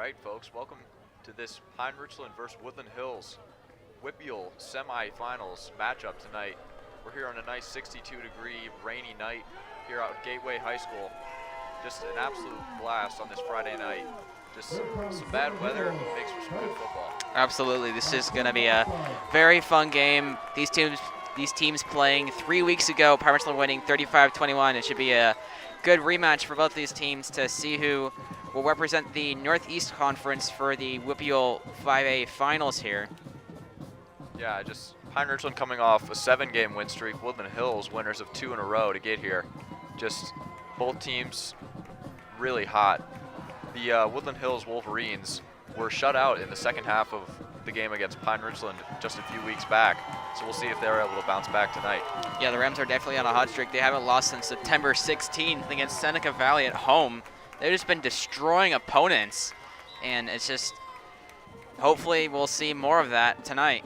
right, folks, welcome to this Pine Richland versus Woodland Hills WPIAL Semifinals matchup tonight. We're here on a nice 62-degree rainy night here out at Gateway High School. Just an absolute blast on this Friday night. Just some bad weather makes for some good football. Absolutely, this is going to be a very fun game. These teams playing 3 weeks ago, Pine Richland winning 35-21. It should be a good rematch for both these teams to see who will represent the Northeast Conference for the WPIAL 5A finals here. Yeah, just Pine Richland coming off a 7-game win streak. Woodland Hills winners of 2 in a row to get here. Just both teams really hot. The Woodland Hills Wolverines were shut out in the second half of the game against Pine Richland just a few weeks back. So we'll see if they're able to bounce back tonight. Yeah, the Rams are definitely on a hot streak. They haven't lost since September 16th against Seneca Valley at home. They've just been destroying opponents, and it's just, hopefully we'll see more of that tonight.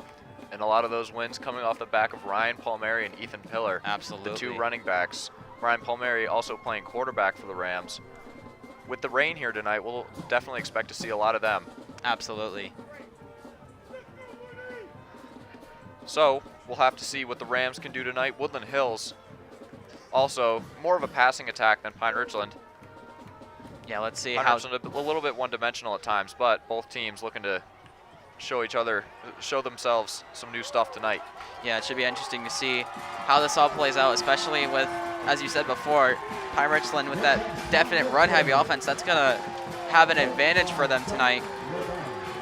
And a lot of those wins coming off the back of Ryan Palmieri and Ethan Pillar. Absolutely. The 2 running backs. Ryan Palmieri also playing quarterback for the Rams. With the rain here tonight, we'll definitely expect to see a lot of them. Absolutely. So we'll have to see what the Rams can do tonight. Woodland Hills, also more of a passing attack than Pine Richland. Yeah, let's see Pine how. Richland a little bit one-dimensional at times, but both teams looking to show themselves some new stuff tonight. Yeah, it should be interesting to see how this all plays out, especially with, as you said before, Pine Richland with that definite run-heavy offense. That's going to have an advantage for them tonight.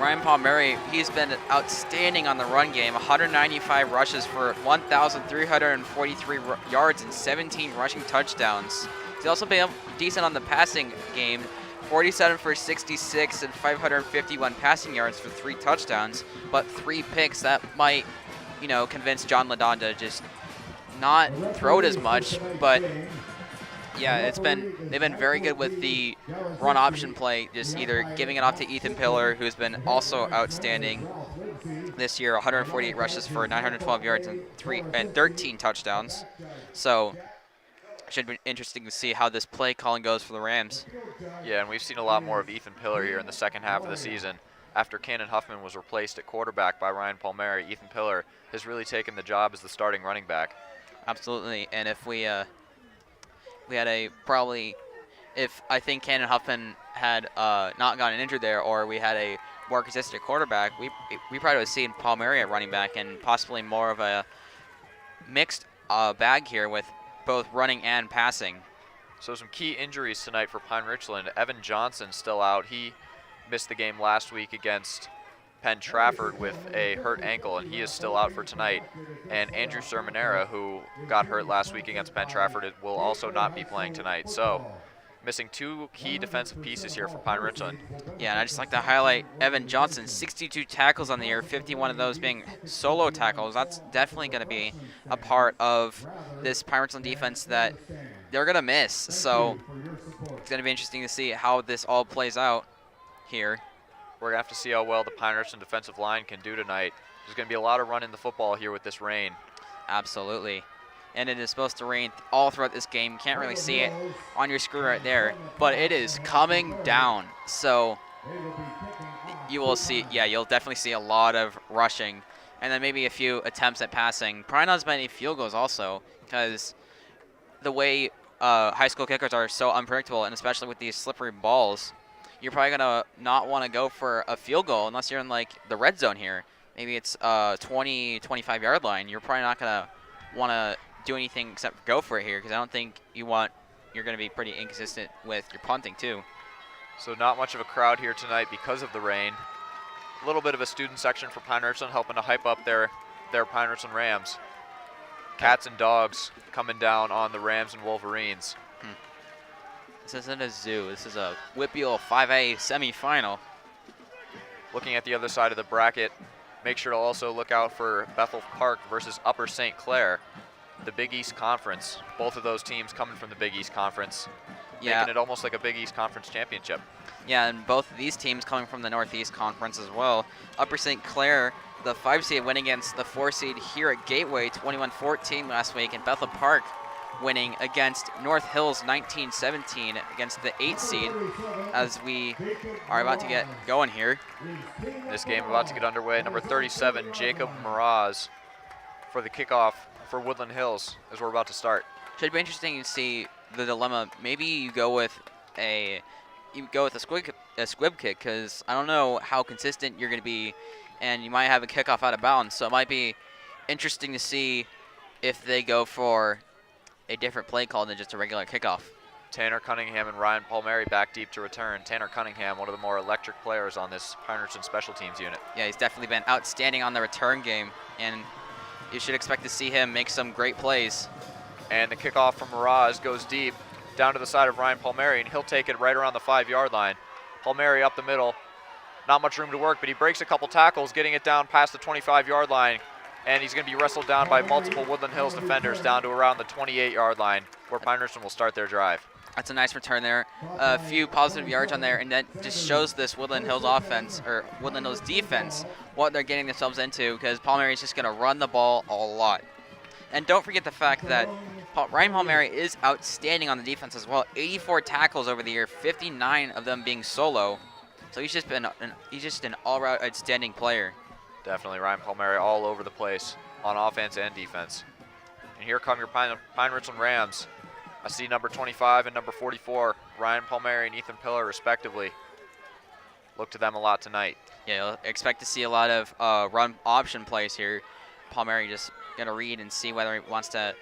Ryan Palmieri, he's been outstanding on the run game, 195 rushes for 1,343 yards and 17 rushing touchdowns. He's also been decent on the passing game, 47 for 66 and 551 passing yards for 3 touchdowns, but 3 picks. That might, convince John Ladon to just not throw it as much, but yeah, they've been very good with the run option play, just either giving it off to Ethan Pillar, who's been also outstanding this year, 148 rushes for 912 yards and 13 touchdowns. So should be interesting to see how this play calling goes for the Rams. Yeah, and we've seen a lot more of Ethan Pillar here in the second half of the season. After Cannon Huffman was replaced at quarterback by Ryan Palmieri, Ethan Pillar has really taken the job as the starting running back. Absolutely, and if we had I think Cannon Huffman had not gotten injured there, or we had a more consistent quarterback, we probably would have seen Palmieri at running back and possibly more of a mixed bag here with both running and passing. So some key injuries tonight for Pine Richland. Evan Johnson still out. He missed the game last week against Penn Trafford with a hurt ankle, and he is still out for tonight. And Andrew Sermonera, who got hurt last week against Penn Trafford, will also not be playing tonight. So missing 2 key defensive pieces here for Pine Richland. Yeah, and I just like to highlight Evan Johnson, 62 tackles on the year, 51 of those being solo tackles. That's definitely going to be a part of this Pine Richland defense that they're going to miss. So it's going to be interesting to see how this all plays out here. We're going to have to see how well the Pine Richland defensive line can do tonight. There's going to be a lot of running the football here with this rain. Absolutely. And it is supposed to rain all throughout this game. You can't really see it on your screen right there, but it is coming down. So you will see, yeah, you'll definitely see a lot of rushing and then maybe a few attempts at passing. Probably not as many field goals also, because the way high school kickers are so unpredictable, and especially with these slippery balls, you're probably going to not want to go for a field goal unless you're in like the red zone here. Maybe it's 20, 25-yard line. You're probably not going to want to do anything except go for it here, because I don't think you're going to be pretty inconsistent with your punting too. So not much of a crowd here tonight because of the rain. A little bit of a student section for Pine Richland, helping to hype up their Pine Richland Rams. Cats and dogs coming down on the Rams and Wolverines. This isn't a zoo. This is a WPIAL 5A semifinal. Looking at the other side of the bracket, make sure to also look out for Bethel Park versus Upper St. Clair, the Big East Conference. Both of those teams coming from the Big East Conference, making it almost like a Big East Conference championship. Yeah, and both of these teams coming from the Northeast Conference as well. Upper St. Clair, the 5 seed, win against the 4 seed here at Gateway, 21-14 last week, and Bethel Park winning against North Hills 19-17 against the 8th seed, as we are about to get going here. This game about to get underway. Number 37, Jacob Miraz, for the kickoff for Woodland Hills as we're about to start. Should be interesting to see the dilemma. Maybe you go with a squib kick, because I don't know how consistent you're going to be, and you might have a kickoff out of bounds. So it might be interesting to see if they go for a different play call than just a regular kickoff. Tanner Cunningham and Ryan Palmieri back deep to return. Tanner Cunningham, one of the more electric players on this Pine Richland special teams unit. Yeah, he's definitely been outstanding on the return game, and you should expect to see him make some great plays. And the kickoff from Miraz goes deep down to the side of Ryan Palmieri, and he'll take it right around the 5-yard line. Palmieri up the middle, not much room to work, but he breaks a couple tackles, getting it down past the 25-yard line, and he's going to be wrestled down by multiple Woodland Hills defenders down to around the 28-yard line, where Pine Richland will start their drive. That's a nice return there. A few positive yards on there, and that just shows this Woodland Hills offense, or Woodland Hills defense, what they're getting themselves into, because Palmieri is just going to run the ball a lot. And don't forget the fact that Ryan Palmieri is outstanding on the defense as well. 84 tackles over the year, 59 of them being solo. So he's just an all-around outstanding player. Definitely Ryan Palmieri all over the place on offense and defense. And here come your Pine Richland Rams. I see number 25 and number 44, Ryan Palmieri and Ethan Pillar, respectively. Look to them a lot tonight. Yeah, you'll expect to see a lot of run option plays here. Palmieri just going to read and see whether he wants to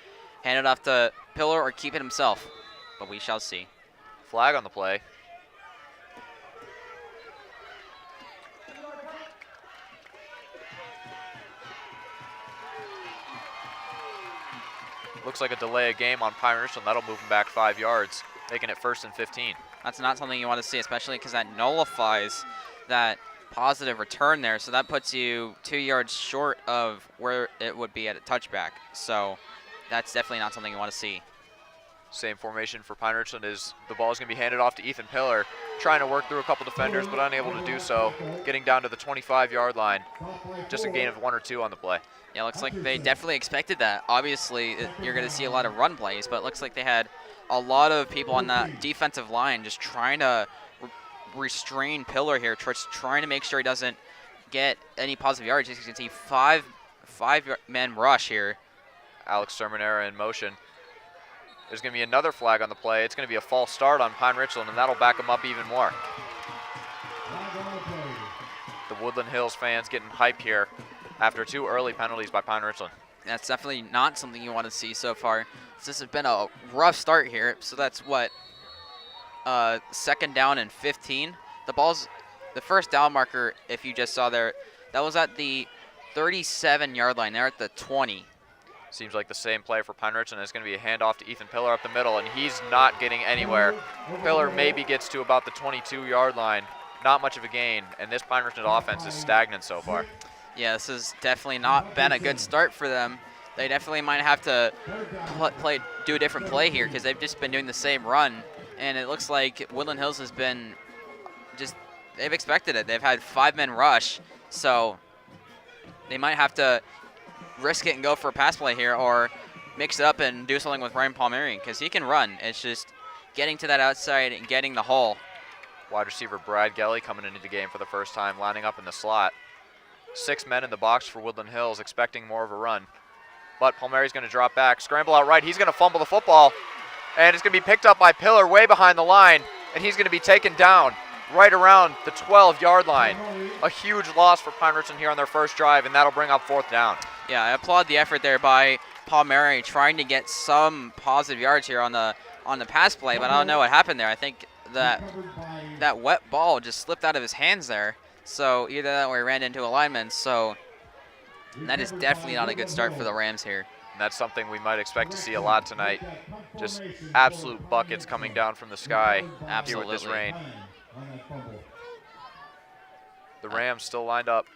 hand it off to Pillar or keep it himself. But we shall see. Flag on the play. Looks like a delay of game on Pine Richland. That'll move him back 5 yards, making it 1st and 15. That's not something you want to see, especially because that nullifies that positive return there. So that puts you 2 yards short of where it would be at a touchback. So that's definitely not something you want to see. Same formation for Pine Richland is the ball is going to be handed off to Ethan Pillar, trying to work through a couple defenders, but unable to do so, getting down to the 25-yard line. Just a gain of 1 or 2 on the play. Yeah, looks like they definitely expected that. Obviously, you're going to see a lot of run plays, but it looks like they had a lot of people on that defensive line just trying to restrain Pillar here, trying to make sure he doesn't get any positive yards. As you can see, five-man rush here. Alex Sermonera in motion. There's going to be another flag on the play. It's going to be a false start on Pine Richland, and that'll back them up even more. The Woodland Hills fans getting hyped here after 2 early penalties by Pine Richland. That's definitely not something you want to see so far. This has been a rough start here. So that's what, 2nd down and 15. The first down marker, if you just saw there, that was at the 37-yard line. They're at the 20. Seems like the same play for Pine Richland. It's going to be a handoff to Ethan Pillar up the middle, and he's not getting anywhere. Pillar maybe gets to about the 22-yard line. Not much of a gain, and this Pine Richland offense is stagnant so far. Yeah, this has definitely not been a good start for them. They definitely might have to do a different play here, because they've just been doing the same run, and it looks like Woodland Hills has been they've expected it. They've had 5-man rush, so they might have to risk it and go for a pass play here, or mix it up and do something with Ryan Palmieri, because he can run. It's just getting to that outside and getting the hole. Wide receiver Brad Gelly coming into the game for the first time, lining up in the slot. 6 men in the box for Woodland Hills, expecting more of a run. But Palmieri's going to drop back, scramble out right. He's going to fumble the football, and it's going to be picked up by Pillar way behind the line, and he's going to be taken down right around the 12-yard line. A huge loss for Pine Richland here on their first drive, and that'll bring up 4th down. Yeah, I applaud the effort there by Palmieri trying to get some positive yards here on the pass play, but I don't know what happened there. I think that wet ball just slipped out of his hands there. So either that or he ran into a lineman. So that is definitely not a good start for the Rams here. And that's something we might expect to see a lot tonight. Just absolute buckets coming down from the sky here with this rain. The Rams still lined up.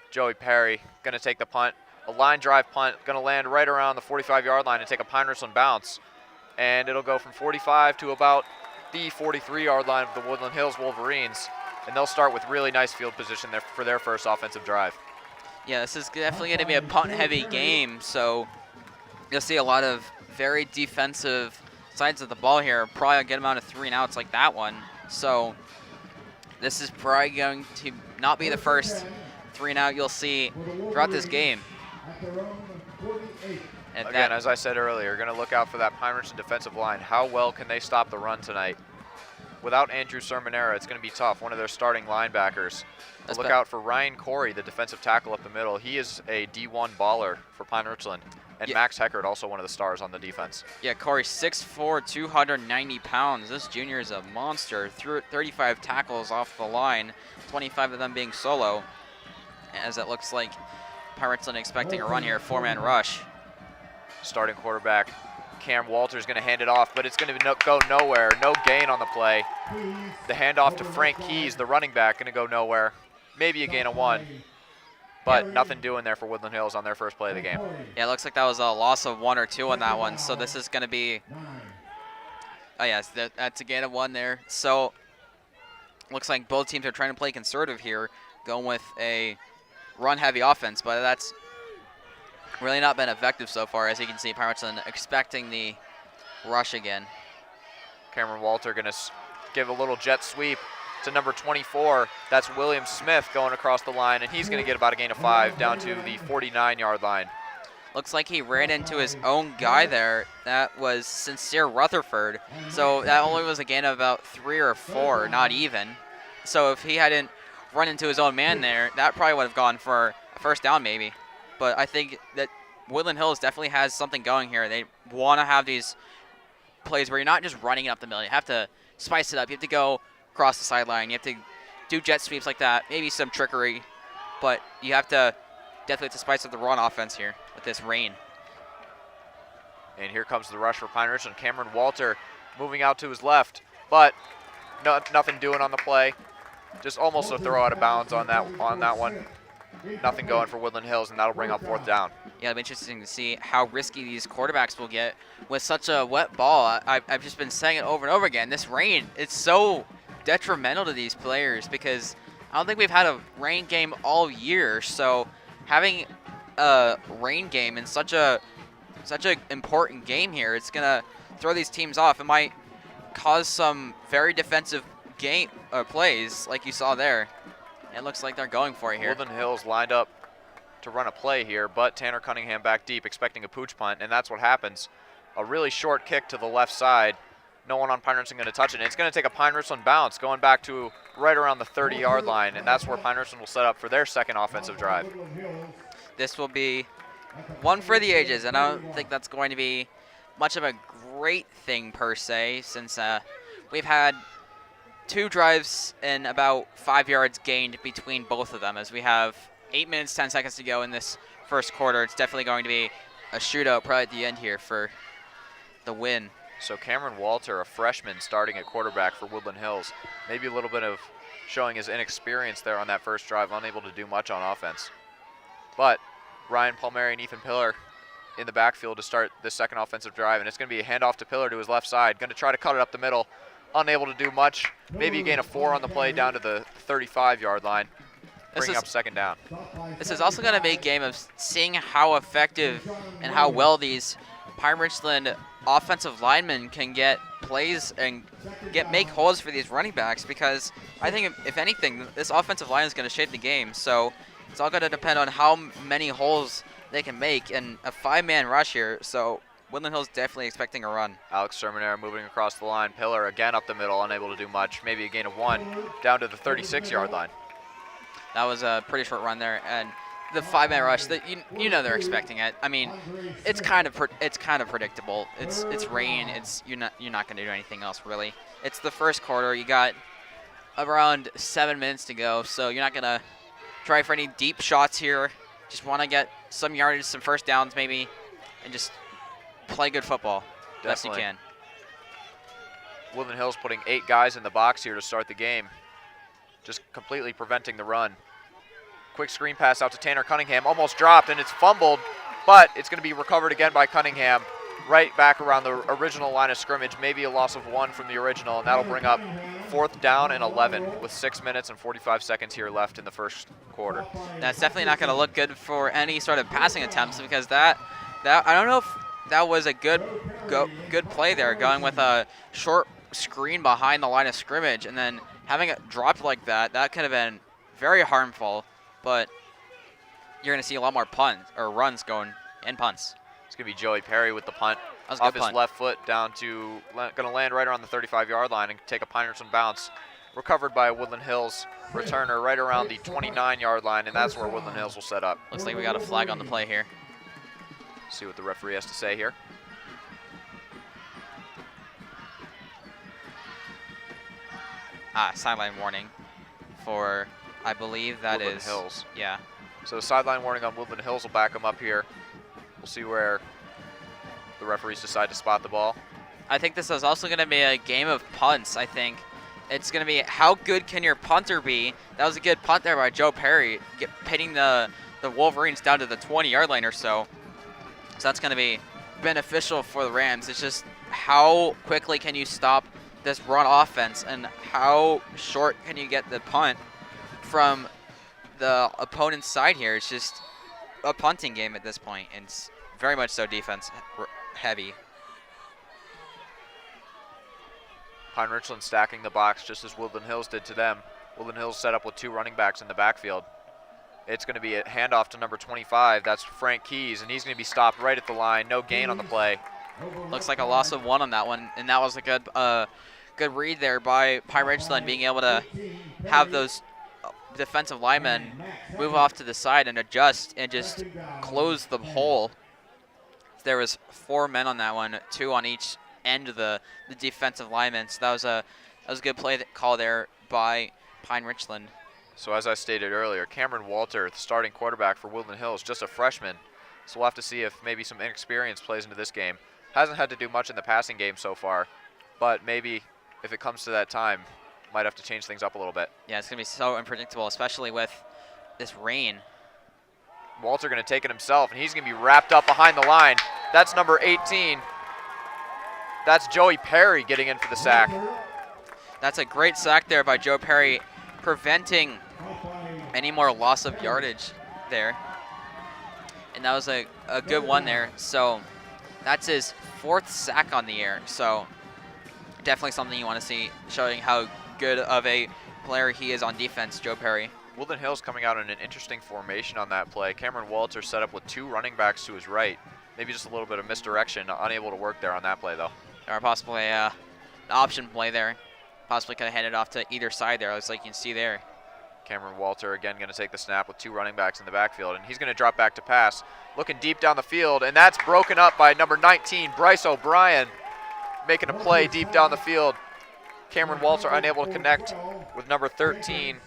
Joey Perry going to take the punt. A line drive punt, going to land right around the 45-yard line and take a Pine Richland bounce. And it'll go from 45 to about the 43-yard line of the Woodland Hills Wolverines. And they'll start with really nice field position there for their first offensive drive. Yeah, this is definitely going to be a punt-heavy game, so you'll see a lot of very defensive sides of the ball here. Probably a good amount of 3 and outs like that one. So this is probably going to not be the first 3 and out you'll see throughout this game. And again, as I said earlier, going to look out for that Pine Richland defensive line. How well can they stop the run tonight? Without Andrew Sermonera, it's going to be tough, one of their starting linebackers. Look out for Ryan Corey, the defensive tackle up the middle. He is a D1 baller for Pine Richland. And Max Heckert, also one of the stars on the defense. Yeah, Corey, 6'4", 290 pounds. This junior is a monster. Threw 35 tackles off the line, 25 of them being solo. As it looks like Pine Richland expecting a run here, 4-man rush. Starting quarterback Cam Walters going to hand it off, but it's going to go nowhere. No gain on the play. The handoff to Frank Keys, the running back, going to go nowhere. Maybe a gain of 1, but nothing doing there for Woodland Hills on their first play of the game. Yeah, it looks like that was a loss of 1 or 2 on that one. So this is going to be, oh yes, that's a gain of 1 there. So looks like both teams are trying to play conservative here, going with a run-heavy offense, but that's really not been effective so far. As you can see, Pine Richland expecting the rush again. Cameron Walter going to give a little jet sweep to number 24. That's William Smith going across the line, and he's going to get about a gain of 5 down to the 49-yard line. Looks like he ran into his own guy there. That was Sincere Rutherford. So that only was a gain of about 3 or 4, not even. So if he hadn't run into his own man there, that probably would have gone for a first down maybe. But I think that Woodland Hills definitely has something going here. They want to have these plays where you're not just running it up the middle. You have to spice it up. You have to go across the sideline. You have to do jet sweeps like that, maybe some trickery. But you have to definitely spice up the run offense here with this rain. And here comes the rush for Pine Richland. Cameron Walter moving out to his left, but nothing doing on the play. Just almost a throw out of bounds on that one. Nothing going for Woodland Hills, and that'll bring up 4th down. Yeah, it'll be interesting to see how risky these quarterbacks will get with such a wet ball. I've just been saying it over and over again. This rain, it's so detrimental to these players because I don't think we've had a rain game all year. So having a rain game in such a important game here, it's gonna throw these teams off. It might cause some very defensive plays like you saw there. It looks like they're going for it here. Woodland Hills lined up to run a play here, but Tanner Cunningham back deep, expecting a pooch punt, and that's what happens. A really short kick to the left side. No one on Pine Richland going to touch it. And it's going to take a Pine Richland bounce, going back to right around the 30-yard line, and that's where Pine Richland will set up for their second offensive drive. This will be one for the ages, and I don't think that's going to be much of a great thing per se, since we've had 2 drives and about 5 yards gained between both of them. As we have 8 minutes, 10 seconds to go in this first quarter, it's definitely going to be a shootout probably at the end here for the win. So Cameron Walter, a freshman starting at quarterback for Woodland Hills. Maybe a little bit of showing his inexperience there on that first drive, unable to do much on offense. But Ryan Palmieri and Ethan Pillar in the backfield to start the second offensive drive, and it's going to be a handoff to Pillar to his left side. Going to try to cut it up the middle. Unable to do much. Maybe a gain of 4 on the play down to the 35-yard line, bringing up 2nd down. This is also going to be a game of seeing how effective and how well these Pine Richland offensive linemen can get plays and make holes for these running backs, because I think if anything, this offensive line is going to shape the game. So it's all going to depend on how many holes they can make in a 5-man rush here. So Woodland Hills definitely expecting a run. Alex Sermonera moving across the line. Pillar again up the middle, unable to do much. Maybe a gain of 1 down to the 36-yard line. That was a pretty short run there, and the 5-man rush, you know they're expecting it. I mean, it's kind of predictable. It's rain. You're not going to do anything else really. It's the first quarter. You got around 7 minutes to go, so you're not going to try for any deep shots here. Just want to get some yardage, some first downs maybe, and just play good football best you can. Woodland Hills putting 8 guys in the box here to start the game, just completely preventing the run. Quick screen pass out to Tanner Cunningham, almost dropped, and it's fumbled, but it's going to be recovered again by Cunningham, right back around the original line of scrimmage, maybe a loss of 1 from the original, and that'll bring up 4th down and 11 with 6 minutes and 45 seconds here left in the first quarter. That's definitely not going to look good for any sort of passing attempts, because that I don't know if that was a good play there, going with a short screen behind the line of scrimmage and then having it dropped like that. That could have been very harmful, but you're going to see a lot more punts or runs going and punts. It's going to be Joey Perry with the punt. That was a Off good his punt. left foot down to, going to land right around the 35-yard line and take a Pine Richland bounce. Recovered by a Woodland Hills returner right around the 29-yard line, and that's where Woodland Hills will set up. Looks like we got a flag on the play here. See what the referee has to say here. Sideline warning for, I believe that Woodland is Hills. Yeah. So sideline warning on Woodland Hills will back them up here. We'll see where the referees decide to spot the ball. I think this is also going to be a game of punts. I think it's going to be how good can your punter be. That was a good punt there by Joe Perry, pitting the Wolverines down to the 20-yard line or so. So that's going to be beneficial for the Rams. It's just how quickly can you stop this run offense and how short can you get the punt from the opponent's side here. It's just a punting game at this point, and it's very much so defense heavy. Pine Richland stacking the box just as Woodland Hills did to them. Woodland Hills set up with 2 running backs in the backfield. It's going to be a handoff to number 25. That's Frank Keys, and he's going to be stopped right at the line. No gain on the play. Looks like a loss of 1 on that one, and that was a good read there by Pine Richland, being able to have those defensive linemen move off to the side and adjust and just close the hole. There was 4 men on that one, 2 on each end of the defensive linemen. So that was a good play call there by Pine Richland. So as I stated earlier, Cameron Walter, the starting quarterback for Woodland Hills, just a freshman. So we'll have to see if maybe some inexperience plays into this game. Hasn't had to do much in the passing game so far, but maybe if it comes to that time, might have to change things up a little bit. Yeah, it's going to be so unpredictable, especially with this rain. Walter going to take it himself, and he's going to be wrapped up behind the line. That's number 18. That's Joey Perry getting in for the sack. That's a great sack there by Joe Perry, preventing any more loss of yardage there. And that was a good one there. So that's his 4th sack on the year. So definitely something you want to see, showing how good of a player he is on defense, Joe Perry. Woodland Hills coming out in an interesting formation on that play. Cameron Walter set up with 2 running backs to his right. Maybe just a little bit of misdirection, unable to work there on that play though. Or possibly an option play there. Possibly could have handed off to either side there, as like you can see there. Cameron Walter again going to take the snap with 2 running backs in the backfield, and he's going to drop back to pass. Looking deep down the field, and that's broken up by number 19, Bryce O'Brien, making a play deep down the field. Cameron Walter unable to connect with number 13,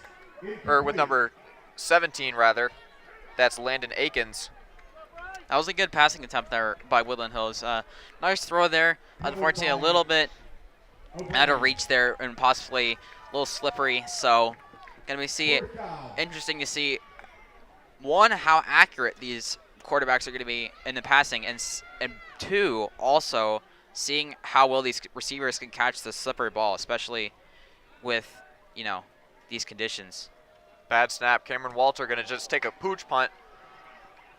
or with number 17 rather. That's Landon Akins. That was a good passing attempt there by Woodland Hills. Nice throw there. Unfortunately, a little bit out of reach there and possibly a little slippery. So, going to be interesting to see, 1, how accurate these quarterbacks are going to be in the passing, and 2, also seeing how well these receivers can catch the slippery ball, especially with, these conditions. Bad snap. Cameron Walter going to just take a pooch punt.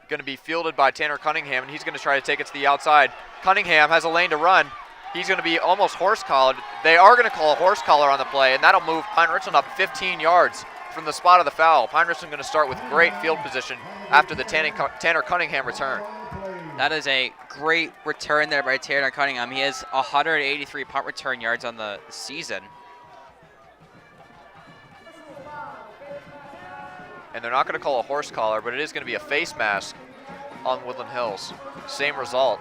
Going to be fielded by Tanner Cunningham, and he's going to try to take it to the outside. Cunningham has a lane to run. He's going to be almost horse-collared. They are going to call a horse collar on the play, and that'll move Pine Richland up 15 yards from the spot of the foul. Pine Richland going to start with great field position after the Tanner Cunningham return. That is a great return there by Tanner Cunningham. He has 183 punt return yards on the season. And they're not going to call a horse collar, but it is going to be a face mask on Woodland Hills. Same result.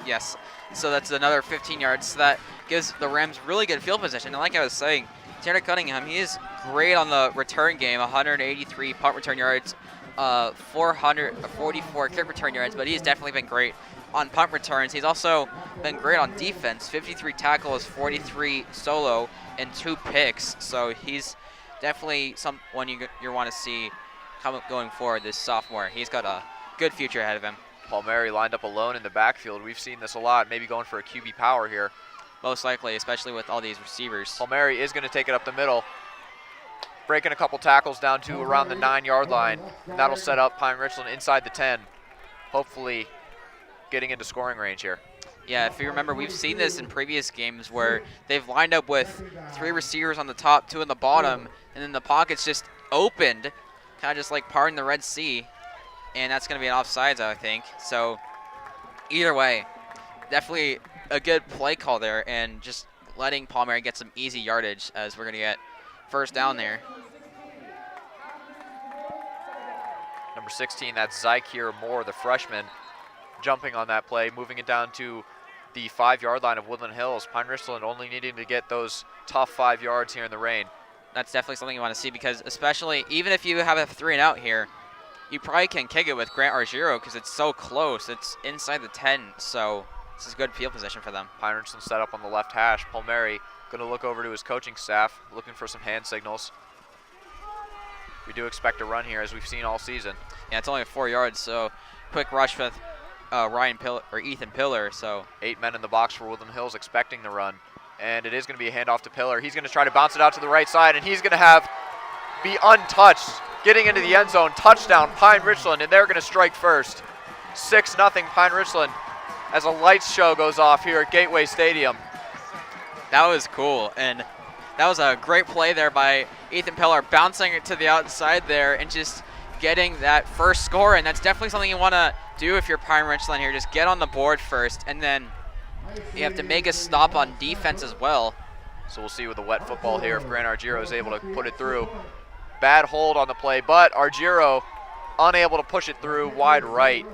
Yes, so that's another 15 yards. So that gives the Rams really good field position. And like I was saying, Tanner Cunningham, he is great on the return game, 183 punt return yards, 444 kick return yards, but he's definitely been great on punt returns. He's also been great on defense, 53 tackles, 43 solo, and 2 picks. So he's definitely someone you want to see going forward this sophomore. He's got a good future ahead of him. Palmieri lined up alone in the backfield. We've seen this a lot, maybe going for a QB power here. Most likely, especially with all these receivers. Palmieri is going to take it up the middle, breaking a couple tackles down to around the 9-yard line. And that'll set up Pine Richland inside the 10. Hopefully getting into scoring range here. Yeah, if you remember, we've seen this in previous games where they've lined up with 3 receivers on the top, 2 on the bottom, and then the pocket's just opened, kind of just like parting the Red Sea, and that's going to be an offsides, I think. So either way, definitely a good play call there, and just letting Palmieri get some easy yardage as we're going to get first down there. Number 16, that's Zykir Moore, the freshman, jumping on that play, moving it down to the 5-yard line of Woodland Hills. Pine Richland only needing to get those tough 5 yards here in the rain. That's definitely something you want to see, because especially even if you have a 3 and out here, you probably can kick it with Grant Argiro because it's so close. It's inside the 10, so this is good field position for them. Pine Richland set up on the left hash. Palmieri going to look over to his coaching staff, looking for some hand signals. We do expect a run here, as we've seen all season. Yeah, it's only 4 yards, so quick rush with Ethan Pillar. So 8 men in the box for Woodland Hills expecting the run. And it is going to be a handoff to Pillar. He's going to try to bounce it out to the right side, and he's going to be untouched, getting into the end zone. Touchdown, Pine Richland, and they're going to strike first. 6-0 Pine Richland as a lights show goes off here at Gateway Stadium. That was cool, and that was a great play there by Ethan Pillar, bouncing it to the outside there and just getting that first score. And that's definitely something you want to do if you're Pine Richland here. Just get on the board first, and then you have to make a stop on defense as well. So we'll see with the wet football here if Grant Argiro is able to put it through. Bad hold on the play, but Argiro unable to push it through wide right.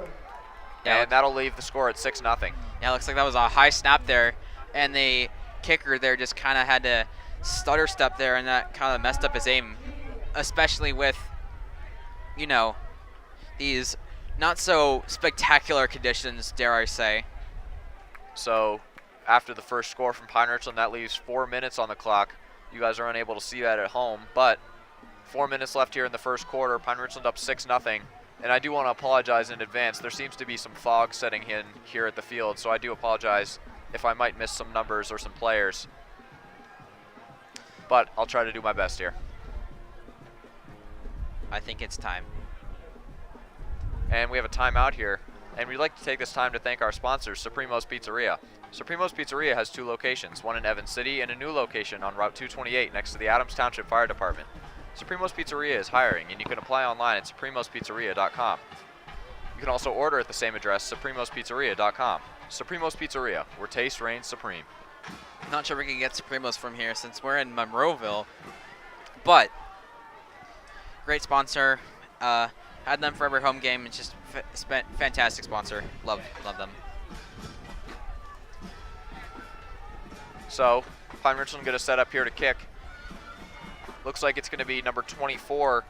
Yeah, and that'll leave the score at 6-0. Yeah, looks like that was a high snap there, and the kicker there just kind of had to stutter step there, and that kind of messed up his aim, especially with, you know, these not so spectacular conditions, dare I say. So after the first score from Pine Richland, that leaves 4 minutes on the clock. You guys are unable to see that at home, but 4 minutes left here in the first quarter. Pine Richland up 6-0. And I do want to apologize in advance. There seems to be some fog setting in here at the field, so I do apologize if I might miss some numbers or some players. But I'll try to do my best here. I think it's time. And we have a timeout here. And we'd like to take this time to thank our sponsors, Supremos Pizzeria. Supremos Pizzeria has 2 locations, one in Evans City and a new location on Route 228 next to the Adams Township Fire Department. Supremos Pizzeria is hiring, and you can apply online at supremospizzeria.com. You can also order at the same address, supremospizzeria.com. Supremos Pizzeria, where taste reigns supreme. Not sure we can get Supremos from here since we're in Monroeville, but great sponsor. Had them for every home game. It's just fantastic sponsor. Love them. So Pine Richland going to set up here to kick. Looks like it's going to be number 24,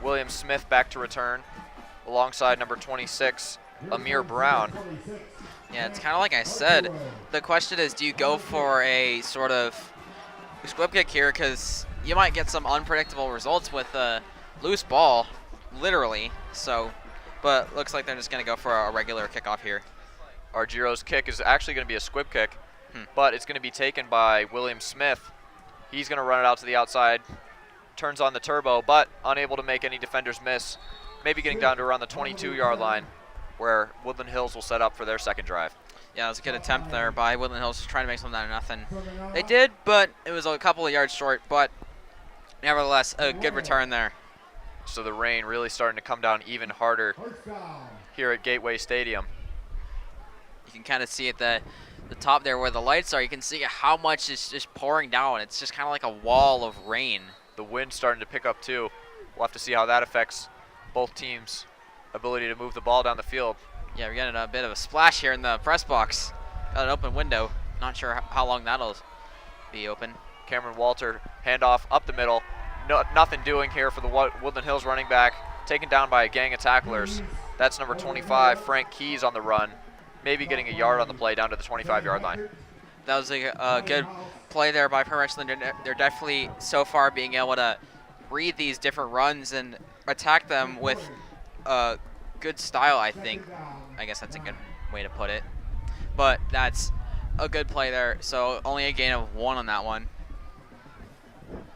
William Smith, back to return, alongside number 26, Amir Brown. Yeah, it's kind of like I said. The question is, do you go for a sort of squib kick here? Because you might get some unpredictable results with a loose ball, literally. So, but looks like they're just going to go for a regular kickoff here. Argiro's kick is actually going to be a squib kick, but it's going to be taken by William Smith. He's going to run it out to the outside, turns on the turbo, but unable to make any defenders miss. Maybe getting down to around the 22-yard line, where Woodland Hills will set up for their second drive. Yeah, it was a good attempt there by Woodland Hills trying to make something out of nothing. They did, but it was a couple of yards short, but nevertheless, a good return there. So the rain really starting to come down even harder here at Gateway Stadium. You can kind of see at the top there where the lights are, you can see how much is just pouring down. It's just kind of like a wall of rain. The wind's starting to pick up too. We'll have to see how that affects both teams' ability to move the ball down the field. Yeah, we're getting a bit of a splash here in the press box. Got an open window. Not sure how long that'll be open. Cameron Walter, handoff up the middle. Nothing doing here for the Woodland Hills running back. Taken down by a gang of tacklers. That's number 25, Frank Keys, on the run. Maybe getting a yard on the play down to the 25-yard line. That was a good play there by Pine Richland. They're definitely so far being able to read these different runs and attack them with good style, I think. I guess that's a good way to put it. But that's a good play there. So only a gain of 1 on that one.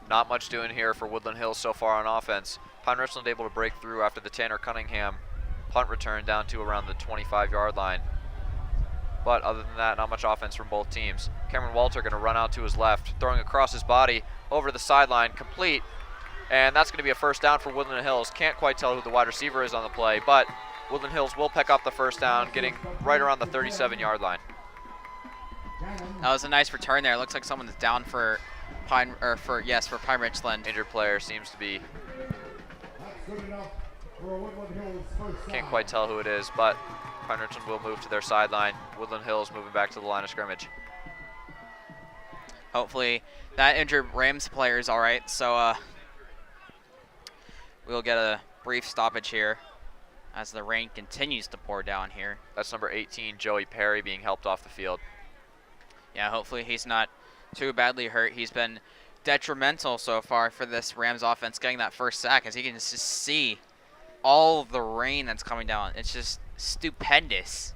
Not much doing here for Woodland Hills so far on offense. Pine Richland able to break through after the Tanner Cunningham punt return down to around the 25-yard line. But other than that, not much offense from both teams. Cameron Walter going to run out to his left, throwing across his body over the sideline, complete. And that's going to be a first down for Woodland Hills. Can't quite tell who the wide receiver is on the play, but Woodland Hills will pick up the first down, getting right around the 37-yard line. That was a nice return there. It looks like someone is down for Pine Richland. Injured player seems to be. Can't quite tell who it is, but Pine Richland will move to their sideline. Woodland Hills moving back to the line of scrimmage. Hopefully that injured Rams player is all right. So we'll get a brief stoppage here as the rain continues to pour down here. That's number 18, Joey Perry, being helped off the field. Yeah, hopefully he's not too badly hurt. He's been detrimental so far for this Rams offense getting that first sack, as you can just see all the rain that's coming down. It's just stupendous.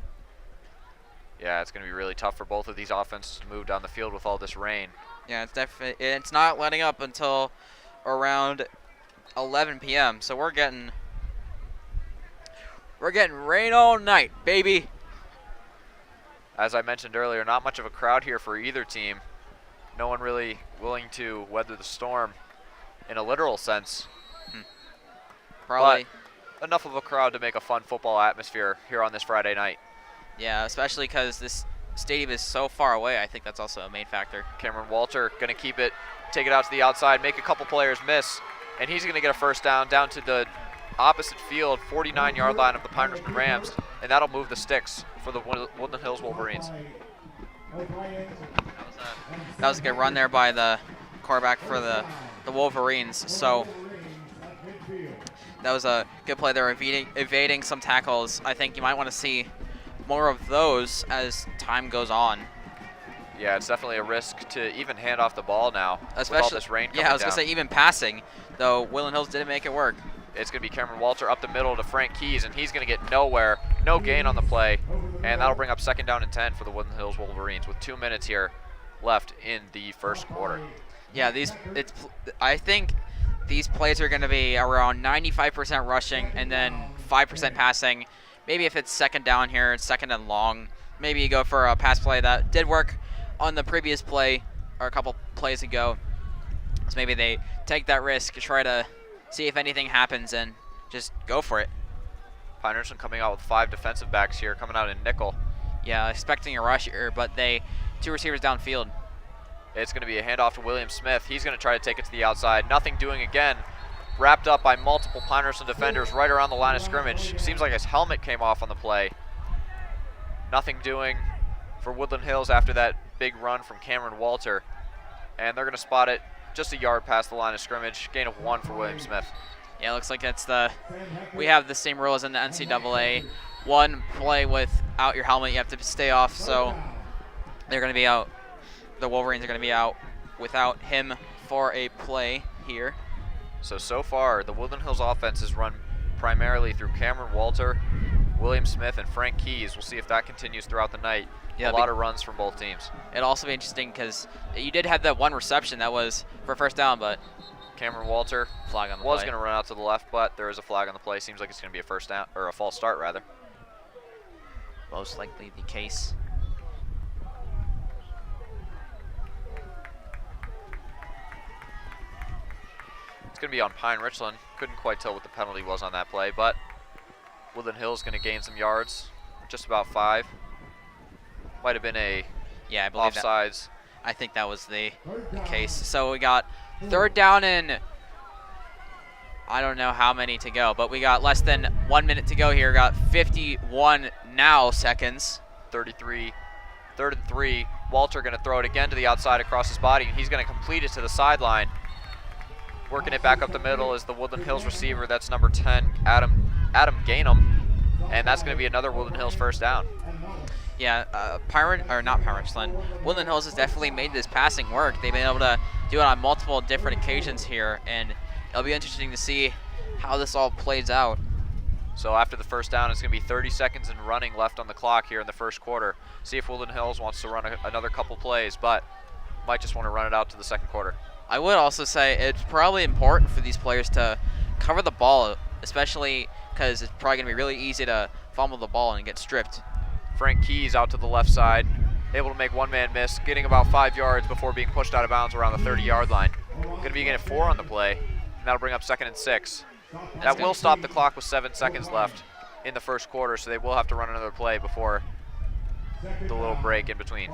Yeah, it's going to be really tough for both of these offenses to move down the field with all this rain. Yeah, it's not letting up until around 11 p.m. So we're getting rain all night, baby. As I mentioned earlier, not much of a crowd here for either team. No one really willing to weather the storm in a literal sense. Probably. But enough of a crowd to make a fun football atmosphere here on this Friday night. Yeah, especially because this stadium is so far away. I think that's also a main factor. Cameron Walter going to keep it, take it out to the outside, make a couple players miss, and he's going to get a first down to the opposite field, 49-yard line of the Pine Richland Rams, and that'll move the sticks for the Woodland Hills Wolverines. That was a good run there by the quarterback for the Wolverines. So that was a good play there, evading some tackles. I think you might want to see more of those as time goes on. Yeah, it's definitely a risk to even hand off the ball now, especially with all this rain coming down. Yeah, I was going to say even passing, though Woodland Hills didn't make it work. It's going to be Cameron Walter up the middle to Frank Keys, and he's going to get nowhere, no gain on the play, and that'll bring up 2nd down and 10 for the Woodland Hills Wolverines with 2 minutes here left in the first quarter. Yeah, I think these plays are going to be around 95% rushing and then 5% passing. Maybe if it's 2nd down here, it's 2nd and long, maybe you go for a pass play that did work on the previous play or a couple plays ago. So maybe they take that risk, try to see if anything happens, and just go for it. Pine Richland coming out with 5 defensive backs here, coming out in nickel. Yeah, expecting a rush here, but 2 receivers downfield. It's going to be a handoff to William Smith. He's going to try to take it to the outside. Nothing doing again. Wrapped up by multiple Pine Richland defenders right around the line of scrimmage. Seems like his helmet came off on the play. Nothing doing for Woodland Hills after that big run from Cameron Walter. And they're going to spot it just a yard past the line of scrimmage. Gain of 1 for William Smith. Yeah, it looks like we have the same rule as in the NCAA. 1 play without your helmet, you have to stay off, so they're going to be out. The Wolverines are going to be out without him for a play here. So far, the Woodland Hills offense is run primarily through Cameron Walter, William Smith, and Frank Keys. We'll see if that continues throughout the night. Yeah, a lot of runs from both teams. It'll also be interesting because you did have that 1 reception that was for 1st down, but Cameron Walter flag on the was play. Going to run out to the left, but there is a flag on the play. Seems like it's going to be a 1st down, or a false start rather. Most likely the case. It's going to be on Pine Richland. Couldn't quite tell what the penalty was on that play, but Woodland Hills going to gain some yards, just about 5. Might have been a offsides. I think that was the case. So we got 3rd down and I don't know how many to go, but we got less than 1 minute to go here. Got 51 now seconds. 33, 3rd and 3. Walter going to throw it again to the outside across his body, and he's going to complete it to the sideline. Working it back up the middle is the Woodland Hills receiver. That's number 10, Adam Gainham, and that's going to be another Woodland Hills 1st down. Yeah, Woodland Hills has definitely made this passing work. They've been able to do it on multiple different occasions here, and it'll be interesting to see how this all plays out. So after the 1st down, it's going to be 30 seconds and running left on the clock here in the 1st quarter. See if Woodland Hills wants to run another couple plays, but might just want to run it out to the 2nd quarter. I would also say it's probably important for these players to cover the ball, especially because it's probably going to be really easy to fumble the ball and get stripped. Frank Keys out to the left side, able to make one-man miss, getting about 5 yards before being pushed out of bounds around the 30-yard line. Going to be getting 4 on the play, and that'll bring up 2nd and 6. That will stop the clock with 7 seconds left in the first quarter, so they will have to run another play before the little break in between.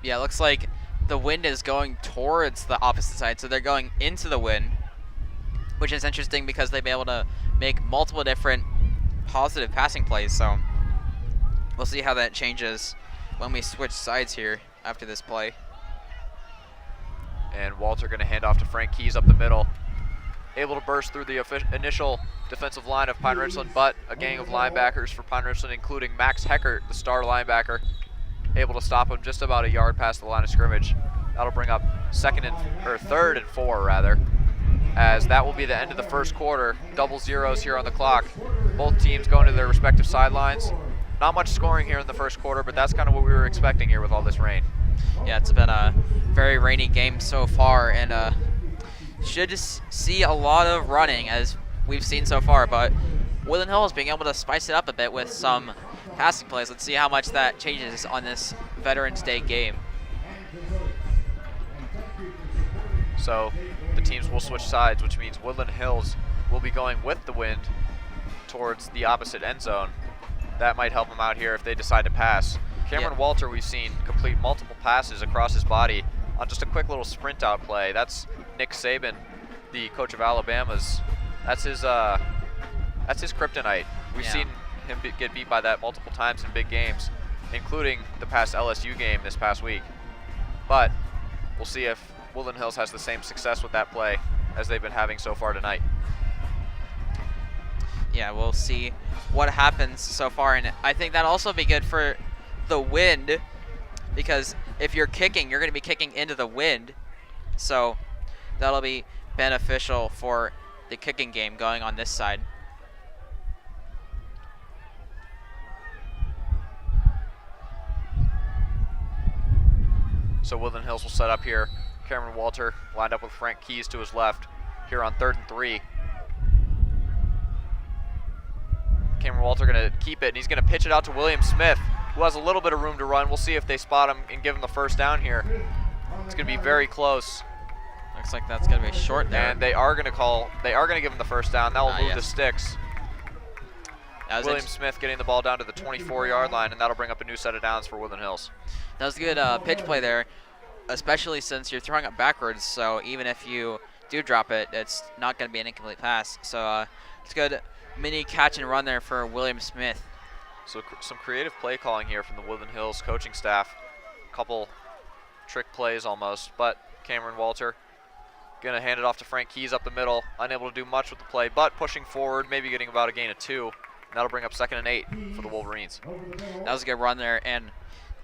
Yeah, it looks like the wind is going towards the opposite side, so they're going into the wind, which is interesting because they've been able to make multiple different positive passing plays, so we'll see how that changes when we switch sides here after this play. And Walter going to hand off to Frank Keys up the middle. Able to burst through the initial defensive line of Pine Richland, but a gang of linebackers for Pine Richland, including Max Heckert, the star linebacker, able to stop him just about a yard past the line of scrimmage. That'll bring up 3rd and 4 rather, as that will be the end of the first quarter. Double zeros here on the clock. Both teams going to their respective sidelines. Not much scoring here in the first quarter, but that's kind of what we were expecting here with all this rain. Yeah, it's been a very rainy game so far, and should just see a lot of running as we've seen so far, but Woodland Hills being able to spice it up a bit with some passing plays. Let's see how much that changes on this Veterans Day game. So the teams will switch sides, which means Woodland Hills will be going with the wind towards the opposite end zone. That might help them out here if they decide to pass. Cameron Walter, we've seen complete multiple passes across his body on just a quick little sprint out play. That's Nick Saban, the coach of Alabama's. That's his kryptonite. We've seen him get beat by that multiple times in big games, including the past LSU game this past week. But we'll see if Woodland Hills has the same success with that play as they've been having so far tonight. Yeah, we'll see what happens so far, and I think that'll also be good for the wind, because if you're kicking, you're going to be kicking into the wind, so that'll be beneficial for the kicking game going on this side. So Woodland Hills will set up here. Cameron Walter lined up with Frank Keys to his left here on 3rd and 3. Cameron Walter going to keep it, and he's going to pitch it out to William Smith, who has a little bit of room to run. We'll see if they spot him and give him the first down here. It's going to be very close. Looks like that's going to be short there. And they are going to give him the first down. That will move the sticks. William Smith getting the ball down to the 24-yard line, and that'll bring up a new set of downs for Woodland Hills. That was a good pitch play there, especially since you're throwing it backwards, so even if you do drop it, it's not going to be an incomplete pass. So it's good mini catch and run there for William Smith. So some creative play calling here from the Woodland Hills coaching staff. Couple trick plays almost, but Cameron Walter going to hand it off to Frank Keys up the middle, unable to do much with the play, but pushing forward, maybe getting about a gain of 2. And that'll bring up 2nd and 8 for the Wolverines. That was a good run there, and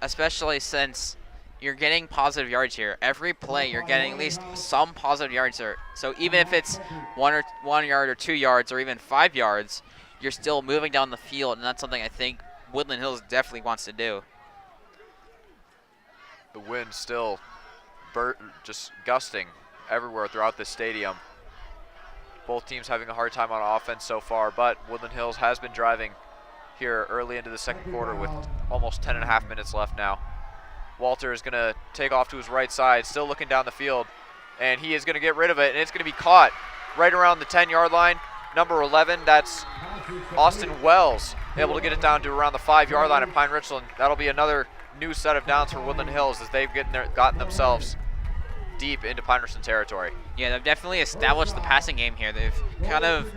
especially since you're getting positive yards here. Every play, you're getting at least some positive yards there. So even if it's 1 yard or 2 yards or even 5 yards, you're still moving down the field, and that's something I think Woodland Hills definitely wants to do. The wind still just gusting everywhere throughout this stadium. Both teams having a hard time on offense so far, but Woodland Hills has been driving here early into the second quarter with almost 10.5 minutes left now. Walter is going to take off to his right side, still looking down the field, and he is going to get rid of it, and it's going to be caught right around the 10-yard line. Number 11, that's Austin Wells, able to get it down to around the 5-yard line at Pine Richland. That'll be another new set of downs for Woodland Hills as they've gotten themselves deep into Pine Richland territory. Yeah, they've definitely established the passing game here. They've kind of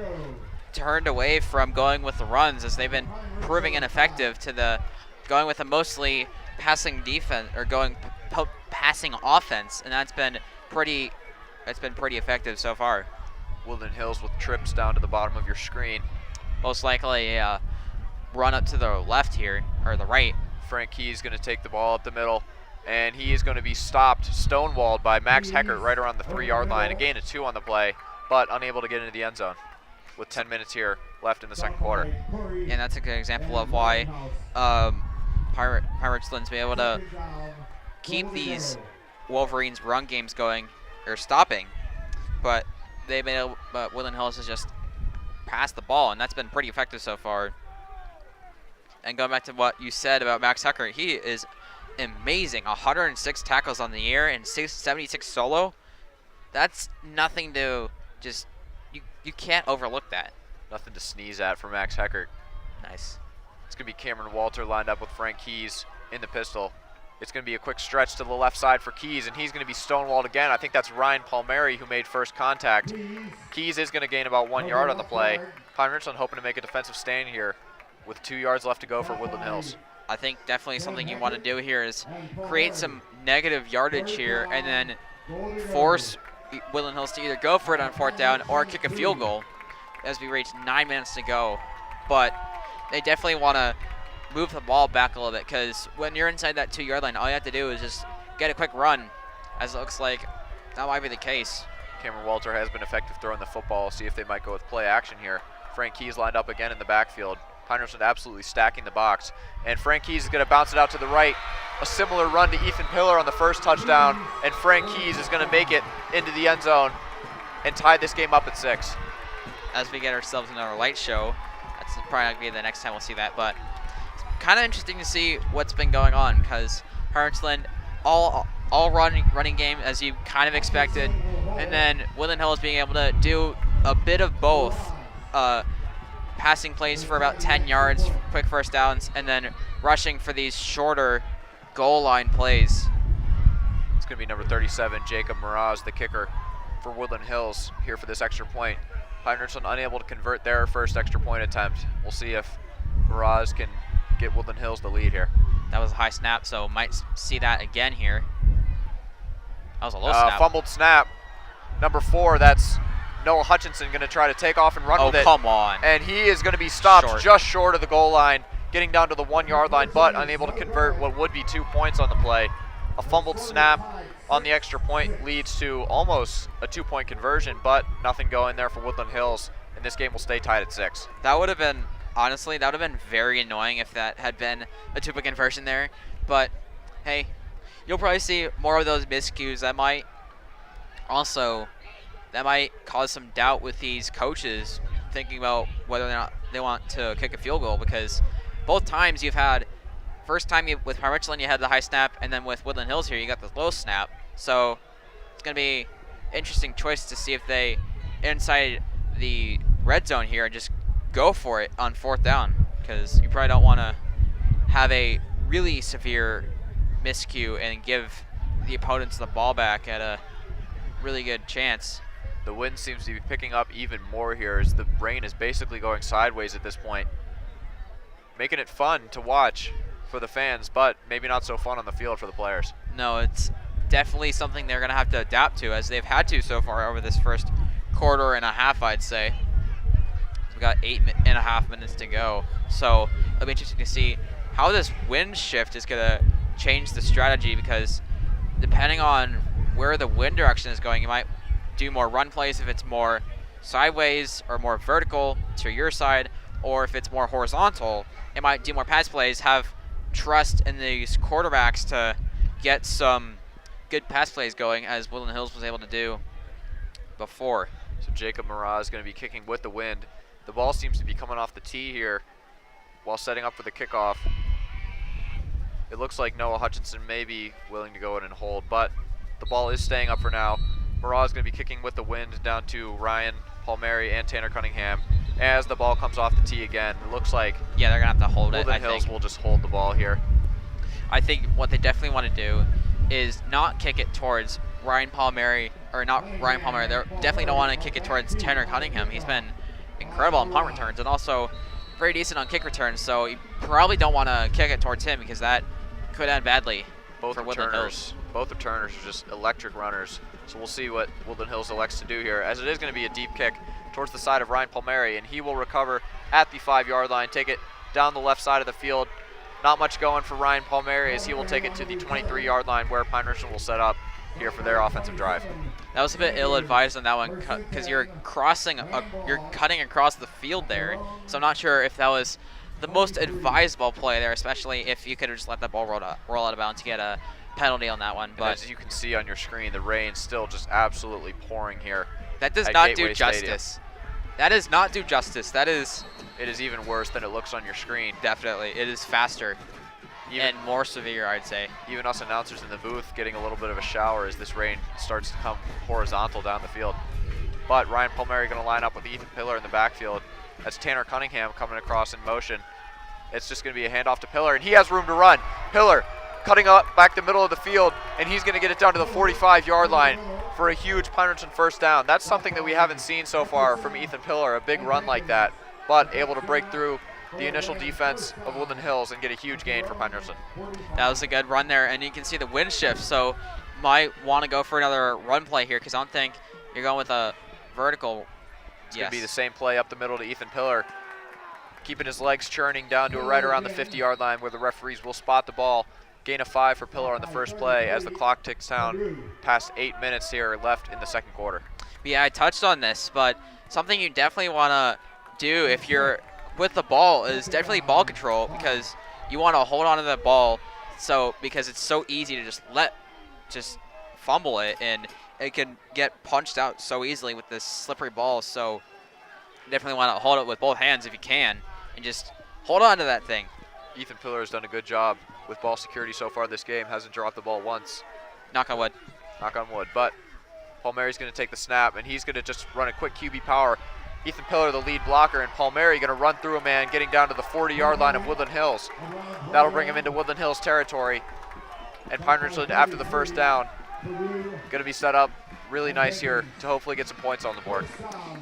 turned away from going with the runs as they've been proving ineffective to going with a mostly passing defense or passing offense, and that's been pretty effective so far. Woodland Hills with trips down to the bottom of your screen. Most likely run up to the left here, or the right. Frank Keys going to take the ball up the middle, and he is going to be stopped, stonewalled by Max Heckert right around the 3-yard line. A gain of 2 on the play, but unable to get into the end zone with 10 minutes here left in the second quarter. And that's a good example of why Pine Richland's been able to keep these Wolverines run games going, or stopping, but they've been able, but Woodland Hills has just passed the ball, and that's been pretty effective so far. And going back to what you said about Max Hecker, he is amazing. 106 tackles on the year and 76 solo. That's nothing to just, you can't overlook that. Nothing to sneeze at for Max Heckert. Nice. It's going to be Cameron Walter lined up with Frank Keys in the pistol. It's going to be a quick stretch to the left side for Keys, and he's going to be stonewalled again. I think that's Ryan Palmieri who made first contact. Keys is going to gain about 1 yard on the play. Pine Richland hoping to make a defensive stand here with 2 yards left to go for Woodland Hills. I think definitely something you want to do here is create some negative yardage here and then force Woodland Hills to either go for it on 4th down or kick a field goal as we reach 9 minutes to go. But they definitely want to move the ball back a little bit, because when you're inside that 2 yard line, all you have to do is just get a quick run, as it looks like that might be the case. Cameron Walter has been effective throwing the football. See if they might go with play action here. Frank Keys lined up again in the backfield. Pine Richland absolutely stacking the box. And Frank Keys is going to bounce it out to the right. A similar run to Ethan Pillar on the first touchdown. And Frank Keys is going to make it into the end zone and tie this game up at 6. As we get ourselves another light show, that's probably not going to be the next time we'll see that. But it's kind of interesting to see what's been going on, because Pine Richland all running game as you kind of expected. And then Woodland Hills being able to do a bit of both. Passing plays for about 10 yards, quick first downs, and then rushing for these shorter goal line plays. It's going to be number 37, Jacob Miraz, the kicker for Woodland Hills here for this extra point. Pine Richland unable to convert their first extra point attempt. We'll see if Miraz can get Woodland Hills the lead here. That was a high snap, so might see that again here. That was a low snap. Fumbled snap. Number 4, that's Noah Hutchinson going to try to take off and run with it. Oh, come on. And he is going to be stopped just short of the goal line, getting down to the 1 yard line, but unable to convert what would be 2 points on the play. A fumbled snap on the extra point leads to almost a 2-point conversion, but nothing going there for Woodland Hills, and this game will stay tied at 6. That would have been, honestly, that would have been very annoying if that had been a 2-point conversion there. But, hey, you'll probably see more of those miscues. That might cause some doubt with these coaches thinking about whether or not they want to kick a field goal, because both times you've had, first time with Pine Richland you had the high snap, and then with Woodland Hills here you got the low snap. So it's going to be interesting choice to see if they inside the red zone here and just go for it on 4th down, because you probably don't want to have a really severe miscue and give the opponents the ball back at a really good chance. The wind seems to be picking up even more here as the rain is basically going sideways at this point. Making it fun to watch for the fans, but maybe not so fun on the field for the players. No, it's definitely something they're going to have to adapt to, as they've had to so far over this first quarter and a half, I'd say. We've got 8.5 minutes to go. So it'll be interesting to see how this wind shift is going to change the strategy, because depending on where the wind direction is going, you might do more run plays if it's more sideways or more vertical to your side, or if it's more horizontal, it might do more pass plays, have trust in these quarterbacks to get some good pass plays going, as Woodland Hills was able to do before. So Jacob Miraz is going to be kicking with the wind. The ball seems to be coming off the tee here while setting up for the kickoff. It looks like Noah Hutchinson may be willing to go in and hold, but the ball is staying up for now. Miraz is going to be kicking with the wind down to Ryan Palmieri and Tanner Cunningham as the ball comes off the tee again. It looks like they're going to have to hold it. Woodland Hills will just hold the ball here. I think what they definitely want to do is not kick it towards Ryan Palmieri, or not Ryan Palmieri. They definitely don't want to kick it towards Tanner Cunningham. He's been incredible on punt returns and also very decent on kick returns, so you probably don't want to kick it towards him, because that could end badly for Woodland Hills. Both returners are just electric runners. So we'll see what Woodland Hills elects to do here, as it is going to be a deep kick towards the side of Ryan Palmieri, and he will recover at the 5 yard line, take it down the left side of the field. Not much going for Ryan Palmieri, as he will take it to the 23 yard line where Pine Richland will set up here for their offensive drive. That was a bit ill-advised on that one, because you're cutting across the field there. So I'm not sure if that was the most advisable play there, especially if you could have just let that ball roll out of bounds to get a penalty on that one. But as you can see on your screen, the rain still just absolutely pouring here. That does not do justice. That does not do justice. That is It is even worse than it looks on your screen. definitely, it is faster and more severe, I'd say. Even us announcers in the booth getting a little bit of a shower as this rain starts to come horizontal down the field. But Ryan Palmieri going to line up with Ethan Pillar in the backfield. That's Tanner Cunningham coming across in motion. It's just going to be a handoff to Pillar, and he has room to run. Pillar cutting up back the middle of the field, and he's going to get it down to the 45-yard line for a huge Pine Richland first down. That's something that we haven't seen so far from Ethan Pillar, a big run like that, but able to break through the initial defense of Woodland Hills and get a huge gain for Pine Richland. That was a good run there, and you can see the wind shift, so might want to go for another run play here because I don't think you're going with a vertical. It's going to be the same play up the middle to Ethan Pillar, keeping his legs churning down to right around the 50-yard line where the referees will spot the ball. Gain of 5 for Pillar on the first play as the clock ticks down past 8 minutes here left in the second quarter. Yeah, I touched on this, but something you definitely want to do if you're with the ball is definitely ball control because you want to hold on to the ball because it's so easy to just fumble it and it can get punched out so easily with this slippery ball. So definitely want to hold it with both hands if you can and just hold on to that thing. Ethan Pillar has done a good job with ball security so far this game. Hasn't dropped the ball once. Knock on wood. Knock on wood. But Palmieri's going to take the snap, and he's going to just run a quick QB power. Ethan Pillar, the lead blocker, and Palmieri going to run through a man, getting down to the 40-yard line of Woodland Hills. That'll bring him into Woodland Hills territory. And Pine Richland, after the first down, going to be set up really nice here to hopefully get some points on the board.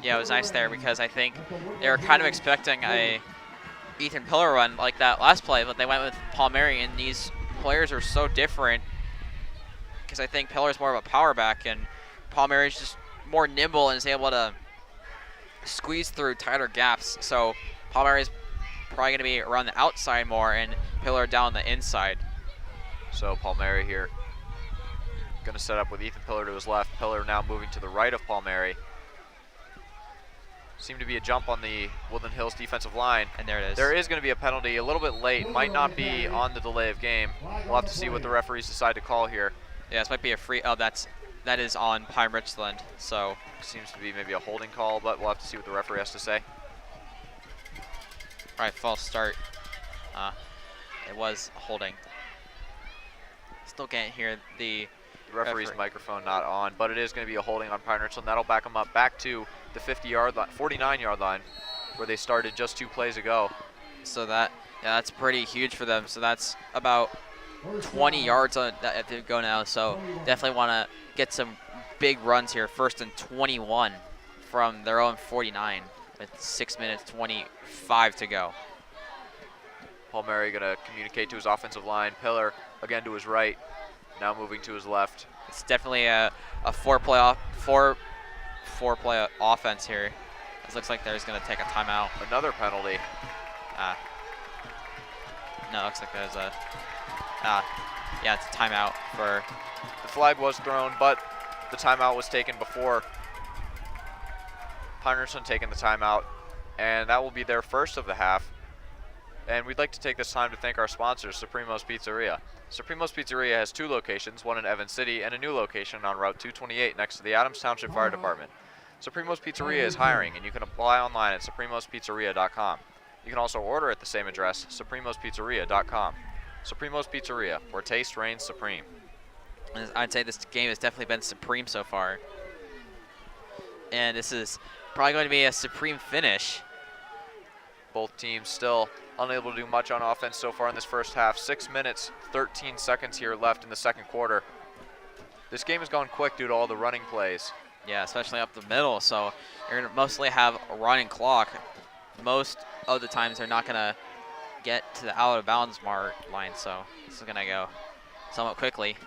Yeah, it was nice there because I think they were kind of expecting a Ethan Pillar run like that last play, but they went with Palmieri, and these players are so different because I think Pillar's more of a power back, and Palmieri's just more nimble and is able to squeeze through tighter gaps. So Palmieri's probably going to be around the outside more and Pillar down the inside. So Palmieri here going to set up with Ethan Pillar to his left. Pillar now moving to the right of Palmieri. Seemed to be a jump on the Woodland Hills defensive line. And there it is. There is going to be a penalty a little bit late. Might not be on the delay of game. We'll have to see what the referees decide to call here. Yeah, this might be a free. Oh, that is on Pine Richland. So seems to be maybe a holding call, but we'll have to see what the referee has to say. All right, false start. It was holding. Still can't hear the referee's microphone not on, but it is going to be a holding on Pine Richland. That'll back them up back to the 50-yard line, 49-yard line, where they started just 2 plays ago. So that's pretty huge for them. So that's about 20 yards on that to go now. So definitely want to get some big runs here. First and 21 from their own 49 with 6 minutes 25 to go. Palmieri going to communicate to his offensive line. Pillar again to his right, now moving to his left. It's definitely a four-play offense here. It looks like there's going to take a timeout. Another penalty. No, it looks like there's a yeah, it's a timeout for. The flag was thrown, but the timeout was taken before Pine Richland taking the timeout, and that will be their first of the half. And we'd like to take this time to thank our sponsors, Supremo's Pizzeria. Supremo's Pizzeria has 2 locations, one in Evans City and a new location on Route 228 next to the Adams Township Fire Department. Supremo's Pizzeria is hiring, and you can apply online at supremospizzeria.com. You can also order at the same address, supremospizzeria.com. Supremo's Pizzeria, where taste reigns supreme. I'd say this game has definitely been supreme so far. And this is probably going to be a supreme finish. Both teams still unable to do much on offense so far in this first half. 6 minutes, 13 seconds here left in the second quarter. This game has gone quick due to all the running plays. Yeah, especially up the middle. So you're going to mostly have a running clock. Most of the times they're not going to get to the out of bounds mark line. So this is going to go somewhat quickly.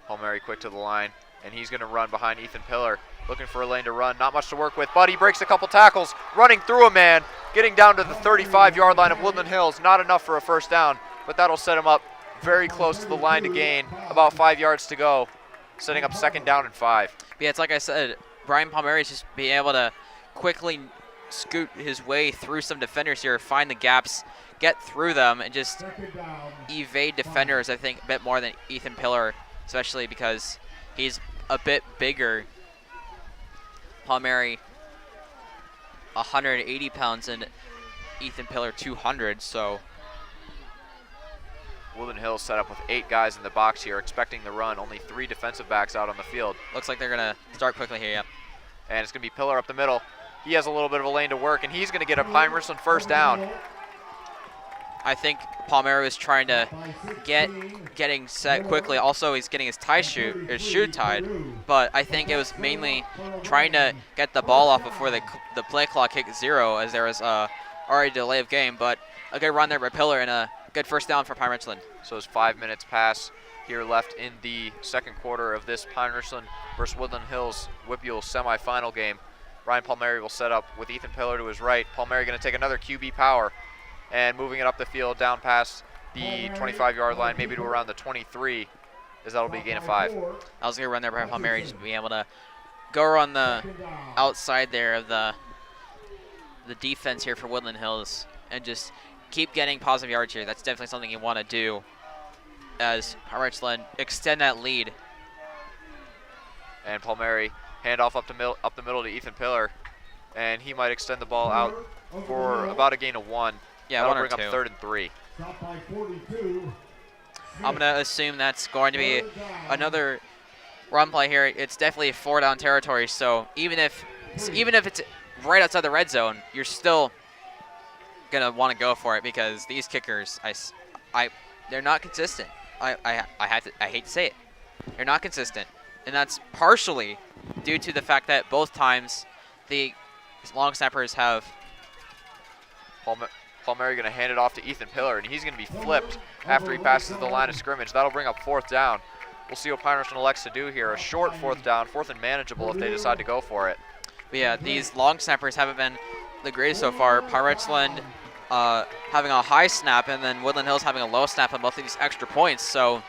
Palmieri quick to the line, and he's going to run behind Ethan Pillar. Looking for a lane to run, not much to work with, but he breaks a couple tackles, running through a man, getting down to the 35-yard line of Woodland Hills. Not enough for a first down, but that'll set him up very close to the line to gain, about 5 yards to go, setting up second down and 5. Yeah, it's like I said, Brian Palmieri is just being able to quickly scoot his way through some defenders here, find the gaps, get through them, and just evade defenders, I think, a bit more than Ethan Pillar, especially because he's a bit bigger. Palmieri 180 pounds and Ethan Pillar 200, so Woodland Hills set up with 8 guys in the box here, expecting the run. Only 3 defensive backs out on the field. looks like they're going to start quickly here, yep. And it's going to be Pillar up the middle. He has a little bit of a lane to work, and he's going to get a Pine Richland first down. I think Palmieri was trying to getting set quickly. Also, he's getting his shoe tied, but I think it was mainly trying to get the ball off before the play clock hit 0, as there was already a delay of game. But a good run there by Pillar and a good first down for Pine Richland. So it's 5 minutes pass here left in the second quarter of this Pine Richland versus Woodland Hills WPIAL semifinal game. Ryan Palmieri will set up with Ethan Pillar to his right. Palmieri going to take another QB power and moving it up the field down past the 25-yard line, maybe to around the 23, as that'll be a gain of 5. That was a good run there by Palmieri, just being able to go on the outside there of the defense here for Woodland Hills and just keep getting positive yards here. That's definitely something you want to do as Pine Richland extend that lead. And Palmieri handoff up the middle to Ethan Pillar, and he might extend the ball out for about a gain of 1. Yeah, that'll 1 or bring 2. up 3rd and 3. I'm going to assume that's going to be another run play here. It's definitely 4 down territory, so even if it's right outside the red zone, you're still going to want to go for it because these kickers, they're not consistent. I hate to say it. They're not consistent, and that's partially due to the fact that both times the long snappers have Palmieri going to hand it off to Ethan Pillar, and he's going to be flipped after he passes the line of scrimmage. That'll bring up 4th down. We'll see what Pine Richland elects to do here. A short 4th down, 4th and manageable if they decide to go for it. But yeah, these long snappers haven't been the greatest so far. Pine Richland having a high snap, and then Woodland Hills having a low snap on both of these extra points. So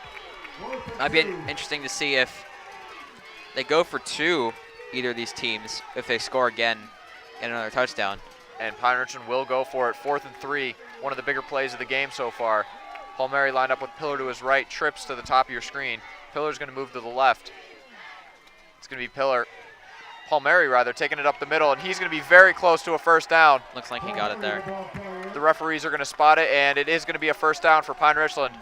it'd be interesting to see if they go for 2, either of these teams, if they score again and another touchdown. And Pine Richland will go for it. 4th and 3, one of the bigger plays of the game so far. Palmieri lined up with Pillar to his right, trips to the top of your screen. Pillar's going to move to the left. It's going to be Palmieri rather, taking it up the middle, and he's going to be very close to a first down. Looks like he got it there. The referees are going to spot it, and it is going to be a first down for Pine Richland.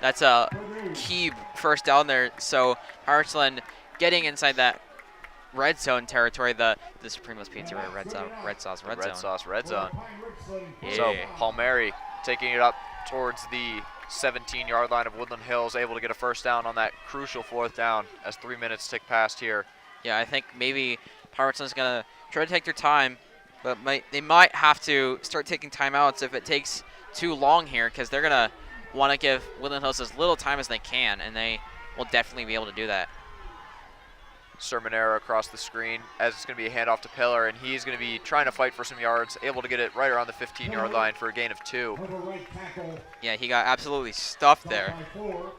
That's a key first down there. So Pine Richland getting inside that red zone territory, the Supremos Pizzeria red sauce red zone. Yeah. So Palmieri taking it up towards the 17-yard line of Woodland Hills, able to get a first down on that crucial 4th down as 3 minutes tick past here. Yeah, I think maybe Pine Richland's going to try to take their time, but they might have to start taking timeouts if it takes too long here, because they're going to want to give Woodland Hills as little time as they can, and they will definitely be able to do that. Sermonero across the screen as it's going to be a handoff to Pillar, and he's going to be trying to fight for some yards, able to get it right around the 15-yard line for a gain of 2. Yeah, he got absolutely stuffed there. So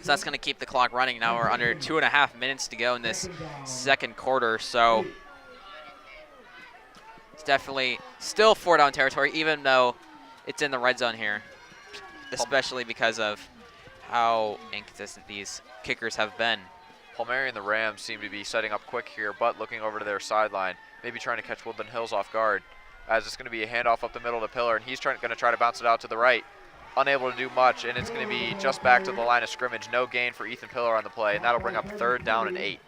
that's going to keep the clock running. Now we're under 2.5 minutes to go in this second quarter, so it's definitely still 4 down territory, even though it's in the red zone here, especially because of how inconsistent these kickers have been. Palmieri and the Rams seem to be setting up quick here, but looking over to their sideline, maybe trying to catch Woodland Hills off guard, as it's going to be a handoff up the middle to Pillar, and he's going to try to bounce it out to the right. Unable to do much, and it's going to be just back to the line of scrimmage. No gain for Ethan Pillar on the play, and that'll bring up 3rd down and 8.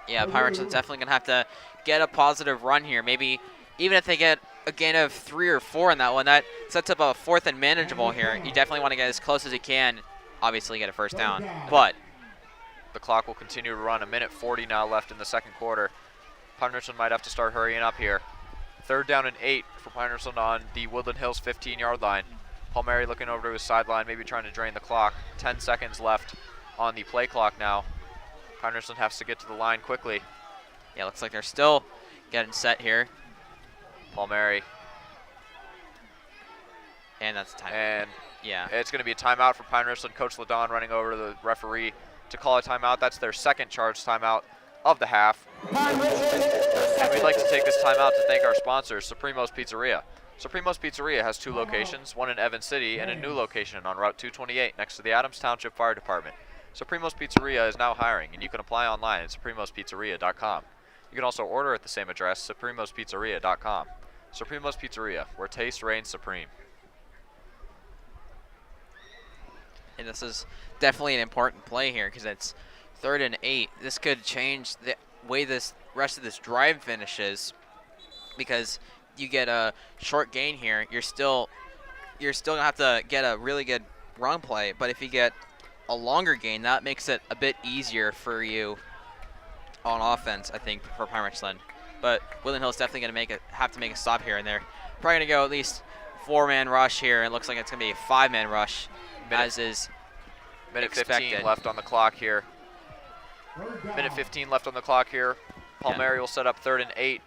Yeah, Pine Richland's definitely going to have to get a positive run here. Maybe even if they get a gain of 3 or 4 in that one, that sets up a 4th and manageable here. You definitely want to get as close as you can, obviously get a first down, but the clock will continue to run. 1:40 now left in the second quarter. Pine Richland might have to start hurrying up here. 3rd down and 8 for Pine Richland on the Woodland Hills 15-yard line. Palmieri looking over to his sideline, maybe trying to drain the clock. 10 seconds left on the play clock now. Pine Richland has to get to the line quickly. yeah, looks like they're still getting set here. Palmieri. And that's time. And yeah. it's going to be a timeout for Pine Richland. Coach Ladon running over to the referee to call a timeout. That's their second charged timeout of the half. And we'd like to take this timeout to thank our sponsors, Supremos Pizzeria. Supremos Pizzeria has 2 locations, one in Evans City and a new location on Route 228 next to the Adams Township Fire Department. Supremos Pizzeria is now hiring, and you can apply online at supremospizzeria.com. You can also order at the same address, supremospizzeria.com. Supremo's Pizzeria, where taste reigns supreme. And this is definitely an important play here because it's 3rd and 8. This could change the way this rest of this drive finishes because you get a short gain here. You're still gonna have to get a really good run play, but if you get a longer gain, that makes it a bit easier for you on offense, I think, for Pine Richland. But Woodland Hills definitely gonna have to make a stop here, and they're probably gonna go at least 4-man rush here. It looks like it's gonna be a 5-man rush, as is Minute expected. 15 left on the clock here. Minute 15 left on the clock here. Palmieri will set up 3rd and 8,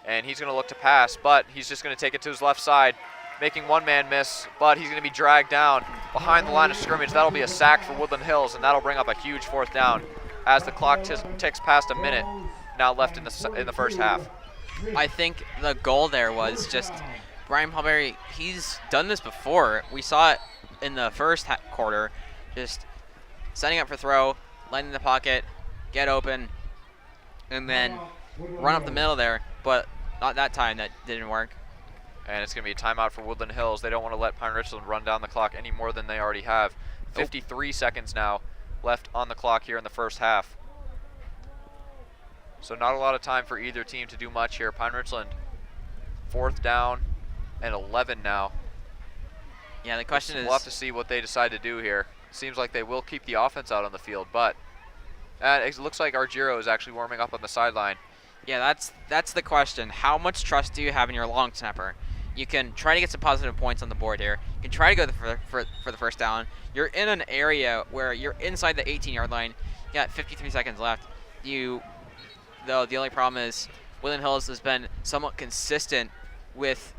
and he's going to look to pass, but he's just going to take it to his left side, making one-man miss, but he's going to be dragged down behind the line of scrimmage. That'll be a sack for Woodland Hills, and that'll bring up a huge 4th down as the clock ticks past a minute now left in the first half. I think the goal there was just Brian Palmieri. He's done this before. We saw it in the first quarter, just setting up for throw, landing in the pocket, get open, and then run up the middle there, but not that time. That didn't work. And it's going to be a timeout for Woodland Hills. They don't want to let Pine Richland run down the clock any more than they already have. 53 seconds now left on the clock here in the first half. So not a lot of time for either team to do much here. Pine Richland, 4th down and 11 now. Yeah, the question is, we'll have to see what they decide to do here. Seems like they will keep the offense out on the field, but it looks like Argiro is actually warming up on the sideline. Yeah, that's the question. How much trust do you have in your long snapper? You can try to get some positive points on the board here. You can try to go for the first down. You're in an area where you're inside the 18-yard line. You got 53 seconds left. Though the only problem is Woodland Hills has been somewhat consistent with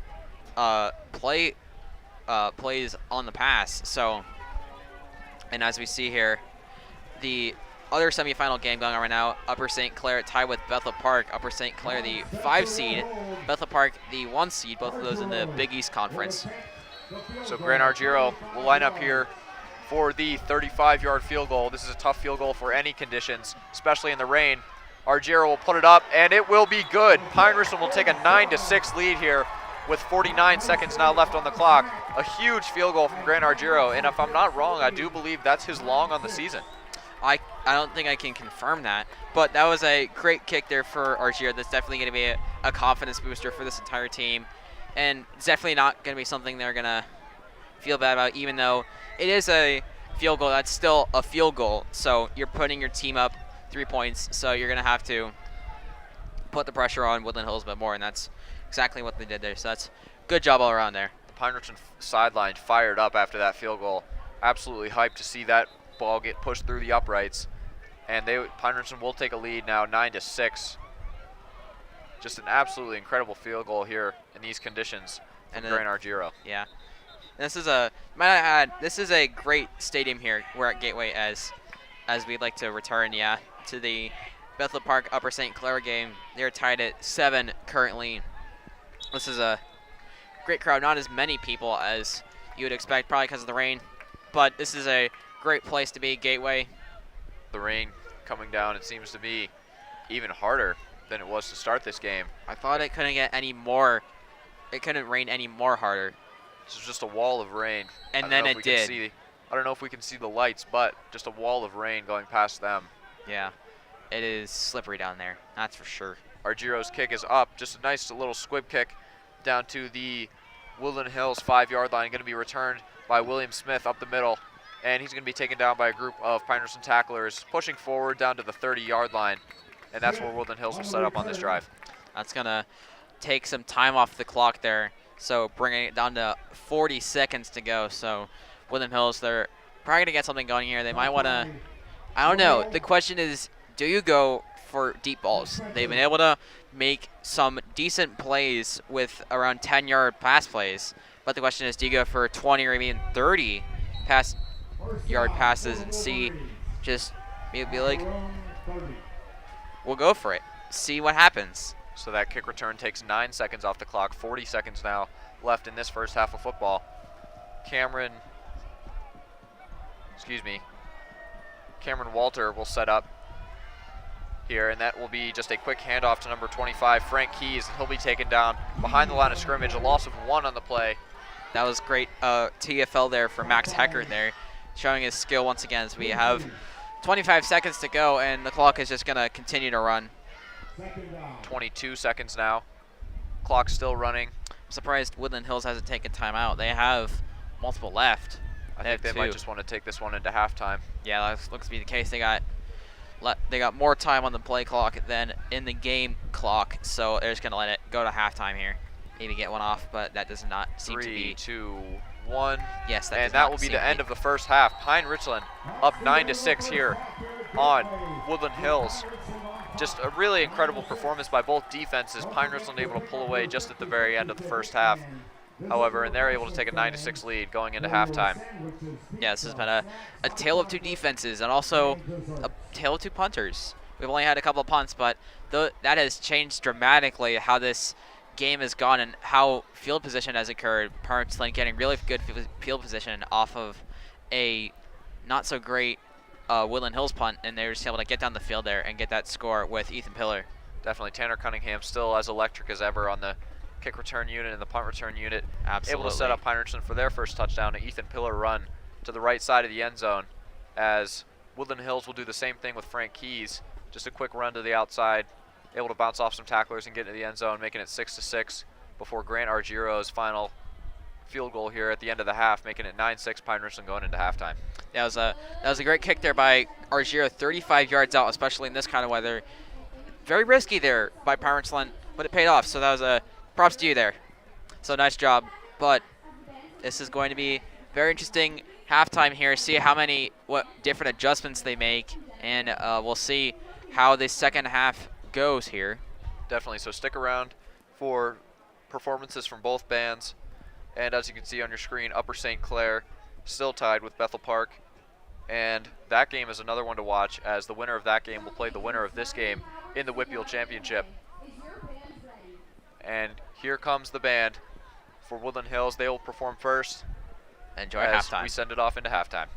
plays on the pass. So, and as we see here, the other semifinal game going on right now, Upper St. Clair tied with Bethel Park. Upper St. Clair, the 5 seed, Bethel Park, the 1 seed, both of those in the Big East Conference. So Grant Argiro will line up here for the 35-yard field goal. This is a tough field goal for any conditions, especially in the rain. Argiro will put it up, and it will be good. Pine Richland will take a 9-6 lead here with 49 seconds now left on the clock. A huge field goal from Grant Argiro, and if I'm not wrong, I do believe that's his long on the season. I don't think I can confirm that, but that was a great kick there for Argiro. That's definitely going to be a confidence booster for this entire team, and it's definitely not going to be something they're going to feel bad about, even though it is a field goal. That's still a field goal, so you're putting your team up 3 points, so you're going to have to put the pressure on Woodland Hills a bit more, and that's exactly what they did there. So that's good job all around there. The Pine Richland sideline fired up after that field goal. Absolutely hyped to see that ball get pushed through the uprights, and Pine Richland will take a lead now, 9-6. Just an absolutely incredible field goal here in these conditions from Grant Argiro. Yeah, and this is might I add, this is a great stadium here. We're at Gateway as we'd like to return, to the Bethel Park Upper St. Clair game. They're tied at 7 currently. This is a great crowd, not as many people as you would expect, probably because of the rain, but this is a great place to be, Gateway. The rain coming down, it seems to be even harder than it was to start this game. I thought it couldn't get any more, it couldn't rain any more harder. This is just a wall of rain. And then it did. I don't know if we can see the lights, but just a wall of rain going past them. Yeah, it is slippery down there, that's for sure. Argiro's kick is up, just a nice little squib kick down to the Woodland Hills 5-yard line, going to be returned by William Smith up the middle, and he's going to be taken down by a group of Pine Richland tacklers, pushing forward down to the 30-yard line, and that's where Woodland Hills will set up on this drive. That's going to take some time off the clock there, so bringing it down to 40 seconds to go. So Woodland Hills, they're probably going to get something going here. They might want to, I don't know. The question is, do you go for deep balls? They've been able to make some decent plays with around 10-yard pass plays, but the question is, do you go for 20 or even 30-yard passes and see, just be like, we'll go for it, see what happens. So that kick return takes 9 seconds off the clock, 40 seconds now left in this first half of football. Cameron Walter will set up here, and that will be just a quick handoff to number 25, Frank Keys. He'll be taken down behind the line of scrimmage, a loss of 1 on the play. That was great TFL there for Max Hecker there, showing his skill once again as we have 25 seconds to go, and the clock is just going to continue to run. 22 seconds now. Clock's still running. I'm surprised Woodland Hills hasn't taken time-out. They have multiple left. I think they might just want to take this one into halftime. Yeah, that looks to be the case. They got more time on the play clock than in the game clock, so they're just going to let it go to halftime here. Maybe get one off, but that does not seem to be. 3, 2, 1. Yes, and that will be the end of the first half. Pine Richland up 9-6 here on Woodland Hills. Just a really incredible performance by both defenses. Pine Richland able to pull away just at the very end of the first half. However, and they're able to take a 9-6 lead going into halftime. Yeah, this has been a tale of two defenses and also a tale of two punters. We've only had a couple of punts, but that has changed dramatically how this game has gone and how field position has occurred. Pine Richland getting really good field position off of a not so great Woodland Hills punt, and they were just able to get down the field there and get that score with Ethan Pillar. Definitely, Tanner Cunningham still as electric as ever on the kick return unit and the punt return unit. Absolutely. Able to set up Pine Richland for their first touchdown. An Ethan Pillar run to the right side of the end zone, as Woodland Hills will do the same thing with Frank Keys. Just a quick run to the outside, able to bounce off some tacklers and get into the end zone, making it 6-6 before Grant Argiro's final field goal here at the end of the half, making it 9-6 Pine Richland going into halftime. That was a great kick there by Argiro, 35 yards out, especially in this kind of weather. Very risky there by Pine Richland, but it paid off. So that was a props to you there. So nice job. But this is going to be very interesting halftime here. See what different adjustments they make, and we'll see how this second half goes here. Definitely. So stick around for performances from both bands. And as you can see on your screen, Upper St. Clair still tied with Bethel Park. And that game is another one to watch, as the winner of that game will play the winner of this game in the WPIAL Championship. And here comes the band for Woodland Hills. They will perform first. Enjoy as halftime. We send it off into halftime.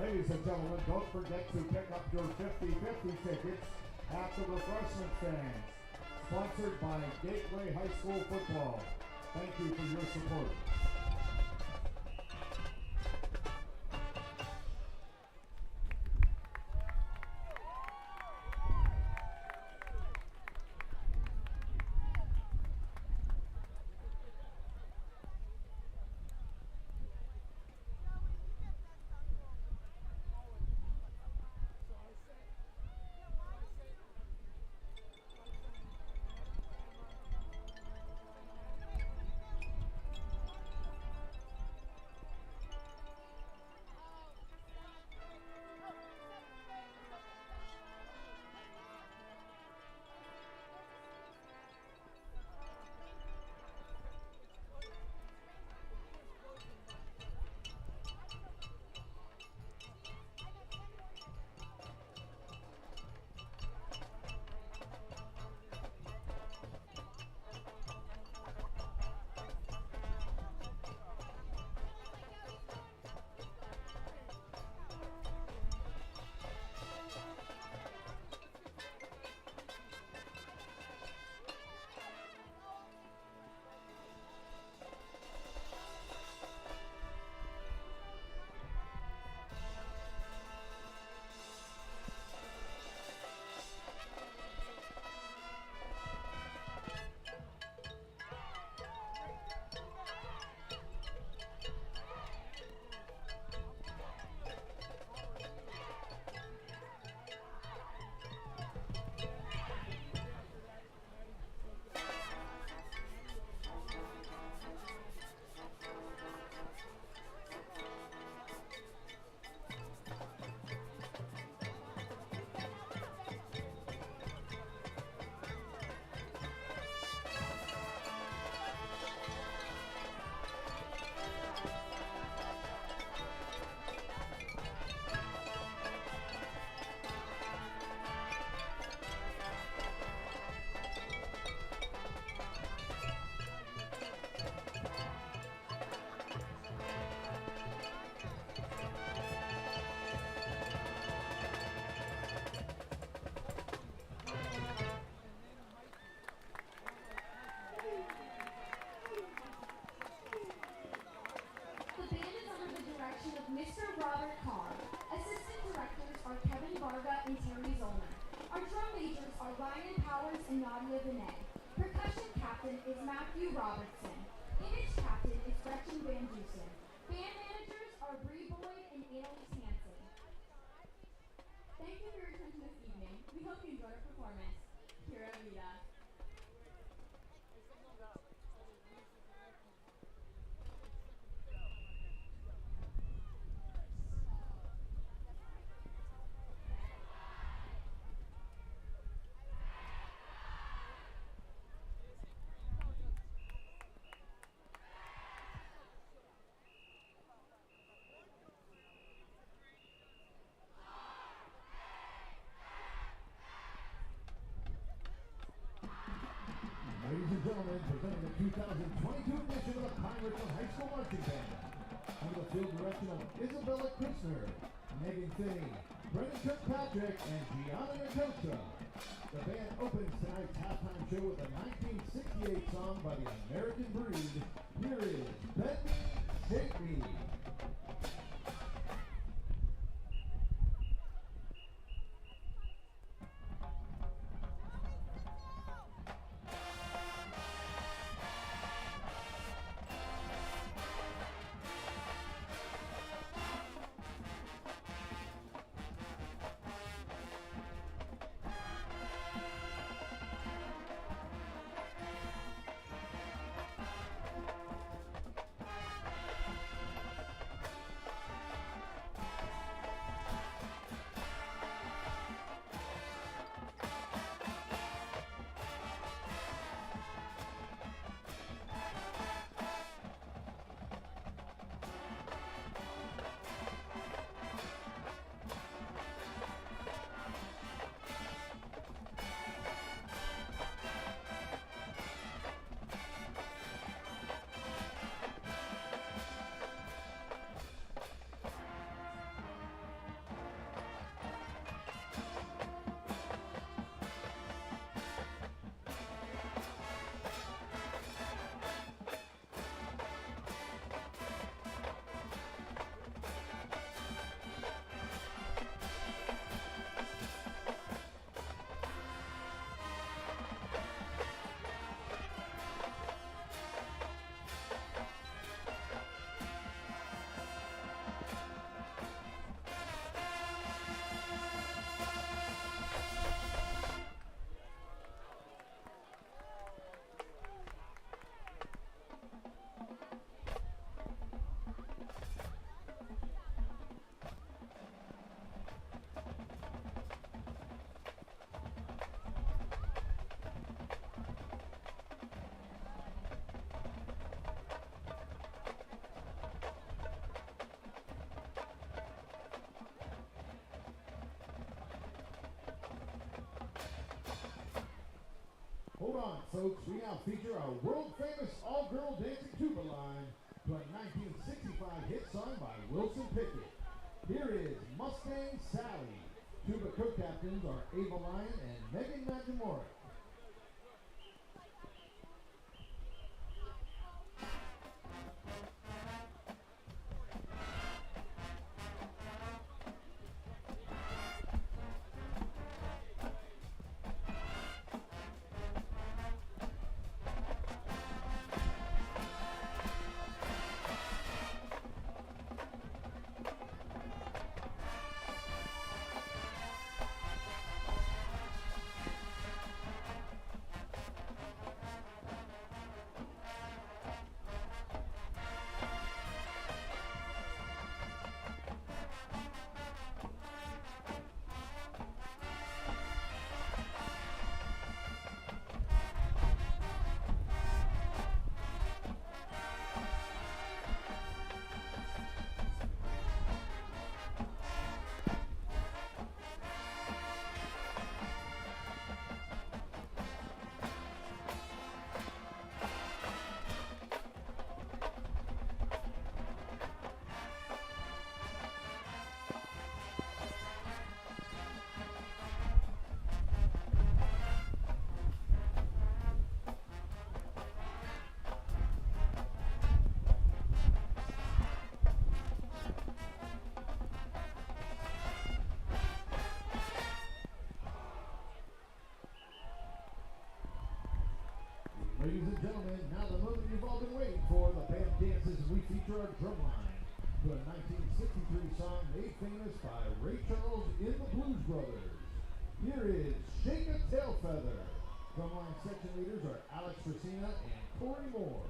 Ladies and gentlemen, don't forget to pick up your 50-50 tickets at the refreshment stands. Sponsored by Gateway High School Football. Thank you for your support. Ladies and gentlemen, presenting the 2022 edition of the Pine Richland High School Marching Band. Under the field direction of Isabella Christner, Megan Finney, Brendan Kirkpatrick, and Gianna Nakocha. The band opens tonight's halftime show with a 1968 song by the American Breed. Here is Bet Me, Shake Me. folks, we now feature our world-famous all-girl dancing tuba line to a 1965 hit song by Wilson Pickett. Here is Mustang Sally. Tuba co-captains are Ava Lyon and Megan Majimura. Ladies and gentlemen, now the moment you've all been waiting for, the band dances as we feature our drumline to a 1963 song made famous by Ray Charles in the Blues Brothers. Here is Shake a Tail Feather. Drumline section leaders are Alex Frasina and Corey Moore.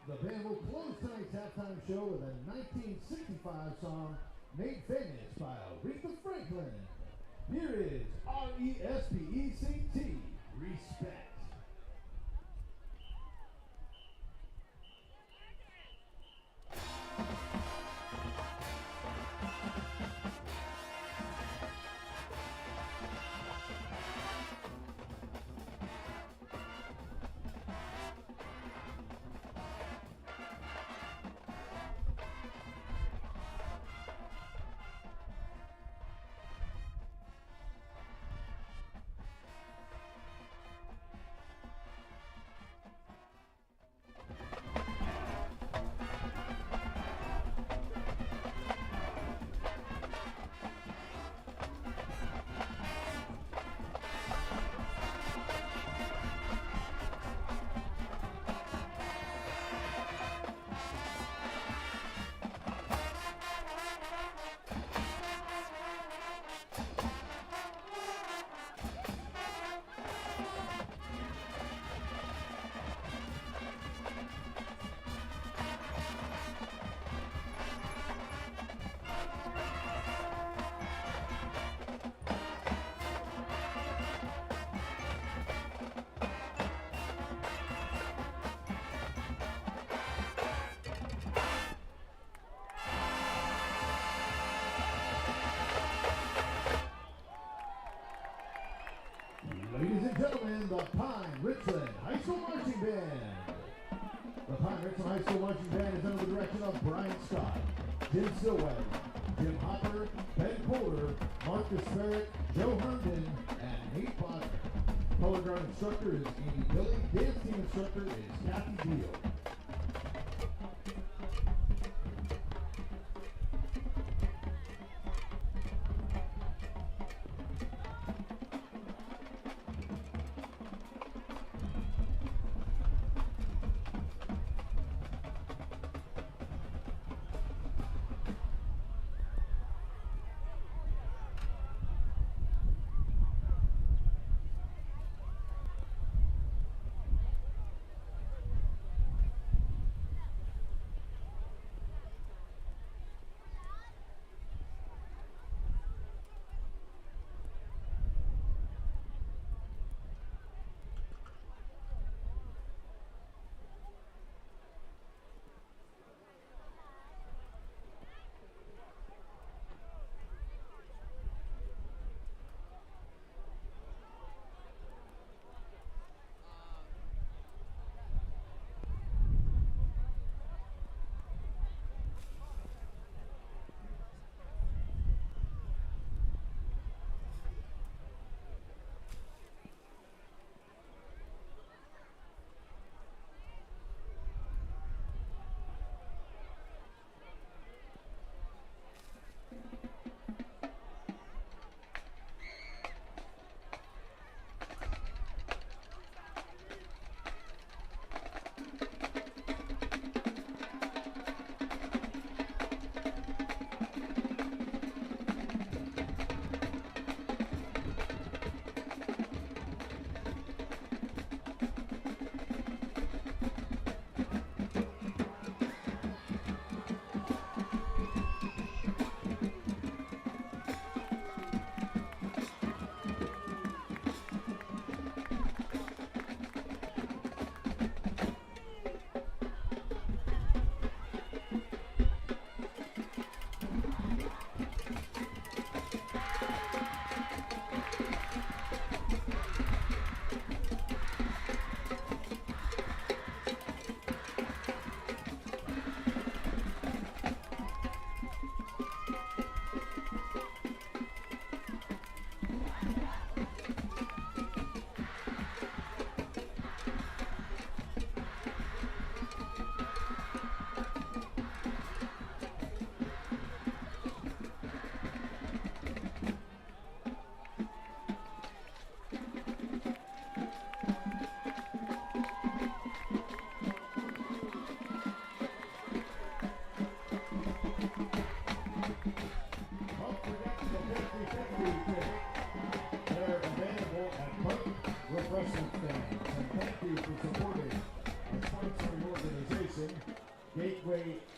The band will close tonight's halftime show with a 1965 song made famous by Aretha Franklin. Here is R-E-S-P-E-C-T, Respect. and the Pine Richland High School Marching Band. The Pine Richland High School Marching Band is under the direction of Brian Scott, Jim Stillwell, Jim Hopper, Ben Kohler, Marcus Ferrick, Joe Herndon, and Nate Potter. Color guard instructor is Andy Billy. Dance team instructor is Kathy Deal.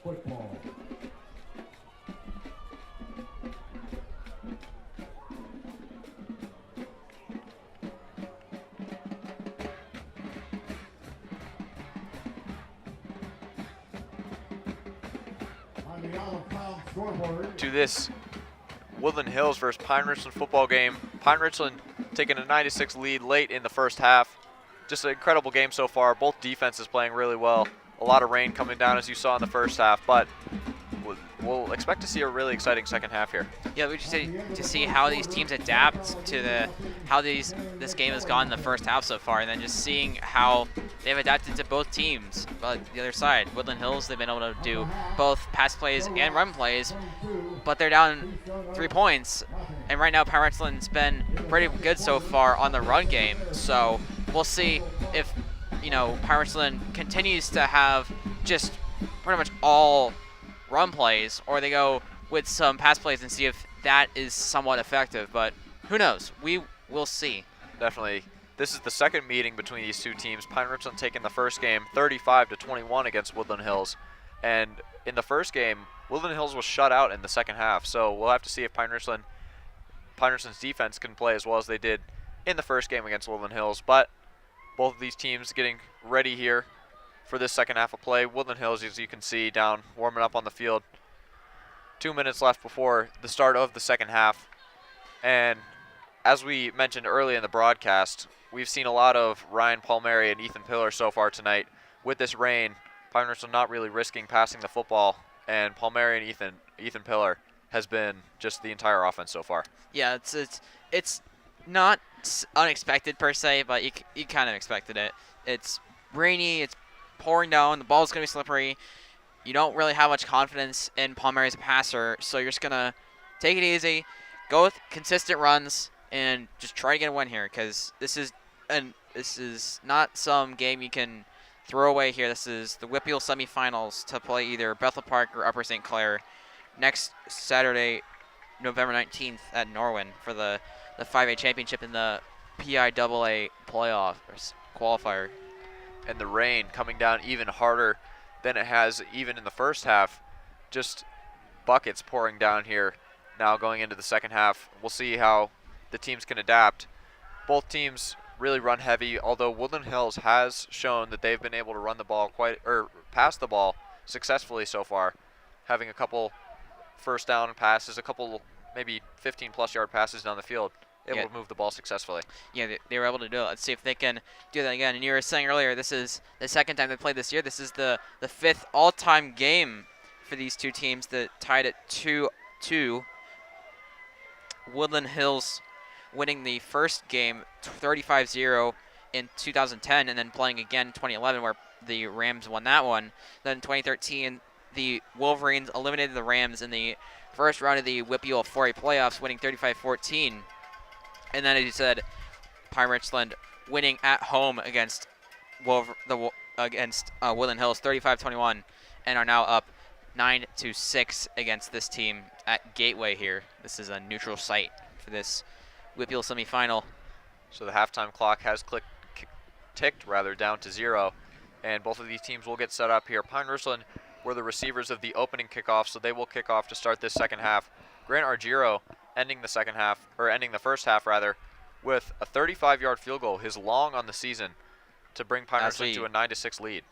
Football. On the Olive Cloud scoreboard. To this Woodland Hills versus Pine Richland football game. Pine Richland taking a 9-6 lead late in the first half. Just an incredible game so far. Both defenses playing really well. A lot of rain coming down as you saw in the first half, but we'll expect to see a really exciting second half here. Yeah, we just to see how these teams adapt to how this game has gone in the first half so far, and then just seeing how they've adapted to both teams. But the other side, Woodland Hills, they've been able to do both pass plays and run plays, but they're down 3 points. And right now, Pine Richland's been pretty good so far on the run game. So we'll see if Pine Richland continues to have just pretty much all run plays, or they go with some pass plays and see if that is somewhat effective. But who knows? We will see. Definitely. This is the second meeting between these two teams. Pine Richland taking the first game 35-21 against Woodland Hills. And in the first game, Woodland Hills was shut out in the second half. So we'll have to see if Pine Richland's defense can play as well as they did in the first game against Woodland Hills. But both of these teams getting ready here for this second half of play. Woodland Hills, as you can see, down warming up on the field. 2 minutes left before the start of the second half. And as we mentioned early in the broadcast, we've seen a lot of Ryan Palmieri and Ethan Pillar so far tonight. With this rain, Pine Richland not really risking passing the football, and Palmieri and Ethan Pillar has been just the entire offense so far. Yeah, it's not unexpected per se, but you kind of expected it. It's rainy, it's pouring down, the ball's going to be slippery. You don't really have much confidence in Palmieri as a passer, so you're just going to take it easy, go with consistent runs, and just try to get a win here, because this is not some game you can throw away here. This is the WPIAL semifinals to play either Bethel Park or Upper St. Clair next Saturday, November 19th at Norwin for the 5A championship in the PIAA playoff or qualifier. And the rain coming down even harder than it has even in the first half. Just buckets pouring down here now going into the second half. We'll see how the teams can adapt. Both teams really run heavy, although Woodland Hills has shown that they've been able to run the ball pass the ball successfully so far, having a couple first down passes, a couple maybe 15-plus yard passes down the field, able to move the ball successfully. Yeah, they were able to do it. Let's see if they can do that again. And you were saying earlier, this is the second time they played this year. This is the fifth all-time game for these two teams that tied at 2-2. Woodland Hills winning the first game 35-0 in 2010, and then playing again in 2011 where the Rams won that one. Then in 2013, the Wolverines eliminated the Rams in the first round of the WPIAL 4A playoffs, winning 35-14. And then, as you said, Pine Richland winning at home against Woodland Hills 35-21, and are now up 9-6 against this team at Gateway here. This is a neutral site for this WPIAL semifinal. So the halftime clock has ticked down to 0, and both of these teams will get set up here. Pine Richland were the receivers of the opening kickoff, so they will kick off to start this second half. Grant Argiro ending the first half with a 35-yard field goal, his long on the season, to bring Pine Richland to a 9-6 lead.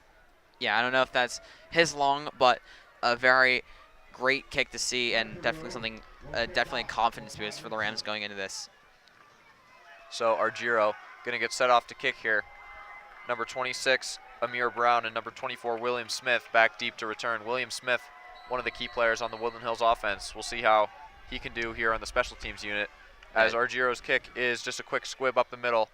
Yeah, I don't know if that's his long, but a very great kick to see, and definitely something, definitely a confidence boost for the Rams going into this. So Argiro going to get set off to kick here. Number 26, Amir Brown, and number 24, William Smith, back deep to return. William Smith, one of the key players on the Woodland Hills offense. We'll see how he can do here on the special teams unit, as Argiro's kick is just a quick squib up the middle,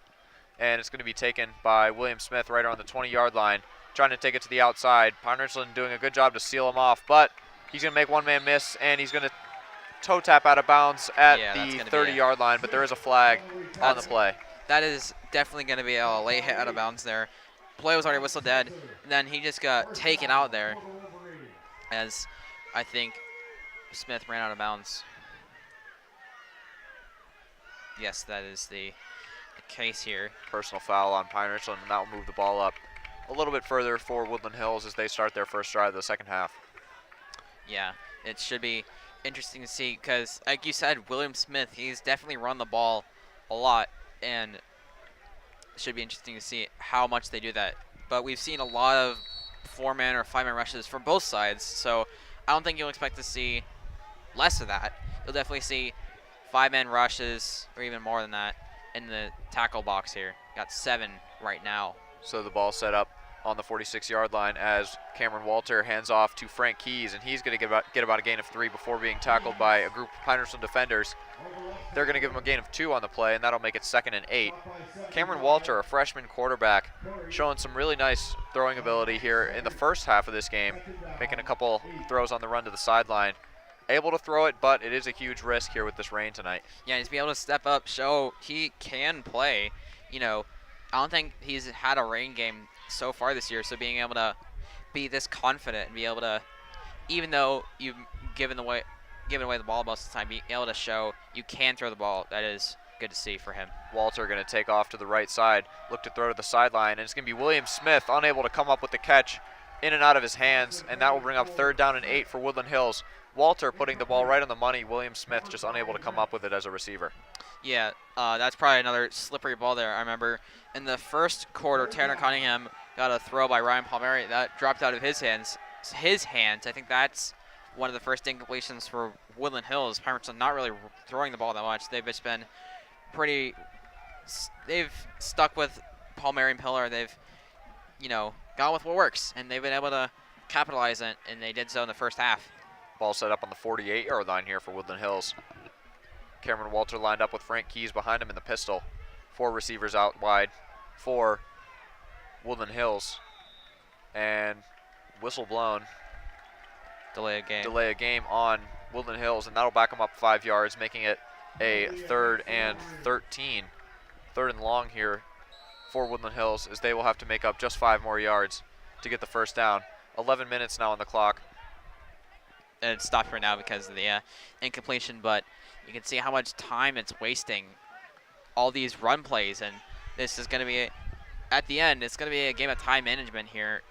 and it's going to be taken by William Smith right on the 20-yard line, trying to take it to the outside. Pine Richland doing a good job to seal him off, but he's going to make one-man miss, and he's going to toe tap out of bounds at the 30-yard line, but there is a flag on the play. That is definitely going to be a late hit out of bounds there. Play was already whistle dead, and then he just got taken out there, as I think Smith ran out of bounds. Yes, that is the case here. Personal foul on Pine Richland, and that will move the ball up a little bit further for Woodland Hills as they start their first drive of the second half. Yeah, it should be interesting to see because, like you said, William Smith, he's definitely run the ball a lot, and it should be interesting to see how much they do that. But we've seen a lot of 4-man or 5-man rushes from both sides, so I don't think you'll expect to see less of that. You'll definitely see 5-man rushes, or even more than that, in the tackle box here. Got 7 right now. So the ball set up on the 46-yard line as Cameron Walter hands off to Frank Keys, and he's going to get about a gain of 3 before being tackled by a group of Pine Richland defenders. They're going to give him a gain of 2 on the play, and that'll make it 2nd and 8. Cameron Walter, a freshman quarterback, showing some really nice throwing ability here in the first half of this game, making a couple throws on the run to the sideline. Able to throw it, but it is a huge risk here with this rain tonight. Yeah, he's be able to step up, show he can play. You know, I don't think he's had a rain game so far this year, so being able to be this confident and be able to, even though you've given away the ball most of the time, be able to show you can throw the ball, that is good to see for him. Walter going to take off to the right side, look to throw to the sideline, and it's going to be William Smith unable to come up with the catch in and out of his hands, and that will bring up 3rd down and 8 for Woodland Hills. Walter putting the ball right on the money. William Smith just unable to come up with it as a receiver. Yeah, that's probably another slippery ball there. I remember in the first quarter, Tanner Cunningham got a throw by Ryan Palmieri that dropped out of his hands. I think that's one of the first incompletions for Woodland Hills. Pine Richland not really throwing the ball that much. They've just been they've stuck with Palmieri and Pillar. They've, gone with what works, and they've been able to capitalize it, and they did so in the first half. Ball set up on the 48-yard line here for Woodland Hills. Cameron Walter lined up with Frank Keys behind him in the pistol. 4 receivers out wide for Woodland Hills. And whistle blown. Delay a game on Woodland Hills, and that'll back them up 5 yards, making it a 3rd and 13. 3rd and long here for Woodland Hills, as they will have to make up just 5 more yards to get the first down. 11 minutes now on the clock. And it stopped right now because of the incompletion, but you can see how much time it's wasting, all these run plays, and this is going to be, at the end, it's going to be a game of time management here.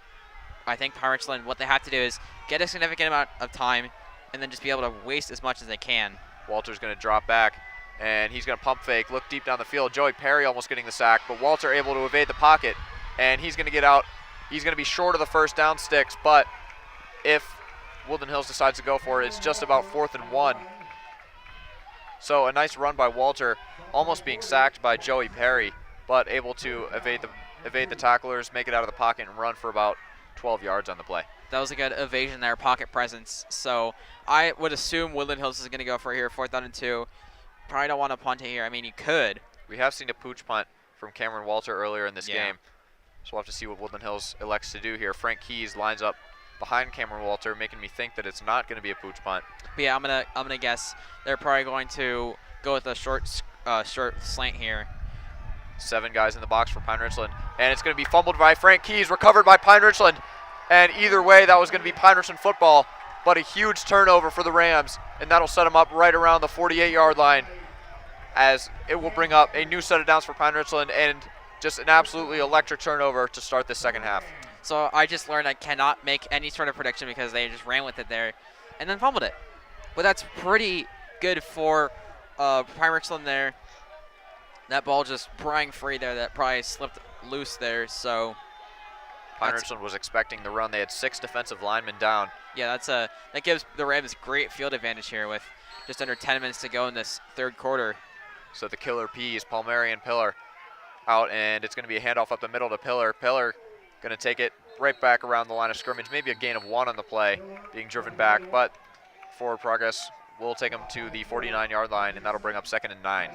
I think Pine Richland, what they have to do is get a significant amount of time and then just be able to waste as much as they can. Walter's going to drop back, and he's going to pump fake, look deep down the field. Joey Perry almost getting the sack, but Walter able to evade the pocket, and he's going to get out. He's going to be short of the first down sticks, but if Woodland Hills decides to go for it, it's just about 4th and 1. So a nice run by Walter, almost being sacked by Joey Perry, but able to evade the tacklers, make it out of the pocket, and run for about 12 yards on the play. That was a good evasion there, pocket presence. So I would assume Woodland Hills is going to go for it here, 4th down and 2. Probably don't want to punt it here. I mean, you could. We have seen a pooch punt from Cameron Walter earlier in this Yeah. game. So we'll have to see what Woodland Hills elects to do here. Frank Keys lines up behind Cameron Walter, making me think that it's not going to be a pooch punt. But yeah, I'm gonna guess they're probably going to go with a short slant here. 7 guys in the box for Pine Richland, and it's going to be fumbled by Frank Keys, recovered by Pine Richland, and either way, that was going to be Pine Richland football, but a huge turnover for the Rams, and that'll set them up right around the 48-yard line, as it will bring up a new set of downs for Pine Richland, and just an absolutely electric turnover to start this second half. So I just learned I cannot make any sort of prediction because they just ran with it there and then fumbled it. But that's pretty good for Pine Richland there. That ball just prying free there. That probably slipped loose there. So Pine Richland was expecting the run. They had 6 defensive linemen down. yeah, that gives the Rams great field advantage here with just under 10 minutes to go in this 3rd quarter. So the killer P's, Palmieri and Pillar out, and it's going to be a handoff up the middle to Pillar. Pillar going to take it right back around the line of scrimmage. Maybe a gain of 1 on the play, being driven back, but forward progress will take him to the 49-yard line, and that'll bring up 2nd and 9.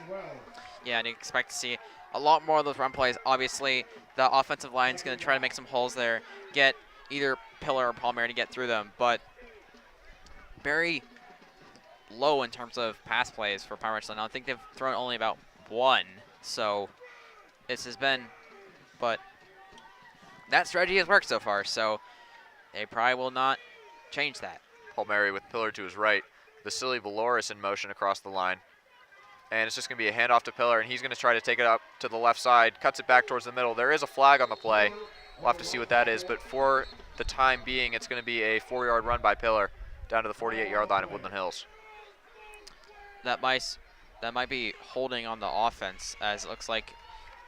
Yeah, and you expect to see a lot more of those run plays. Obviously, the offensive line is going to try to make some holes there, get either Pillar or Palmieri to get through them, but very low in terms of pass plays for Pine Richland. I think they've thrown only about 1, so this has been, but that strategy has worked so far, so they probably will not change that. Palmieri with Pillar to his right. Vasily Valoris in motion across the line. And it's just going to be a handoff to Pillar, and he's going to try to take it up to the left side, cuts it back towards the middle. There is a flag on the play. We'll have to see what that is, but for the time being, it's going to be a 4-yard run by Pillar down to the 48-yard line of Woodland Hills. That might be holding on the offense, as it looks like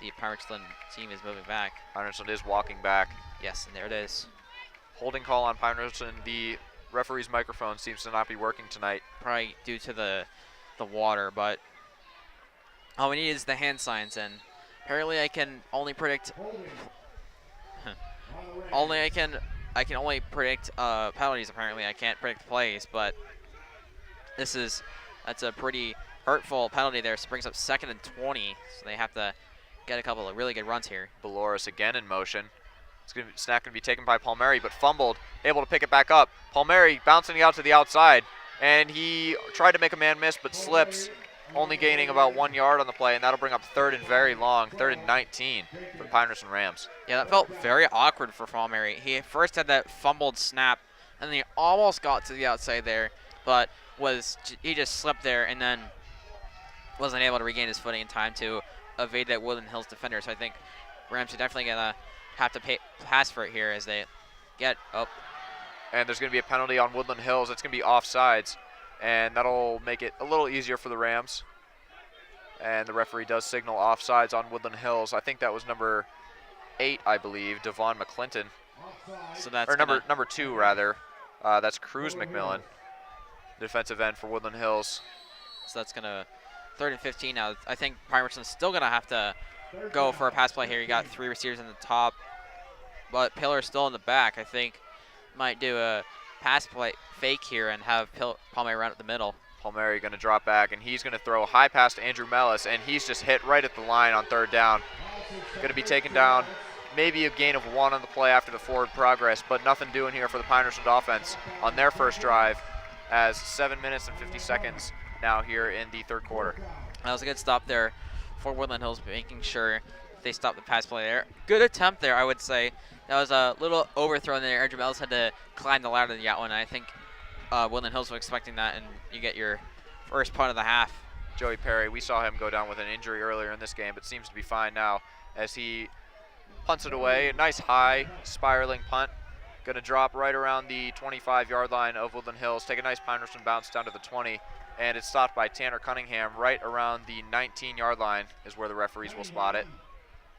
the Pine Richland team is moving back. Pine Richland is walking back. Yes, and there it is. Holding call on Pine Richland. The referee's microphone seems to not be working tonight. Probably due to the water, but all we need is the hand signs, and apparently I can only predict I can only predict penalties. Apparently I can't predict plays, but that's a pretty hurtful penalty there. So it brings up 2nd and 20, so they have to get a couple of really good runs here. Valoris again in motion. Snap going to be taken by Palmieri, but fumbled, able to pick it back up. Palmieri bouncing it out to the outside, and he tried to make a man miss, but slips, only gaining about 1 yard on the play, and that'll bring up 3rd and very long, 3rd and 19 for the Pine Richland Rams. Yeah, that felt very awkward for Palmieri. He first had that fumbled snap, and then he almost got to the outside there, but he just slipped there and then wasn't able to regain his footing in time to evade that Woodland Hills defender. So I think Rams are definitely going to have to pass for it here as they get up. And there's going to be a penalty on Woodland Hills. It's going to be offsides, and that'll make it a little easier for the Rams. And the referee does signal offsides on Woodland Hills. I think that was number 8, I believe, Devon McClinton. So that's or number 2 rather. That's Cruz McMillan, defensive end for Woodland Hills. So that's gonna 3rd and 15 now. I think Pine Richland's still going to have to go for a pass play here. You got 3 receivers in the top, but Pillar's still in the back. I think might do a pass play fake here and have Palmieri run up the middle. Palmieri going to drop back, and he's going to throw a high pass to Andrew Mellis, and he's just hit right at the line on 3rd down. Going to be taken down. Maybe a gain of 1 on the play after the forward progress, but nothing doing here for the Pine Richland offense on their first drive, as 7 minutes and 50 seconds now here in the 3rd quarter. That was a good stop there for Woodland Hills, making sure they stopped the pass play there. Good attempt there, I would say. That was a little overthrown there. Andrew Mellis had to climb the ladder to that one. I think Woodland Hills was expecting that, and you get your first punt of the half. Joey Perry, we saw him go down with an injury earlier in this game, but seems to be fine now as he punts it away. A nice high spiraling punt. Going to drop right around the 25-yard line of Woodland Hills. Take a nice Pine Richland bounce down to the 20, and it's stopped by Tanner Cunningham right around the 19-yard line is where the referees will spot it.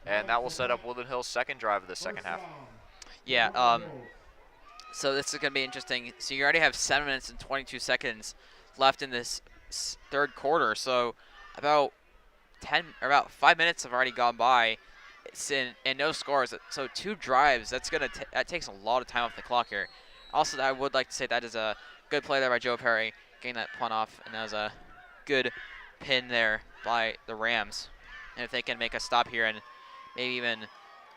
And that will set up Woodland Hills' second drive of the second half. Yeah, so this is going to be interesting. So you already have 7 minutes and 22 seconds left in this 3rd quarter. So about 5 minutes have already gone by. And no scores. So 2 drives. That takes a lot of time off the clock here. Also, I would like to say that is a good play there by Joe Perry, getting that punt off, and that was a good pin there by the Rams. And if they can make a stop here and maybe even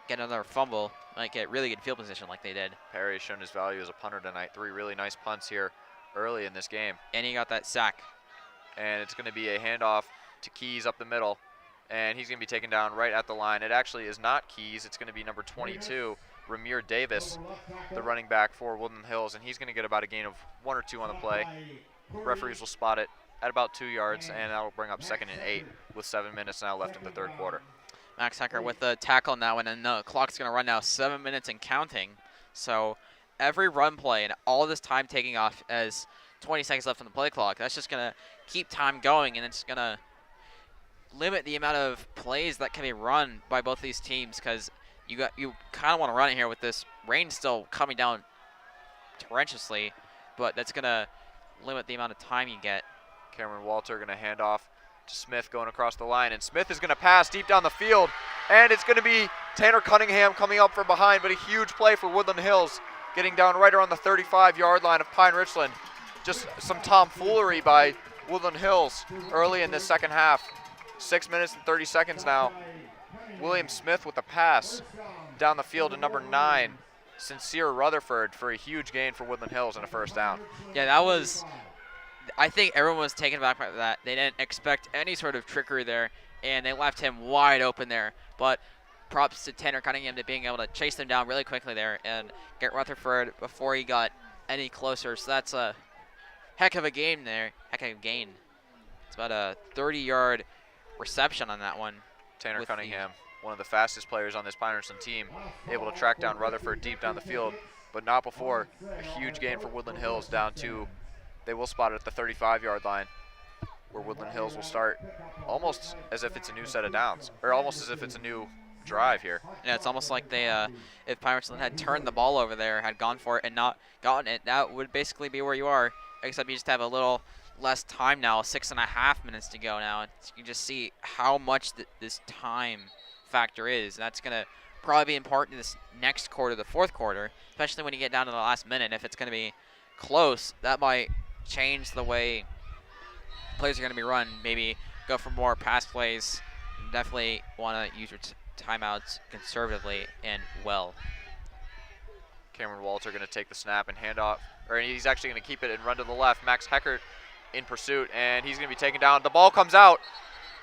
get another fumble, might get really good field position like they did. Perry has shown his value as a punter tonight. 3 really nice punts here early in this game. And he got that sack. And it's going to be a handoff to Keys up the middle. And he's going to be taken down right at the line. It actually is not Keys. It's going to be number 22, Ramir Davis, the running back for Woodland Hills. And he's going to get about a gain of 1 or 2 on the play. Referees will spot it at about 2 yards, and that will bring up 2nd and 8 with 7 minutes now left in the 3rd quarter. Max Hecker with the tackle now, and then the clock's going to run now 7 minutes and counting. So every run play and all this time taking off as 20 seconds left on the play clock, that's just going to keep time going, and it's going to limit the amount of plays that can be run by both these teams, because you kind of want to run it here with this rain still coming down torrentously, but that's going to limit the amount of time you get. Cameron Walter going to hand off to Smith going across the line, and Smith is going to pass deep down the field, and it's going to be Tanner Cunningham coming up from behind, but a huge play for Woodland Hills, getting down right around the 35-yard line of Pine Richland. Just some tomfoolery by Woodland Hills early in this second half. 6 minutes and 30 seconds now. William Smith with a pass down the field to number 9, Sincere Rutherford, for a huge gain for Woodland Hills and a first down. Yeah, that was, I think everyone was taken aback by that. They didn't expect any sort of trickery there, and they left him wide open there. But props to Tanner Cunningham to being able to chase them down really quickly there and get Rutherford before he got any closer. So that's a heck of a game there, heck of a gain. It's about a 30-yard reception on that one. Tanner Cunningham, one of the fastest players on this Pine Richland team, able to track down Rutherford deep down the field, but not before a huge gain for Woodland Hills down to, they will spot it at the 35-yard line, where Woodland Hills will start almost as if it's a new set of downs, or almost as if it's a new drive here. Yeah, it's almost like they, if Pine Richland had turned the ball over there, had gone for it and not gotten it, that would basically be where you are, except you just have a little less time now, 6.5 minutes to go now. You can just see how much this time factor is. That's going to probably be important in this next quarter, the 4th quarter, especially when you get down to the last minute. If it's going to be close, that might change the way plays are going to be run. Maybe go for more pass plays. Definitely want to use your timeouts conservatively and well. Cameron Walter going to take the snap and hand off, or he's actually going to keep it and run to the left. Max Heckert in pursuit, and he's going to be taken down. The ball comes out.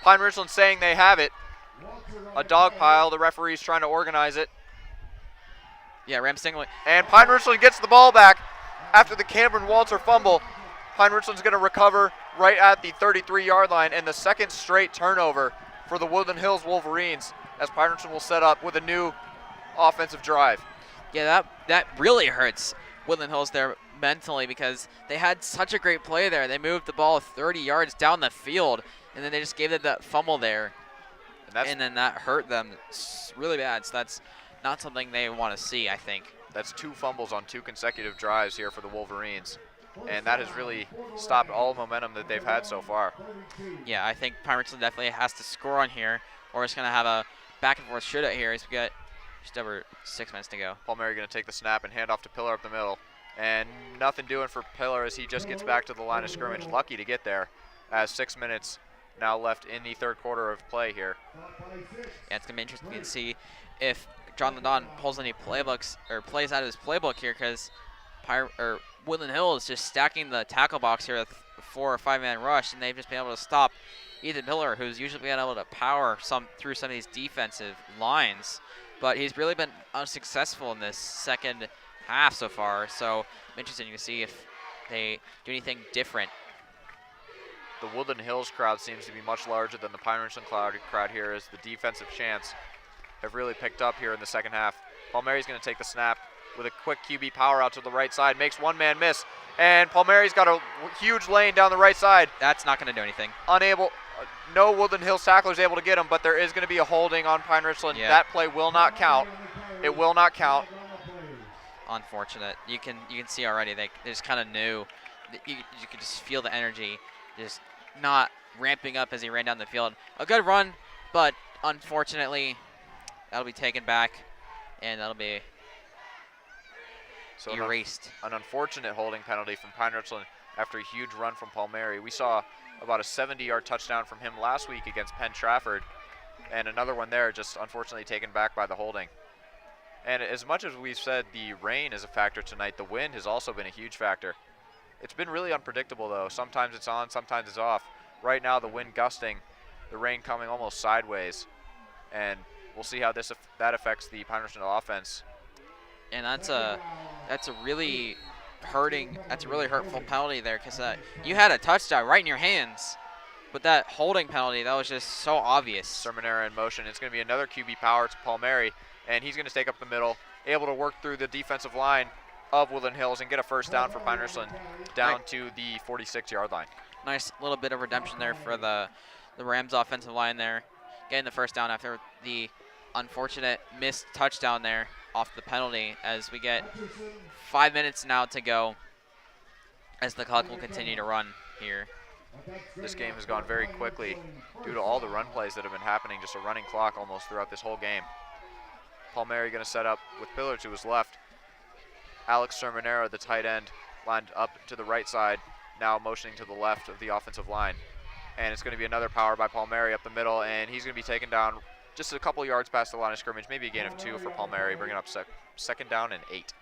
Pine Richland saying they have it. A dog pile. The referee's trying to organize it. Yeah, Ram Stingley. And Pine Richland gets the ball back after the Cameron Walter fumble. Pine Richland's going to recover right at the 33-yard line, and the second straight turnover for the Woodland Hills Wolverines, as Pine Richland will set up with a new offensive drive. Yeah, that really hurts Woodland Hills there mentally, because they had such a great play there. They moved the ball 30 yards down the field, and then they just gave it that fumble there. And then that hurt them really bad. So that's not something they want to see, I think. That's 2 fumbles on 2 consecutive drives here for the Wolverines. and that has really stopped all momentum that they've had so far. Yeah, I think Pine Richland definitely has to score on here, or it's going to have a back and forth shootout here as we got just over 6 minutes to go. Palmieri going to take the snap and hand off to Pillar up the middle. And nothing doing for Pillar as he just gets back to the line of scrimmage. Lucky to get there as 6 minutes now left in the third quarter of play here. Yeah, it's going to be interesting to see if John Ladon pulls any playbooks or plays out of his playbook here, because Woodland Hills is just stacking the tackle box here with a 4 or 5 man rush, and they've just been able to stop Ethan Pillar, who's usually been able to power through some of these defensive lines. But he's really been unsuccessful in this second half so far, so I'm interested to see if they do anything different. The Woodland Hills crowd seems to be much larger than the Pine Richland crowd here, as the defensive chants have really picked up here in the second half. Palmieri's going to take the snap with a quick QB power out to the right side, makes one man miss, and Palmieri's got a huge lane down the right side. That's not going to do anything. No Woodland Hills tackler is able to get him, but there is going to be a holding on Pine Richland. Yeah. That play will not count. It will not count. Unfortunate. You can see already they just kind of knew. You could just feel the energy just not ramping up as he ran down the field. A good run, but unfortunately that'll be taken back, and that'll be erased. An unfortunate holding penalty from Pine Richland after a huge run from Palmieri. We saw about a 70-yard touchdown from him last week against Penn Trafford, and another one there just unfortunately taken back by the holding. And as much as we've said the rain is a factor tonight, the wind has also been a huge factor. It's been really unpredictable though. Sometimes it's on, sometimes it's off. Right now the wind gusting, the rain coming almost sideways, and we'll see how that affects the Pine Richland offense. And that's a really hurtful penalty there, because you had a touchdown right in your hands, but that holding penalty, that was just so obvious. Sermonera in motion. It's going to be another QB power to Palmieri, and he's going to take up the middle, able to work through the defensive line of Woodland Hills and get a first down for Pine Richland down to the 46-yard line. Nice little bit of redemption there for the Rams offensive line there, getting the first down after the unfortunate missed touchdown there off the penalty, as we get 5 minutes now to go as the clock will continue to run here. This game has gone very quickly due to all the run plays that have been happening, just a running clock almost throughout this whole game. Palmieri going to set up with Pillar to his left. Alex Sermonera, the tight end, lined up to the right side, now motioning to the left of the offensive line. And it's going to be another power by Palmieri up the middle, and he's going to be taken down just a couple yards past the line of scrimmage, maybe a gain of 2 for Palmieri, bringing up second down and 8.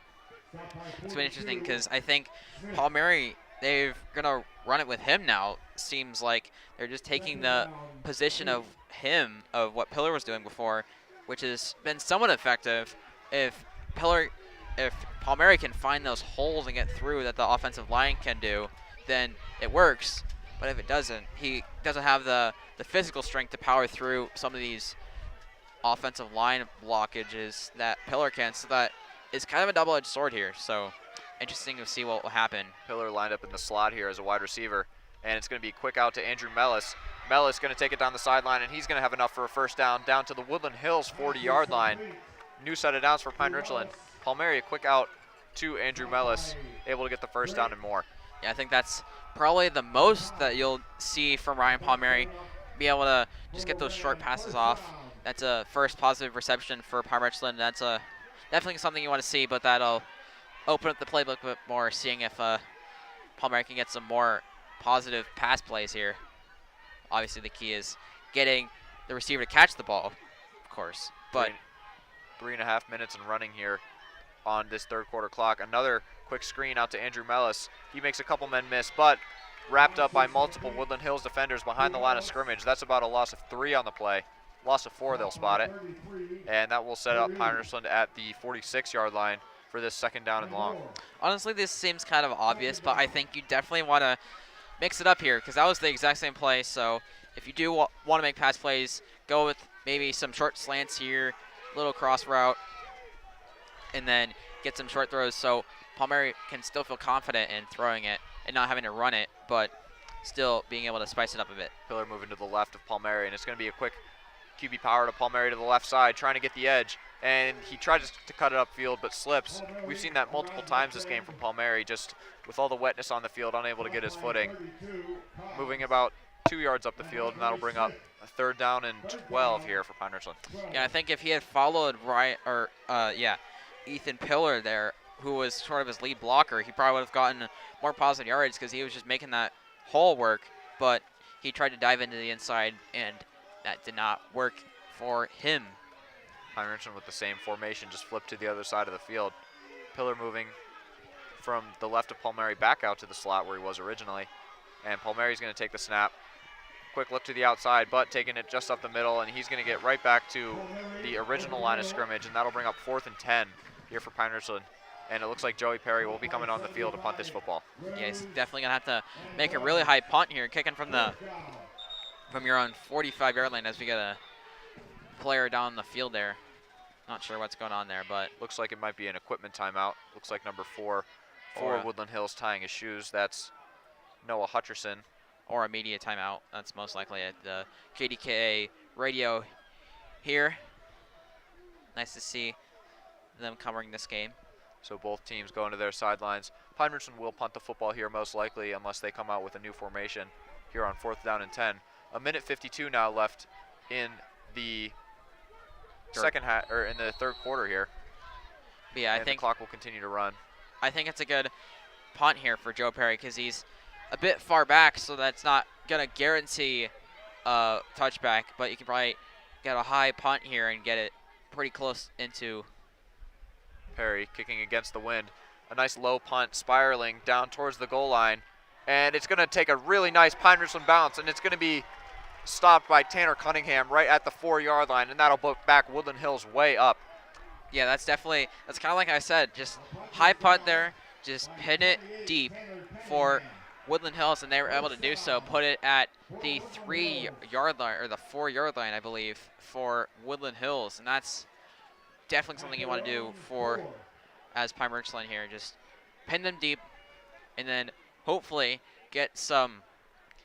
It's been interesting because I think Palmieri, they're going to run it with him now. Seems like they're just taking the position of him, of what Pillar was doing before, which has been somewhat effective. If Palmieri can find those holes and get through that the offensive line can do, then it works. But if it doesn't, he doesn't have the physical strength to power through some of these offensive line blockages that Pillar can. So that is kind of a double-edged sword here. So interesting to see what will happen. Pillar lined up in the slot here as a wide receiver, and it's going to be a quick out to Andrew Mellis. Mellis going to take it down the sideline, and he's going to have enough for a first down to the Woodland Hills 40-yard line. New set of downs for Pine Richland. Palmieri, a quick out to Andrew Mellis, able to get the first down and more. Yeah, I think that's probably the most that you'll see from Ryan Palmieri, be able to just get those short passes off. That's a first positive reception for Pine Richland. That's definitely something you want to see, but that'll open up the playbook a bit more, seeing if Palmieri can get some more positive pass plays here. Obviously, the key is getting the receiver to catch the ball, of course. But 3.5 minutes and running here on this third quarter clock. Another quick screen out to Andrew Mellis. He makes a couple men miss, but wrapped up by multiple Woodland Hills defenders behind the line of scrimmage. That's about a loss of 3 on the play. Loss of 4, they'll spot it. And that will set up Pine Richland at the 46-yard line for this second down and long. Honestly, this seems kind of obvious, but I think you definitely want to mix it up here, because that was the exact same play. So if you do want to make pass plays, go with maybe some short slants here, little cross route, and then get some short throws so Palmieri can still feel confident in throwing it and not having to run it, but still being able to spice it up a bit. Pillar moving to the left of Palmieri, and it's going to be a quick QB power to Palmieri to the left side, trying to get the edge. and he tried to cut it upfield but slips. We've seen that multiple times this game from Palmieri, just with all the wetness on the field, unable to get his footing. Moving about 2 yards up the field, and that'll bring up a 3rd down and 12 here for Pine Richland. Yeah, I think if he had followed Ethan Pillar there, who was sort of his lead blocker, he probably would have gotten more positive yards because he was just making that hole work. But he tried to dive into the inside, and that did not work for him. Pine Richland with the same formation, just flipped to the other side of the field. Pillar moving from the left of Palmieri back out to the slot where he was originally. And Palmieri's going to take the snap. Quick look to the outside, but taking it just up the middle, and he's going to get right back to the original line of scrimmage, and that'll bring up 4th and 10 here for Pine Richland. And it looks like Joey Perry will be coming on the field to punt this football. Yeah, he's definitely going to have to make a really high punt here, kicking from your own 45-yard line as we get a player down the field there. Not sure what's going on there, but looks like it might be an equipment timeout. Looks like number 4 for Woodland Hills tying his shoes. That's Noah Hutcherson. Or a media timeout. That's most likely at the KDKA radio here. Nice to see them covering this game. So both teams going to their sidelines. Pine Richland will punt the football here most likely unless they come out with a new formation here on 4th down and 10. A minute 52 now left in the second half, or in the 3rd quarter here. But yeah, I think the clock will continue to run. I think it's a good punt here for Joe Perry because he's a bit far back, so that's not gonna guarantee a touchback, but you can probably get a high punt here and get it pretty close into. Perry kicking against the wind. A nice low punt spiraling down towards the goal line, and it's gonna take a really nice Pine Richland bounce, and it's gonna be stopped by Tanner Cunningham right at the 4-yard line, and that'll book back Woodland Hills way up. Yeah, that's kind of like I said, just high punt there, just pin it deep for Woodland Hills, and they were able to do so, put it at the 3-yard line, or the 4-yard line, I believe, for Woodland Hills, and that's definitely something you want to do for, as Pine Richland here, just pin them deep, and then hopefully get some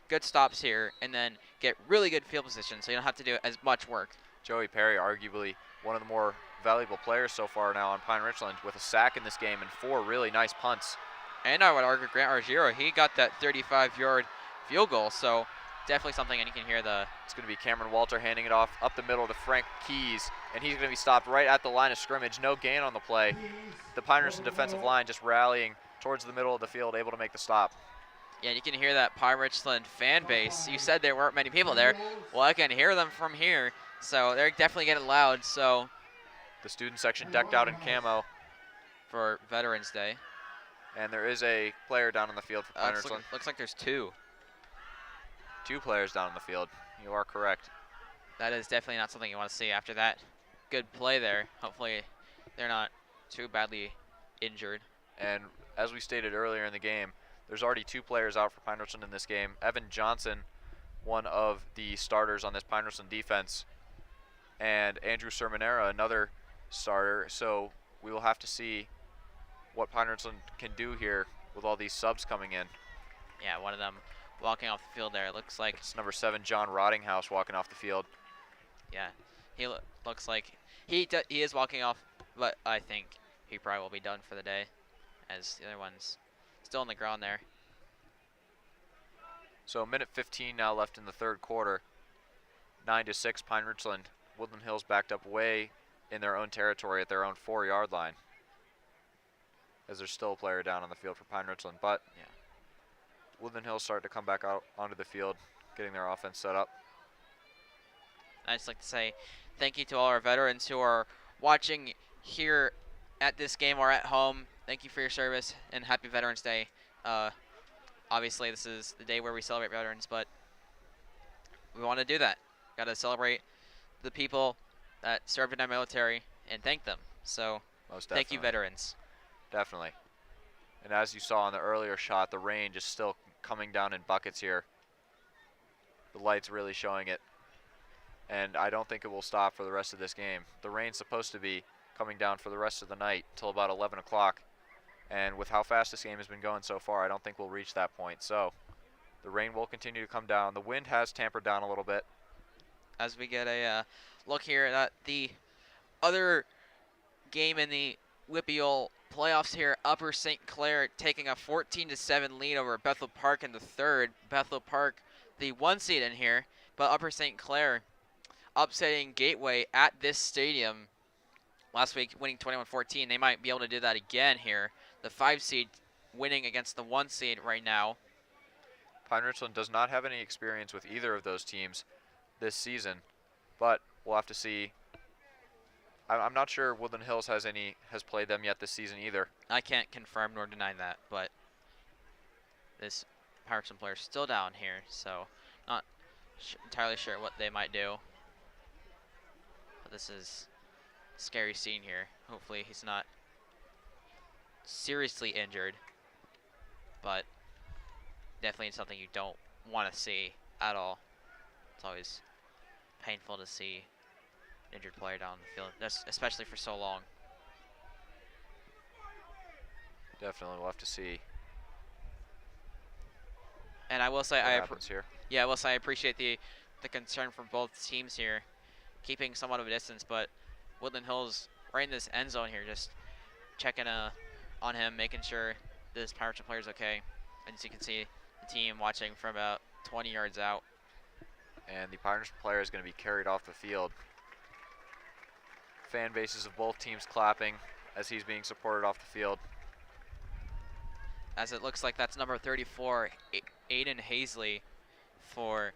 good stops here, and then get really good field position so you don't have to do as much work. Joey Perry, arguably one of the more valuable players so far now on Pine Richland, with a sack in this game and 4 really nice punts. And I would argue Grant Argiro, he got that 35-yard field goal, so definitely something, and you can hear it's going to be Cameron Walter handing it off up the middle to Frank Keys, and he's going to be stopped right at the line of scrimmage. No gain on the play. The Pine Richland defensive line just rallying towards the middle of the field, able to make the stop. Yeah, you can hear that Pine Richland fan base. You said there weren't many people there. Well, I can hear them from here, so they're definitely getting loud. So the student section decked out in camo for Veterans Day. And there is a player down on the field for Pine Richland. Looks like there's 2. 2 players down on the field. You are correct. That is definitely not something you want to see after that good play there. Hopefully they're not too badly injured. And as we stated earlier in the game, there's already 2 players out for Pine Richland in this game. Evan Johnson, one of the starters on this Pine Richland defense, and Andrew Sermonera, another starter. So we will have to see what Pine Richland can do here with all these subs coming in. Yeah, one of them walking off the field there. It looks like it's number 7, John Rottinghouse, walking off the field. Yeah, he looks like he is walking off, but I think he probably will be done for the day, as the other one's still on the ground there. So a minute 15 now left in the 3rd quarter. 9-6, Pine Richland. Woodland Hills backed up way in their own territory at their own 4-yard line, as there's still a player down on the field for Pine Richland. But yeah, Woodland Hills started to come back out onto the field, getting their offense set up. I'd just like to say thank you to all our veterans who are watching here at this game or at home. Thank you for your service, and happy Veterans Day. Obviously, this is the day where we celebrate veterans, but we want to do that. Got to celebrate the people that served in our military and thank them. So thank you, veterans. Definitely. And as you saw in the earlier shot, the rain just still coming down in buckets here. The light's really showing it. And I don't think it will stop for the rest of this game. The rain's supposed to be coming down for the rest of the night till about 11 o'clock. And with how fast this game has been going so far, I don't think we'll reach that point. So the rain will continue to come down. The wind has tampered down a little bit. As we get a look here at the other game in the WPIAL playoffs here. Upper St. Clair taking a 14-7 lead over Bethel Park in the third. Bethel Park, the 1 seed in here, but Upper St. Clair upsetting Gateway at this stadium last week, winning 21-14. They might be able to do that again here. The 5 seed winning against the 1 seed right now. Pine Richland does not have any experience with either of those teams this season, but we'll have to see. I'm not sure Woodland Hills has played them yet this season either. I can't confirm nor deny that, but this Pine Richland player is still down here, so not entirely sure what they might do. But this is a scary scene here. Hopefully he's not seriously injured, but definitely something you don't want to see at all. It's always painful to see an injured player down the field, especially for so long. Definitely, we'll have to see. And I will say, what happens here. Yeah, I will say I appreciate the concern from both teams here, keeping somewhat of a distance. But Woodland Hills right in this end zone here, just checking on him, making sure this Pine Richland player is okay. And as you can see, the team watching from about 20 yards out. And the Pine Richland player is going to be carried off the field. Fan bases of both teams clapping as he's being supported off the field. As it looks like that's number 34, Aiden Hazley for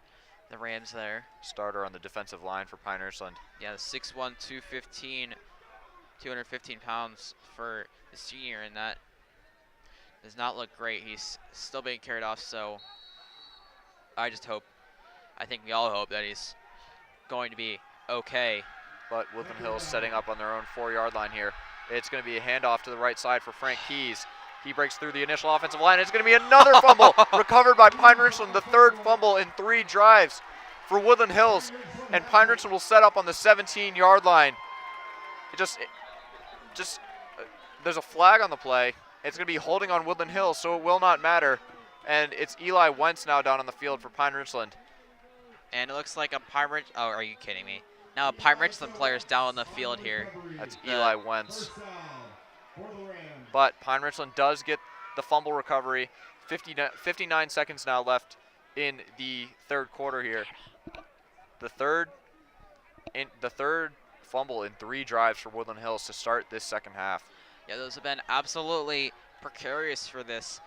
the Rams there. Starter on the defensive line for Pine Richland. Yeah, the 6'1", 215 pounds for the senior, and that does not look great. He's still being carried off, so I think we all hope that he's going to be okay. But Woodland Hills setting up on their own 4-yard line here. It's going to be a handoff to the right side for Frank Keys. He breaks through the initial offensive line. It's going to be another fumble recovered by Pine Richland, the 3rd fumble in 3 drives for Woodland Hills. And Pine Richland will set up on the 17-yard line. There's a flag on the play. It's going to be holding on Woodland Hills, so it will not matter. And it's Eli Wentz now down on the field for Pine Richland. And it looks like a Pine Richland, oh, are you kidding me? Now a Pine Richland player is down on the field here. That's Eli Wentz. But Pine Richland does get the fumble recovery. 59 seconds now left in the 3rd quarter here. The third fumble in 3 drives for Woodland Hills to start this second half. Yeah, those have been absolutely precarious for this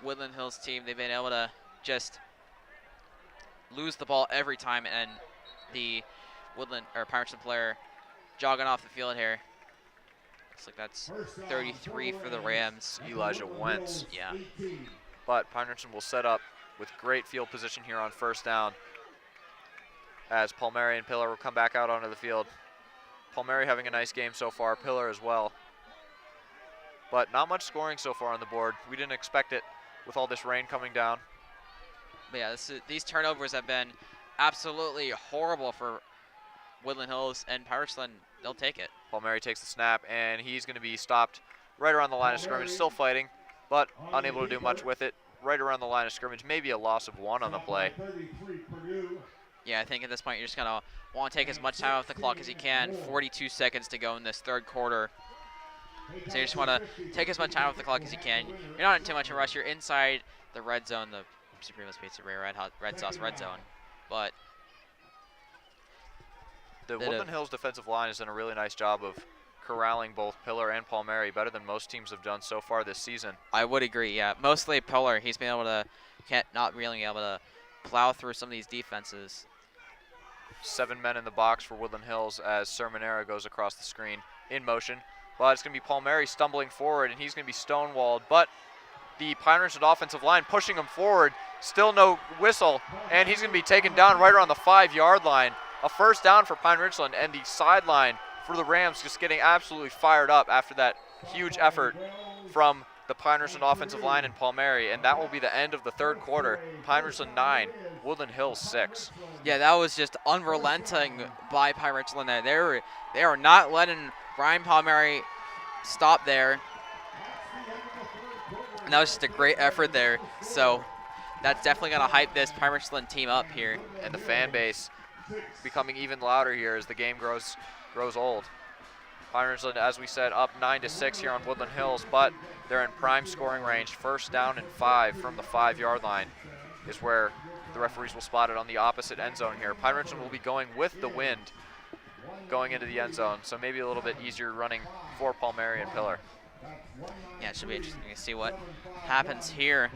Woodland Hills team. They've been able to just lose the ball every time, and the Pine Richland player jogging off the field here. Looks like that's 33 for the Rams. Elijah Wentz. Yeah. But Pine Richland will set up with great field position here on 1st down as Palmieri and Pillar will come back out onto the field. Palmieri having a nice game so far, Pillar as well. But not much scoring so far on the board. We didn't expect it with all this rain coming down. But yeah, these turnovers have been absolutely horrible for Woodland Hills, and Pine Richland, they'll take it. Palmieri takes the snap, and he's going to be stopped right around the line of scrimmage, still fighting, but unable to do much with it. Right around the line of scrimmage, maybe a loss of 1 on the play. Yeah, I think at this point you're just going to want to take as much time off the clock as you can. 42 seconds to go in this 3rd quarter. So you just want to take as much time off the clock as you can. You're not in too much of a rush. You're inside the red zone, the Suprema's Pizzeria Red Hot Red Sauce red zone. But the Woodland Hills defensive line has done a really nice job of corralling both Pillar and Palmieri, better than most teams have done so far this season. I would agree, yeah. Mostly Pillar. He's been able to, not really able to plow through some of these defenses. 7 men in the box for Woodland Hills as Sermonera goes across the screen in motion. But it's going to be Palmieri stumbling forward, and he's going to be stonewalled. But the Pine Richland offensive line pushing him forward, still no whistle, and he's going to be taken down right around the 5-yard line. A 1st down for Pine Richland, and the sideline for the Rams just getting absolutely fired up after that huge effort from the Pine Richland offensive line and Palmieri, and that will be the end of the 3rd quarter. Pine Richland 9, Woodland Hills 6. Yeah, that was just unrelenting by Pine Richland there. They are not letting Brian Palmieri stop there. And that was just a great effort there. So that's definitely going to hype this Pine Richland team up here. And the fan base becoming even louder here as the game grows old. Pine Ridgeland, as we said, up 9-6 here on Woodland Hills, but they're in prime scoring range. First down and 5 from the 5-yard line is where the referees will spot it on the opposite end zone here. Pine Ridgeland will be going with the wind going into the end zone, so maybe a little bit easier running for Palmieri and Pillar. Yeah, it should be interesting to see what happens here.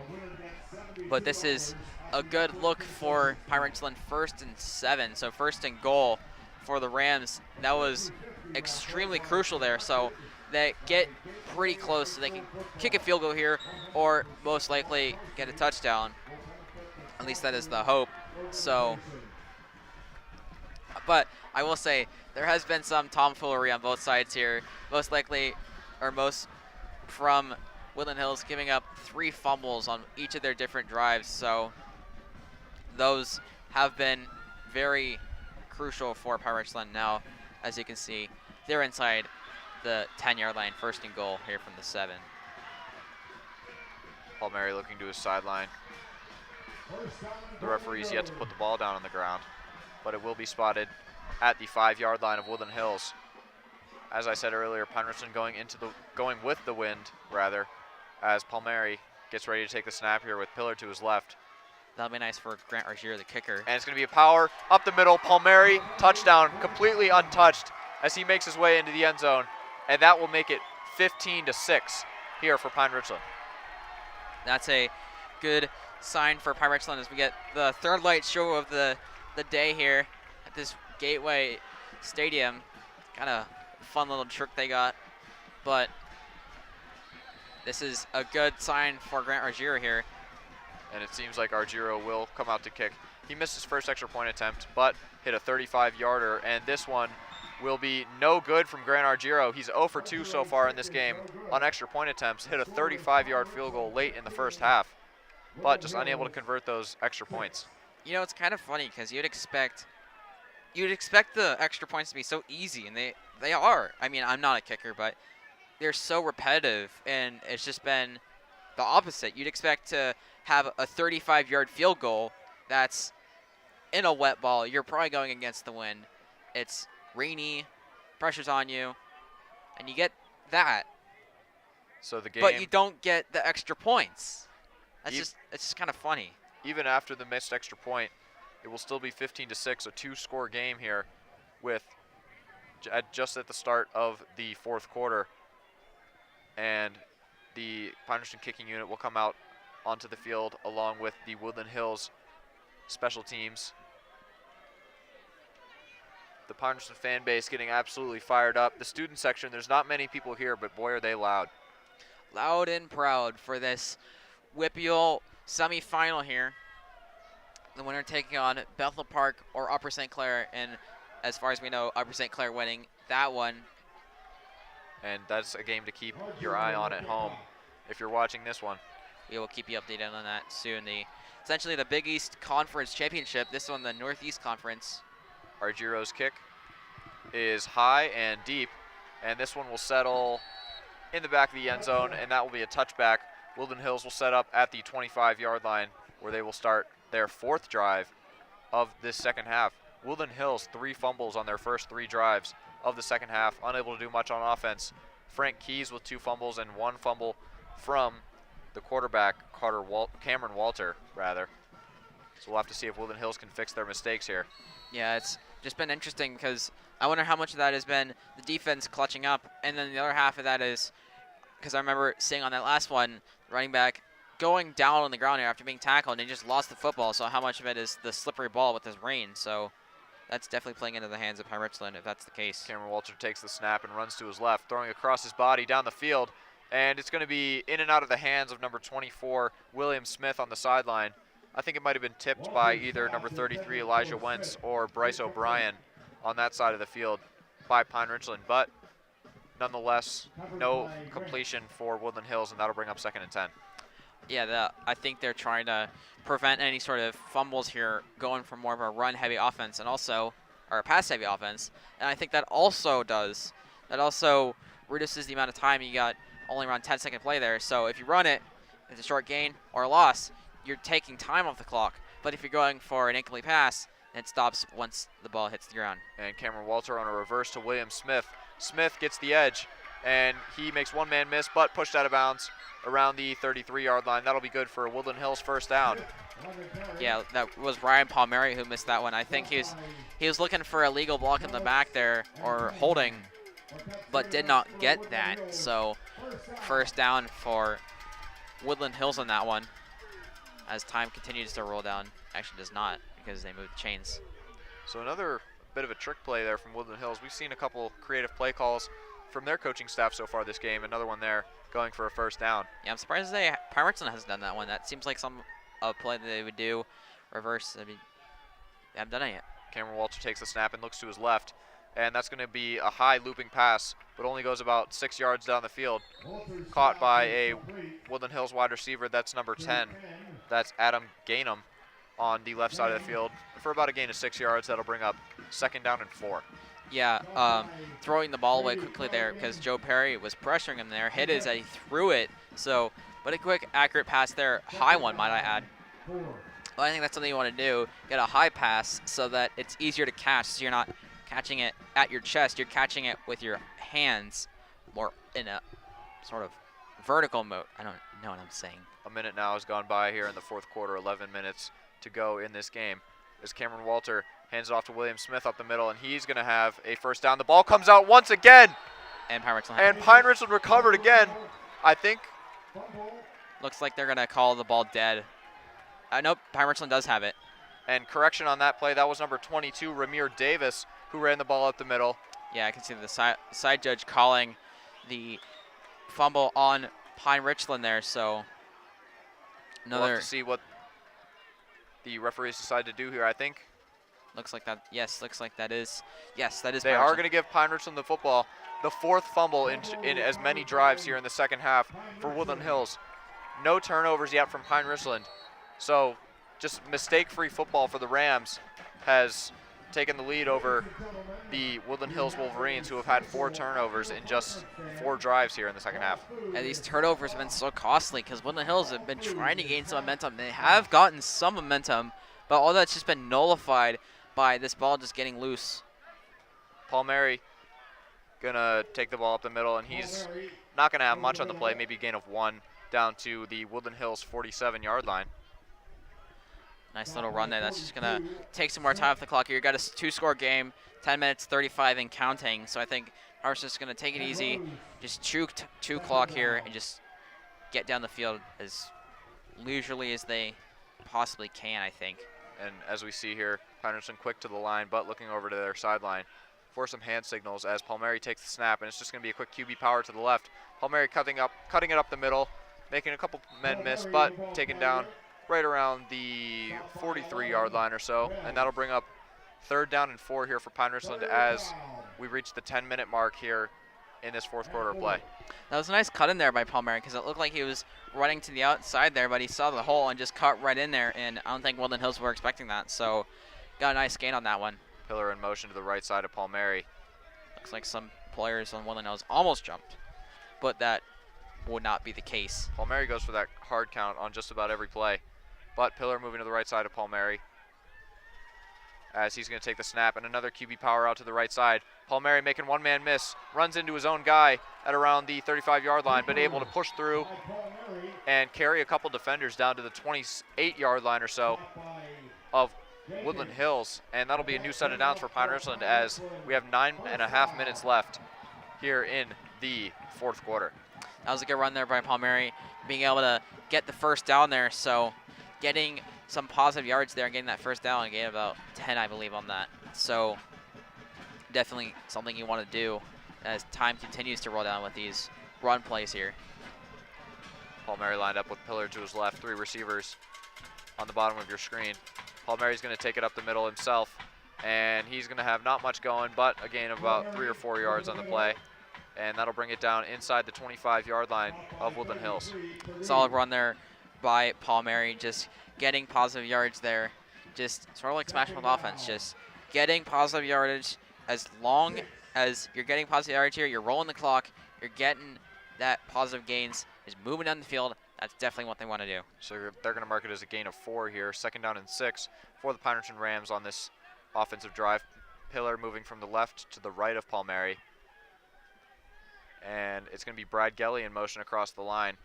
But this is a good look for Pine Ridgeland, 1st and 7. So 1st and goal for the Rams. That was extremely crucial there. So they get pretty close so they can kick a field goal here or most likely get a touchdown. At least that is the hope. So, but I will say there has been some tomfoolery on both sides here. Most likely, or most from Woodland Hills giving up 3 fumbles on each of their different drives. So those have been very crucial for Pine Ridgeland. Now, as you can see, they're inside the 10-yard line, 1st and goal here from the 7. Palmieri looking to his sideline. The referee's yet to put the ball down on the ground, but it will be spotted at the 5-yard line of Woodland Hills. As I said earlier, Pine Ridgeland going with the wind, rather, as Palmieri gets ready to take the snap here with Pillar to his left. That'll be nice for Grant Argier, the kicker. And it's going to be a power up the middle. Palmieri, touchdown, completely untouched as he makes his way into the end zone. And that will make it 15-6 here for Pine Ridgeland. That's a good sign for Pine Ridgeland as we get the 3rd light show of the day here at this Gateway Stadium. Kind of fun little trick they got, but this is a good sign for Grant Argier here. And it seems like Argiro will come out to kick. He missed his first extra point attempt, but hit a 35-yarder, and this one will be no good from Grant Argiro. He's 0 for 2 so far in this game on extra point attempts, hit a 35-yard field goal late in the first half, but just unable to convert those extra points. You know, it's kind of funny because you'd expect the extra points to be so easy, and they are. I mean, I'm not a kicker, but they're so repetitive, and it's just been the opposite. You'd expect to have a 35-yard field goal that's in a wet ball. You're probably going against the wind. It's rainy, pressure's on you, and you get that. So the game, but you don't get the extra points. It's just kind of funny. Even after the missed extra point, it will still be 15-6, a 2-score game here with just at the start of the 4th quarter. And the Pine Ridgeland kicking unit will come out onto the field along with the Woodland Hills special teams. The Pine Ridgeland fan base getting absolutely fired up. The student section, there's not many people here, but boy are they loud. Loud and proud for this WPIAL semifinal here. The winner taking on Bethel Park or Upper St. Clair, and as far as we know, Upper St. Clair winning that one. And that's a game to keep your eye on at home if you're watching this one. We will keep you updated on that soon. Essentially the Big East Conference Championship, this one the Northeast Conference. Argiro's kick is high and deep, and this one will settle in the back of the end zone, and that will be a touchback. Woodland Hills will set up at the 25-yard line where they will start their 4th drive of this second half. Woodland Hills 3 fumbles on their first 3 drives of the second half, unable to do much on offense. Frank Keys with 2 fumbles and 1 fumble from the quarterback, Cameron Walter, rather. So we'll have to see if Woodland Hills can fix their mistakes here. Yeah, it's just been interesting because I wonder how much of that has been the defense clutching up, and then the other half of that is, because I remember seeing on that last one, running back going down on the ground here after being tackled, and he just lost the football, so how much of it is the slippery ball with this rain? So that's definitely playing into the hands of Pine Ridgeland if that's the case. Cameron Walter takes the snap and runs to his left, throwing across his body down the field, and it's going to be in and out of the hands of number 24, William Smith on the sideline. I think it might have been tipped by either number 33, Elijah Wentz, or Bryce O'Brien on that side of the field by Pine Ridgeland, but nonetheless, no completion for Woodland Hills, and that'll bring up 2nd and 10. Yeah, I think they're trying to prevent any sort of fumbles here, going for more of a run-heavy offense and also, or a pass-heavy offense. And I think that also reduces the amount of time. You got only around 10-second play there. So if you run it, it's a short gain or a loss, you're taking time off the clock. But if you're going for an incomplete pass, it stops once the ball hits the ground. And Cameron Walter on a reverse to William Smith Smith gets the edge, and he makes one man miss, but pushed out of bounds around the 33-yard line. That'll be good for Woodland Hills first down. Yeah, that was Ryan Palmieri who missed that one. I think he was looking for a legal block in the back there, or holding, but did not get that. So first down for Woodland Hills on that one, as time continues to roll down. Actually does not, because they moved the chains. So another bit of a trick play there from Woodland Hills. We've seen a couple creative play calls from their coaching staff so far this game. Another one there going for a first down. Yeah, I'm surprised Pine Richland hasn't done that one. That seems like some play that they would do. Reverse, I mean, they haven't done it yet. Cameron Walter takes the snap and looks to his left, and that's going to be a high looping pass, but only goes about 6 yards down the field. Caught by a Woodland Hills wide receiver. That's number 10. That's Adam Gainham on the left side of the field for about a gain of 6 yards. That'll bring up second down and 4. Yeah, throwing the ball away quickly there because Joe Perry was pressuring him there. Hit it as he threw it. So, but a quick, accurate pass there. High one, might I add. Well, I think that's something you want to do. Get a high pass so that it's easier to catch. So you're not catching it at your chest. You're catching it with your hands, more in a sort of vertical mode. I don't know what I'm saying. A minute now has gone by here in the fourth quarter. 11 minutes to go in this game. As Cameron Walter hands it off to William Smith up the middle, and he's going to have a first down. The ball comes out once again. And Pine Richland. And Pine Richland recovered again. I think. Looks like they're going to call the ball dead. Nope, Pine Richland does have it. And correction on that play, that was number 22, Ramir Davis, who ran the ball up the middle. Yeah, I can see the side judge calling the fumble on Pine Richland there, so another. We'll have to see what the referees decide to do here, I think. Looks like that, yes, looks like that is. Yes, that is They Pine are Richland. going to give Pine Richland the football. The fourth fumble in as many drives here in the second half for Woodland Hills. No turnovers yet from Pine Richland. So just mistake-free football for the Rams has taken the lead over the Woodland Hills Wolverines, who have had 4 turnovers in just 4 drives here in the second half. And these turnovers have been so costly because Woodland Hills have been trying to gain some momentum. They have gotten some momentum, but all that's just been nullified by this ball just getting loose. Palmieri gonna take the ball up the middle, and he's not gonna have much on the play, maybe a gain of 1 down to the Woodland Hills 47-yard line. Nice little run there. That's just going to take some more time off the clock here. You got a 2-score game, 10 minutes, 35 and counting. So I think Arsenal's just going to take it easy, just chew clock here, and just get down the field as leisurely as they possibly can, I think. And as we see here, Pine Richland quick to the line, but looking over to their sideline for some hand signals as Palmieri takes the snap, and it's just going to be a quick QB power to the left. Palmieri cutting it up the middle, making a couple men miss, but taken down right around the 43-yard line or so, and that'll bring up third down and 4 here for Pine Richland as we reach the 10-minute mark here in this fourth quarter of play. That was a nice cut in there by Palmieri because it looked like he was running to the outside there, but he saw the hole and just cut right in there, and I don't think Woodland Hills were expecting that, so got a nice gain on that one. Pillar in motion to the right side of Palmieri. Looks like some players on Woodland Hills almost jumped, but that would not be the case. Palmieri goes for that hard count on just about every play. But Pillar moving to the right side of Palmieri as he's going to take the snap, and another QB power out to the right side. Palmieri making one man miss, runs into his own guy at around the 35-yard line, but able to push through and carry a couple defenders down to the 28-yard line or so of Woodland Hills. And that'll be a new set of downs for Pine Richland as we have 9.5 minutes left here in the fourth quarter. That was a good run there by Palmieri, being able to get the first down there, so getting some positive yards there and getting that first down and getting about 10, I believe, on that. So definitely something you want to do as time continues to roll down with these run plays here. Palmieri lined up with Pillar to his left, 3 receivers on the bottom of your screen. Palmieri's going to take it up the middle himself, and he's going to have not much going, but a gain of about 3 or 4 yards on the play. And that'll bring it down inside the 25-yard line of Woodland Hills. Solid run there by Palmieri, just getting positive yards there. Just sort of like Smash Mouth offense, just getting positive yardage. As long as you're getting positive yardage here, you're rolling the clock, you're getting that positive gains, is moving down the field. That's definitely what they want to do. So they're going to mark it as a gain of 4 here, second down and 6 for the Pine Richland Rams on this offensive drive. Pillar moving from the left to the right of Palmieri. And it's going to be Brad Gelly in motion across the line.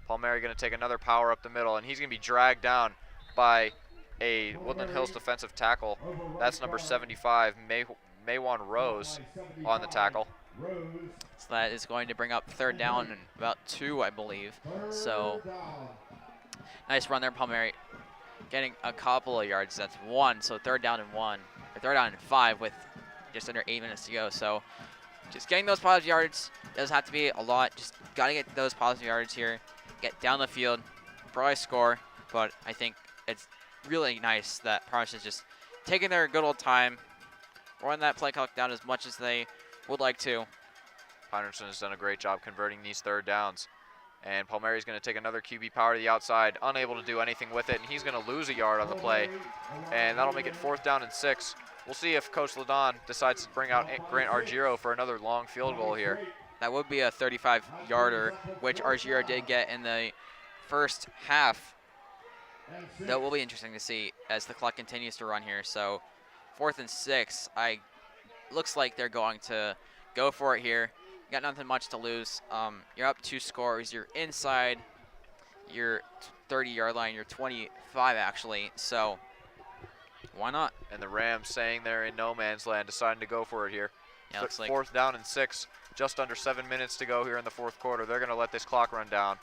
Palmieri going to take another power up the middle, and he's going to be dragged down by a Woodland Hills defensive tackle. That's number 75, Maywan Rose, on the tackle. So that is going to bring up third down and about 2, I believe. So nice run there, Palmieri. Getting a couple of yards. That's 1, so third down and 1. Or third down and 5 with just under 8 minutes to go. So just getting those positive yards doesn't have to be a lot. Just got to get those positive yards here. Get down the field, probably score. But I think it's really nice that Promise is just taking their good old time, run that play clock down as much as they would like to. Pine Richland has done a great job converting these third downs. And Palmieri's going to take another QB power to the outside, unable to do anything with it, and he's going to lose a yard on the play. And that'll make it 4th down and 6. We'll see if Coach Ladon decides to bring out Grant Argiro for another long field goal here. That would be a 35-yarder, which Argiro did get in the first half. That will be interesting to see as the clock continues to run here. So 4th and 6, looks like they're going to go for it here. Got nothing much to lose. You're up 2 scores. You're inside your 30-yard line. You're 25 actually. So why not? And the Rams, saying they're in no man's land, deciding to go for it here. Yeah, looks like 4th down and 6. Just under 7 minutes to go here in the 4th quarter. They're going to let this clock run down.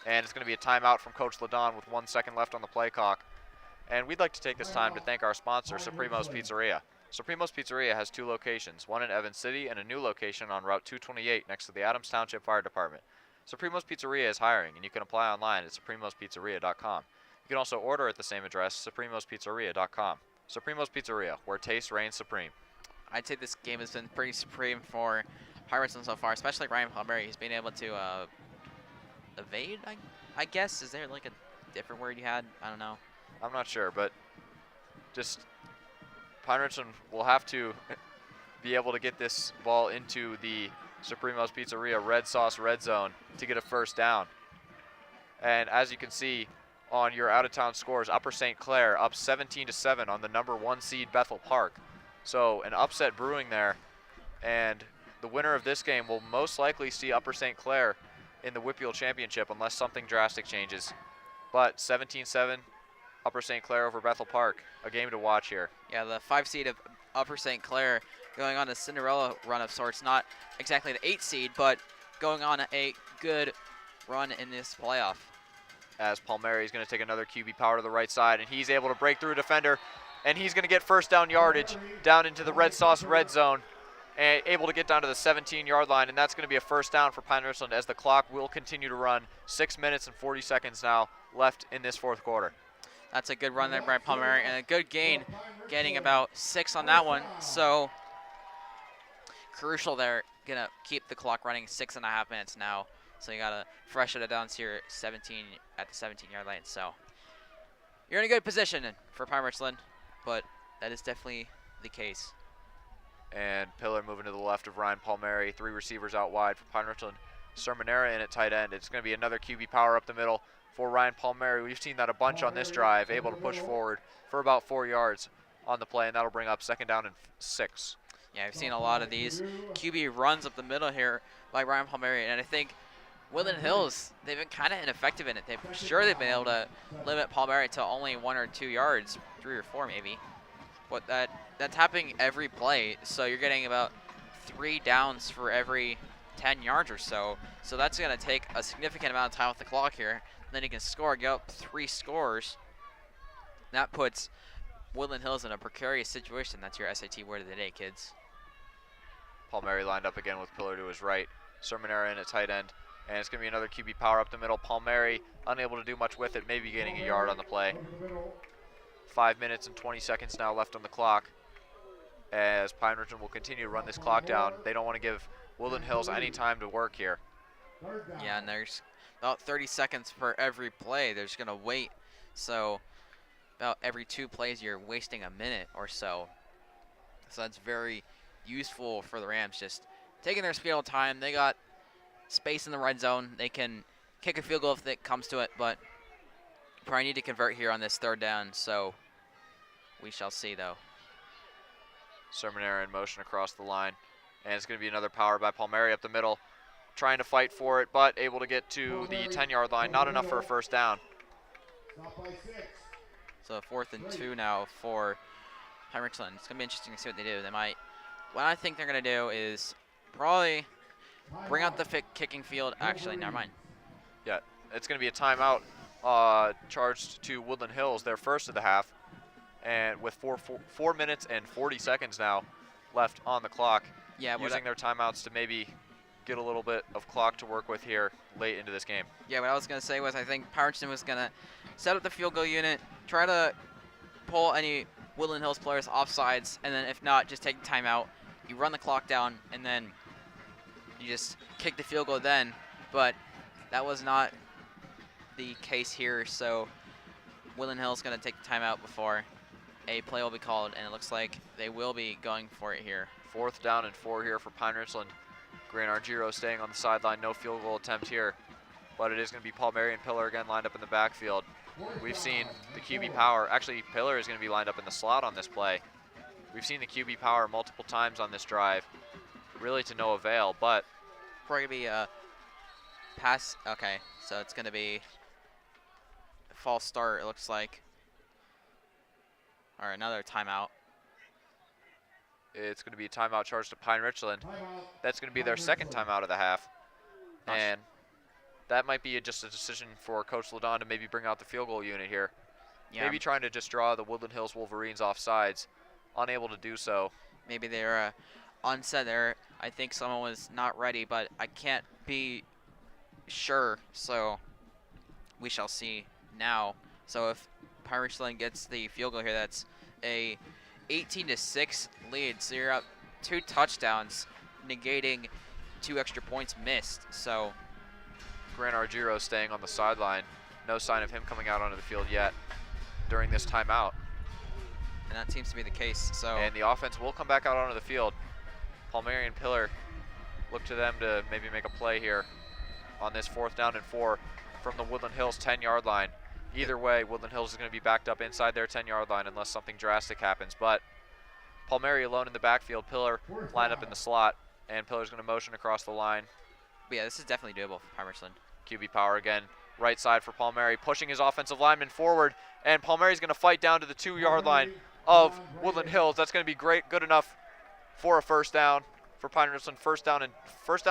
And it's going to be a timeout from Coach Ladon with 1 second left on the play clock. And we'd like to take this time to thank our sponsor, Supremos Pizzeria. Supremos Pizzeria has 2 locations, one in Evans City and a new location on Route 228 next to the Adams Township Fire Department. Supremos Pizzeria is hiring, and you can apply online at supremospizzeria.com. You can also order at the same address, supremospizzeria.com. Supremos Pizzeria, where taste reigns supreme. I'd say this game has been pretty supreme for Pirates so far, especially Ryan Palmieri. He's been able to evade, I guess. Is there like a different word you had? I don't know. I'm not sure, but just Pine Richland will have to be able to get this ball into the Supremos Pizzeria red sauce red zone to get a first down. And as you can see on your out-of-town scores, Upper St. Clair up 17-7 on the number 1 seed Bethel Park. So an upset brewing there, and the winner of this game will most likely see Upper St. Clair in the WPIAL Championship unless something drastic changes. But 17-7, Upper St. Clair over Bethel Park, a game to watch here. Yeah, the 5 seed of Upper St. Clair going on a Cinderella run of sorts. Not exactly the 8 seed, but going on a good run in this playoff. As Palmieri is going to take another QB power to the right side, and he's able to break through a defender, and he's going to get first down yardage down into the red sauce red zone, and able to get down to the 17-yard line, and that's going to be a first down for Pine Richland as the clock will continue to run. 6 minutes and 40 seconds now left in this 4th quarter. That's a good run there by Palmieri, and a good gain, getting about 6 on that one. So crucial there, gonna keep the clock running 6.5 minutes now. So you gotta freshen it down to your 17 at the 17-yard line. So you're in a good position for Pine Richland, but that is definitely the case. And Pillar moving to the left of Ryan Palmieri. 3 receivers out wide for Pine Richland. Sermonera in at tight end. It's going to be another QB power up the middle for Ryan Palmieri. We've seen that a bunch on this drive, able to push forward for about 4 yards on the play, and that'll bring up 2nd down and 6. Yeah, I've seen a lot of these QB runs up the middle here by Ryan Palmieri, and I think Woodland Hills, they've been kind of ineffective in it. They've been able to limit Palmieri to only 1 or 2 yards, 3 or 4 maybe. But that's happening every play, so you're getting about 3 downs for every 10 yards or so. So that's going to take a significant amount of time with the clock here. And then you can score, get up 3 scores. That puts Woodland Hills in a precarious situation. That's your SAT word of the day, kids. Palmieri lined up again with Pillar to his right. Sermonera in at tight end. And it's going to be another QB power up the middle. Palmieri unable to do much with it, maybe getting a yard on the play. 5 minutes and 20 seconds now left on the clock as Pine Richland will continue to run this clock down. They don't want to give Woodland Hills any time to work here. Yeah, and there's about 30 seconds per every play. They're just going to wait. So about every 2 plays, you're wasting a minute or so. So that's very useful for the Rams, just taking their speed all the time. They got space in the red zone. They can kick a field goal if it comes to it, but probably need to convert here on this 3rd down, so we shall see, though. Sermonera in motion across the line, and it's going to be another power by Palmieri up the middle. trying to fight for it, but able to get to the 10-yard line. Not enough for a first down. So 4th and 2 now for Pine Richland. It's going to be interesting to see what they do. They might, what I think they're going to do is probably bring out the kicking field. Actually, never mind. Yeah, it's going to be a timeout charged to Woodland Hills, their first of the half. And with 4 minutes and 40 seconds now left on the clock, Yeah, using their timeouts to maybe get a little bit of clock to work with here late into this game. Yeah, what I was going to say was I think Pine Richland was going to set up the field goal unit, try to pull any Woodland Hills players off sides, and then if not, just take the timeout. You run the clock down, and then you just kick the field goal then. But that was not the case here, so Woodland Hills going to take the timeout before a play will be called, and it looks like they will be going for it here. 4th down and 4 here for Pine Richland. Grant Argiro staying on the sideline, no field goal attempt here, but it is going to be Palmieri and Pillar again lined up in the backfield. We've seen the QB power. Actually, Pillar is going to be lined up in the slot on this play. We've seen the QB power multiple times on this drive, really to no avail, but Probably going to be a pass. Okay, so it's going to be a false start, it looks like. Or another timeout. it's going to be a timeout charge to Pine Richland. That's going to be their second timeout of the half. And that might be just a decision for Coach Ladon to maybe bring out the field goal unit here. Yeah. Maybe trying to just draw the Woodland Hills Wolverines off sides. Unable to do so. Maybe they're on set there. I think someone was not ready, but I can't be sure, so we shall see now. So if Pine Richland gets the field goal here, that's a 18-6 lead. So you're up 2 touchdowns, negating 2 extra points missed. So Grant Argiro staying on the sideline. No sign of him coming out onto the field yet during this timeout. and that seems to be the case. So And the offense will come back out onto the field. Palmieri and Pillar, look to them to maybe make a play here on this 4th down and 4 from the Woodland Hills 10-yard line. Either way, Woodland Hills is going to be backed up inside their 10-yard line unless something drastic happens. But Palmieri alone in the backfield, Pillar lined up in the slot, and Pillar's going to motion across the line. but yeah, this is definitely doable for Pine Richland. QB power again, right side for Palmieri, pushing his offensive lineman forward, and Palmieri's going to fight down to the 2-yard line of Woodland Hills. That's going to be great, good enough for a first down for Pine Richland. First down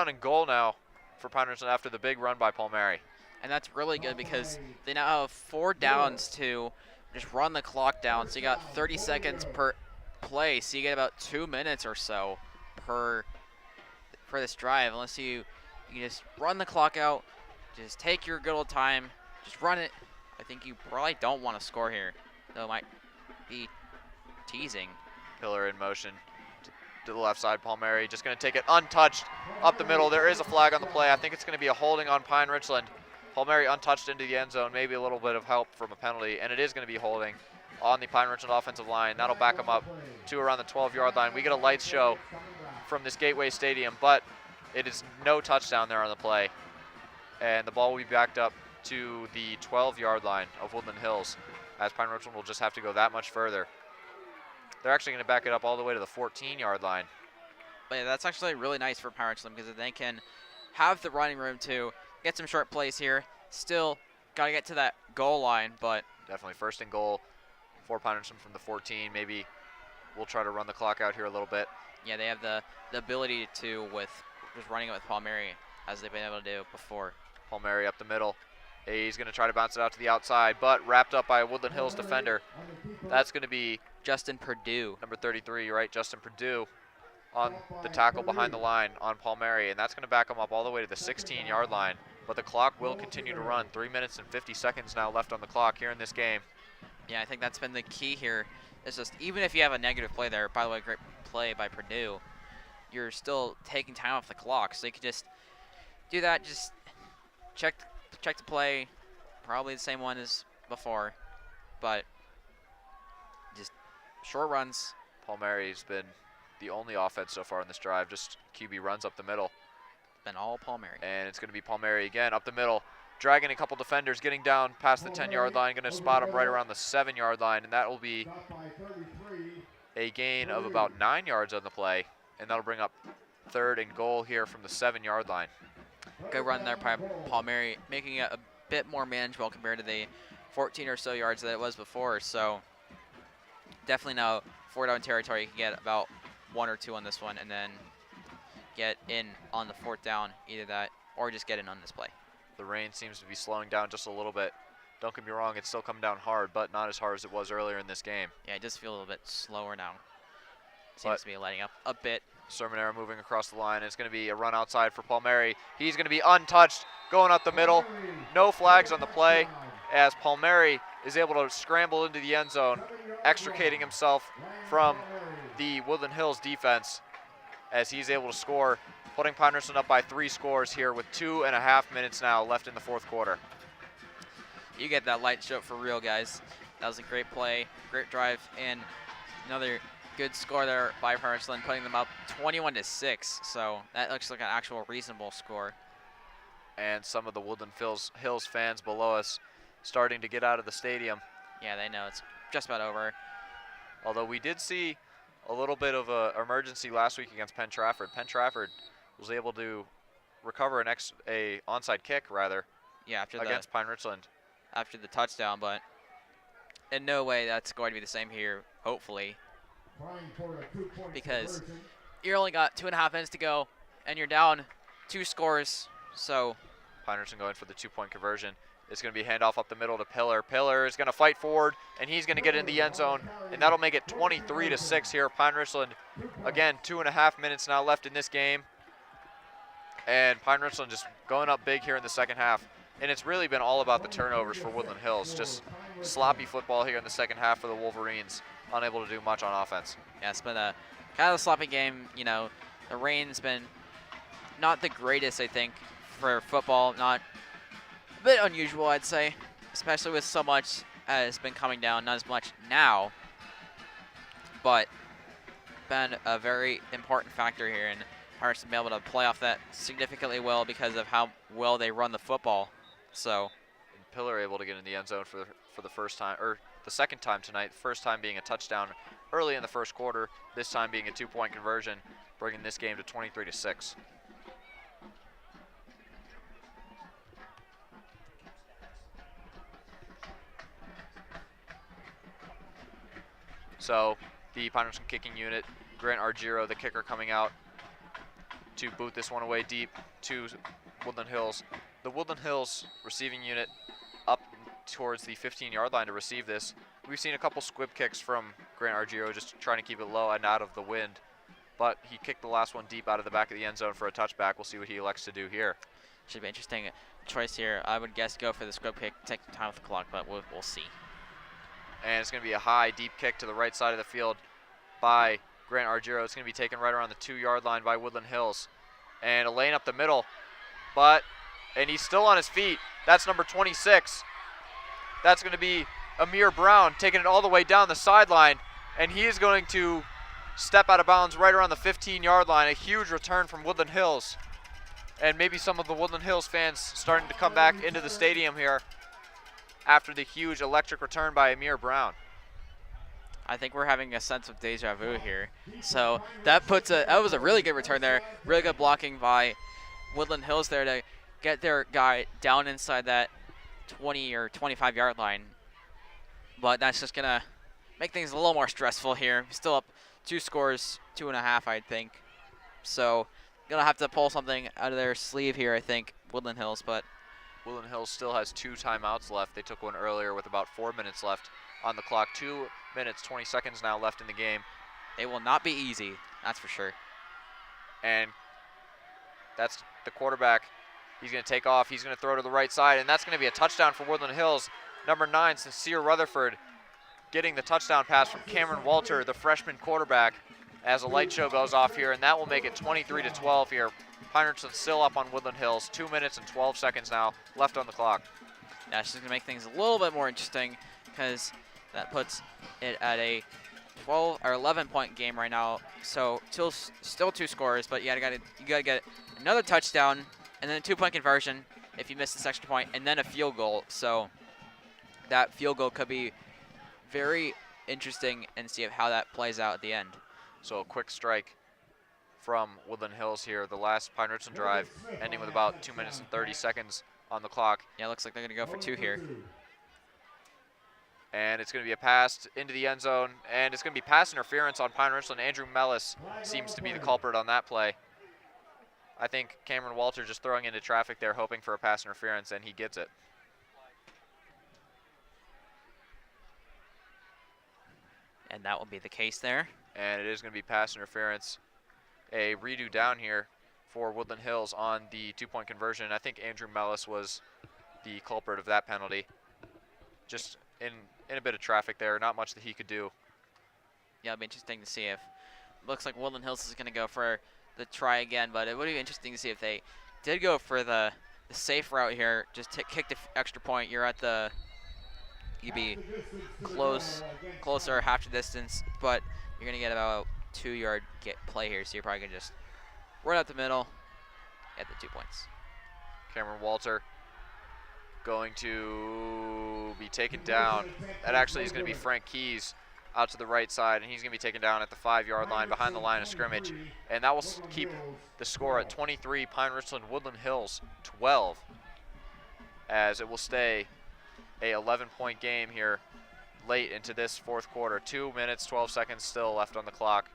and goal now for Pine Richland after the big run by Palmieri. And that's really good because they now have 4 downs to just run the clock down. So you got 30 seconds per play, so you get about 2 minutes or so for this drive. Unless you just run the clock out, just take your good old time, just run it. I think you probably don't want to score here, though it might be teasing. Pillar in motion to the left side. Palmieri just going to take it untouched up the middle. There is a flag on the play. I think it's going to be a holding on Pine Richland. Palmieri untouched into the end zone, maybe a little bit of help from a penalty, and it is going to be holding on the Pine Richland offensive line. That'll back them up to around the 12-yard line. We get a lights show from this Gateway Stadium, but it is no touchdown there on the play, and the ball will be backed up to the 12-yard line of Woodland Hills, as Pine Richland will just have to go that much further. They're actually going to back it up all the way to the 14-yard line. But yeah, that's actually really nice for Pine Richland because they can have the running room to get some short plays here. Still got to get to that goal line, but Definitely first and goal for Pine Richland from the 14. Maybe we'll try to run the clock out here a little bit. yeah, they have the ability to with just running it with Palmieri as they've been able to do before. Palmieri up the middle. He's going to try to bounce it out to the outside, but wrapped up by a Woodland Hills defender. That's going to be Justin Purdue. number 33, right? Justin Purdue on the tackle behind the line on Palmieri, and that's going to back him up all the way to the 16-yard line. But the clock will continue to run. 3 minutes and 50 seconds now left on the clock here in this game. Yeah, I think that's been the key here. It's just even if you have a negative play there, by the way, great play by Purdue, you're still taking time off the clock. So you can just do that, just check the play, probably the same one as before, but just short runs. Palmieri's been the only offense so far in this drive, just QB runs up the middle. Been all Palmieri. And it's going to be Palmieri again up the middle, dragging a couple defenders, getting down past the 10-yard line, going to spot him right around the 7-yard line, and that will be a gain of about 9 yards on the play, and that'll bring up 3rd and goal here from the 7-yard line. Good run there by Palmieri, making it a bit more manageable compared to the 14 or so yards that it was before. So definitely now 4-down territory. You can get about 1 or 2 on this one and then get in on the 4th down, either that or just get in on this play. The rain seems to be slowing down just a little bit. Don't get me wrong, it's still coming down hard, but not as hard as it was earlier in this game. Yeah, it does feel a little bit slower now. Seems to be letting up a bit. Sermonera moving across the line. It's going to be a run outside for Palmieri. He's going to be untouched, going up the middle. No flags on the play as Palmieri is able to scramble into the end zone, extricating himself from the Woodland Hills defense as he's able to score, putting Pine Richland up by 3 scores here with 2.5 minutes now left in the 4th quarter. You get that light show for real, guys. That was a great play, great drive, and another good score there by Pine Richland, putting them up 21-6. So that looks like an actual reasonable score. And some of the Woodland Hills fans below us starting to get out of the stadium. Yeah, they know it's just about over. Although we did see a little bit of an emergency last week against Penn Trafford. Penn Trafford was able to recover an onside kick, rather, yeah, against Pine Richland. After the touchdown, but in no way that's going to be the same here, hopefully. Because you only got 2.5 minutes to go, and you're down 2 scores, so. Pine Richland going for the 2-point conversion. It's going to be handoff up the middle to Pillar. Pillar is going to fight forward, and he's going to get in the end zone, and that'll make it 23-6 here. Pine Richland, again, 2.5 minutes now left in this game. And Pine Richland just going up big here in the second half. And it's really been all about the turnovers for Woodland Hills. Just sloppy football here in the second half for the Wolverines, unable to do much on offense. Yeah, it's been a kind of a sloppy game. You know, the rain's been not the greatest, I think, for football. Not a bit unusual, I'd say, especially with so much has been coming down. Not as much now, but been a very important factor here, and Pine Richland been able to play off that significantly well because of how well they run the football. So, and Pillar able to get in the end zone for the first time, or the second time tonight. The first time being a touchdown early in the first quarter. This time being a 2-point conversion, bringing this game to 23-6. So the Pine Richland kicking unit, Grant Argiro, the kicker, coming out to boot this one away deep to Woodland Hills. The Woodland Hills receiving unit up towards the 15-yard line to receive this. We've seen a couple squib kicks from Grant Argiro, just trying to keep it low and out of the wind. But he kicked the last one deep out of the back of the end zone for a touchback. We'll see what he elects to do here. Should be interesting choice here. I would guess go for the squib kick, take some time with the clock, but we'll see. And it's going to be a high, deep kick to the right side of the field by Grant Argiro. It's going to be taken right around the 2-yard line by Woodland Hills. And a lane up the middle, and he's still on his feet. That's number 26. That's going to be Amir Brown taking it all the way down the sideline, and he is going to step out of bounds right around the 15-yard line. A huge return from Woodland Hills. And maybe some of the Woodland Hills fans starting to come back into the stadium here after the huge electric return by Amir Brown. I think we're having a sense of deja vu here. So that was a really good return there. Really good blocking by Woodland Hills there to get their guy down inside that 20 or 25-yard line. But that's just gonna make things a little more stressful here. Still up 2 scores, 2.5, I think. So gonna have to pull something out of their sleeve here, I think, Woodland Hills. But Woodland Hills still has 2 timeouts left. They took one earlier with about 4 minutes left on the clock. 2 minutes, 20 seconds now left in the game. It will not be easy, that's for sure. And that's the quarterback. He's going to take off. He's going to throw to the right side, and that's going to be a touchdown for Woodland Hills. Number 9, Sincere Rutherford, getting the touchdown pass from Cameron Walter, the freshman quarterback, as a light show goes off here, and that will make it 23-12 here. Pine Richland still up on Woodland Hills. 2 minutes and 12 seconds now left on the clock. That's just going to make things a little bit more interesting because that puts it at a 12 or 11-point game right now. So still 2 scores, but you gotta get another touchdown and then a 2-point conversion if you miss this extra point, and then a field goal. So that field goal could be very interesting and see how that plays out at the end. So a quick strike from Woodland Hills here. The last Pine Richland drive ending with about 2 minutes and 30 seconds on the clock. Yeah, looks like they're going to go for 2 here. And it's going to be a pass into the end zone, and it's going to be pass interference on Pine Richland. Andrew Mellis seems to be the culprit on that play. I think Cameron Walter just throwing into traffic there, hoping for a pass interference, and he gets it. And that will be the case there. And it is going to be pass interference. A redo down here for Woodland Hills on the 2-point conversion. I think Andrew Mellis was the culprit of that penalty. Just in a bit of traffic there, not much that he could do. Yeah, it'll be interesting to see if, looks like Woodland Hills is going to go for the try again, but it would be interesting to see if they did go for the safe route here, just kick the extra point. You'd be closer half the distance, but you're going to get about a 2-yard play here, so you're probably going to just run up the middle, get the 2 points. Cameron Walter going to be taken down. That actually is going to be Frank Keys out to the right side, and he's going to be taken down at the 5-yard line behind the line of scrimmage. And that will keep the score at 23, Pine Richland, Woodland Hills 12, as it will stay a 11-point game here late into this fourth quarter. 2 minutes, 12 seconds still left on the clock.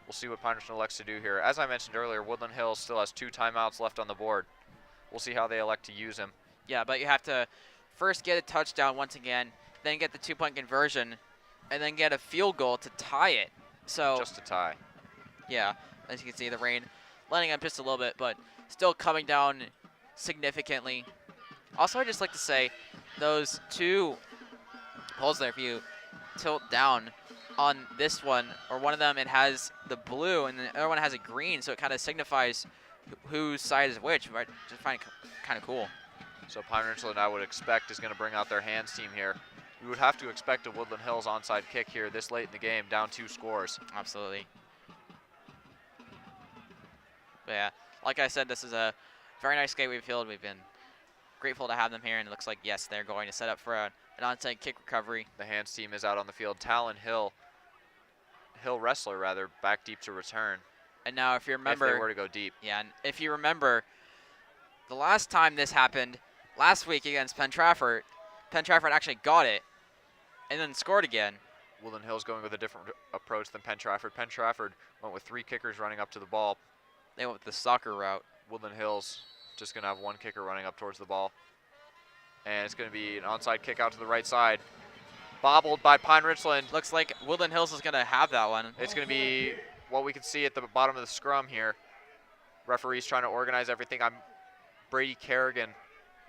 We'll see what Pine Richland elects to do here. As I mentioned earlier, Woodland Hills still has 2 timeouts left on the board. We'll see how they elect to use them. Yeah, but you have to first get a touchdown once again, then get the 2-point conversion, and then get a field goal to tie it. So just a tie. Yeah, as you can see, the rain letting up just a little bit, but still coming down significantly. Also, I'd just like to say, those 2 holes there, if you tilt down on this one, or one of them, it has the blue, and the other one has a green, so it kind of signifies whose side is which. I just find it kind of cool. So Pine Richland, I would expect, is going to bring out their hands team here. We would have to expect a Woodland Hills onside kick here this late in the game, down 2 scores. Absolutely. But yeah, like I said, this is a very nice gateway field. We've been grateful to have them here, and it looks like, yes, they're going to set up for an onside kick recovery. The hands team is out on the field. Talon Hill wrestler rather, back deep to return. And now if you remember, if they were to go deep. Yeah, and if you remember, the last time this happened, last week against Penn Trafford actually got it and then scored again. Woodland Hills going with a different approach than Penn Trafford. Penn Trafford went with 3 kickers running up to the ball. They went with the soccer route. Woodland Hills just going to have 1 kicker running up towards the ball. And it's going to be an onside kick out to the right side. Bobbled by Pine Richland. Looks like Woodland Hills is going to have that one. It's going to be what we can see at the bottom of the scrum here. Referees trying to organize everything. Brady Kerrigan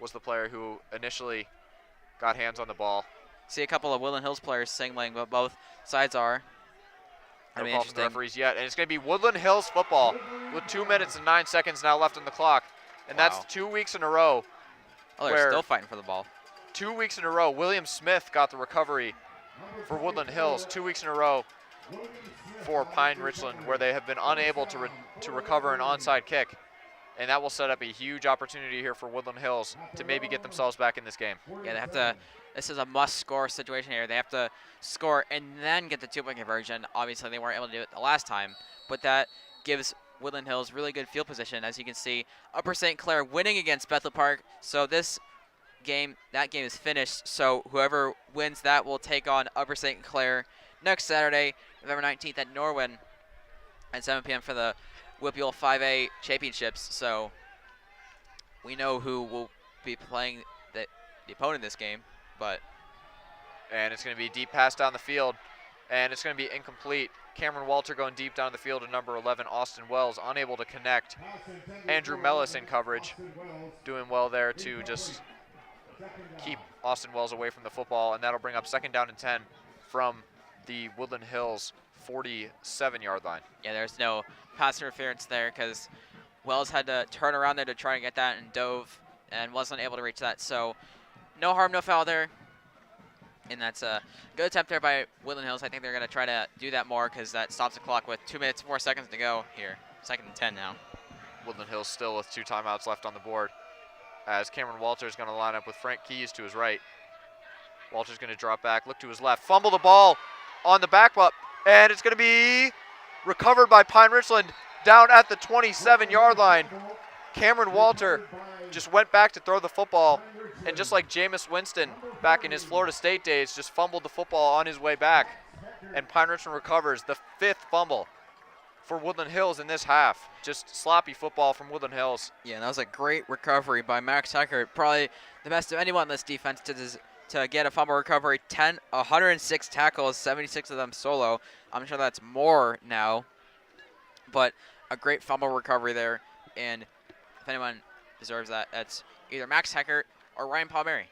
was the player who initially got hands on the ball. See a couple of Woodland Hills players signaling, but both sides are. No call from the referees yet, and it's going to be Woodland Hills football with 2 minutes and 9 seconds now left on the clock. And that's 2 weeks in a row. Oh, they're still fighting for the ball. 2 weeks in a row, William Smith got the recovery for Woodland Hills. 2 weeks in a row for Pine Richland, where they have been unable to recover an onside kick. And that will set up a huge opportunity here for Woodland Hills to maybe get themselves back in this game. Yeah, they have to. This is a must-score situation here. They have to score and then get the 2-point conversion. Obviously, they weren't able to do it the last time, but that gives Woodland Hills really good field position. As you can see, Upper St. Clair winning against Bethel Park. So that game is finished. So whoever wins that will take on Upper St. Clair next Saturday, November 19th at Norwin at 7 p.m. for the WPIAL 5A championships. So we know who will be playing the opponent in this game. And it's going to be a deep pass down the field, and it's going to be incomplete. Cameron Walter going deep down the field to number 11, Austin Wells, unable to connect. Andrew Mellis in coverage, doing well there to just keep Austin Wells away from the football, and that'll bring up 2nd down and 10 from the Woodland Hills 47-yard line. Yeah, there's no pass interference there because Wells had to turn around there to try and get that and dove and wasn't able to reach that. So no harm, no foul there. And that's a good attempt there by Woodland Hills. I think they're going to try to do that more because that stops the clock with 2 minutes, 4 seconds to go here. 2nd and 10 now. Woodland Hills still with 2 timeouts left on the board, as Cameron Walter is going to line up with Frank Keys to his right. Walter's going to drop back, look to his left, fumble the ball on the back up, and it's going to be recovered by Pine Richland. down at the 27-yard line. Cameron Walter just went back to throw the football, and just like Jameis Winston back in his Florida State days, just fumbled the football on his way back. And Pine Richland recovers the 5th fumble for Woodland Hills in this half. Just sloppy football from Woodland Hills. Yeah, and that was a great recovery by Max Heckert. Probably the best of anyone on this defense to get a fumble recovery. 106 tackles, 76 of them solo. I'm sure that's more now, but a great fumble recovery there. And if anyone deserves that, that's either Max Heckert or Ryan Palmieri.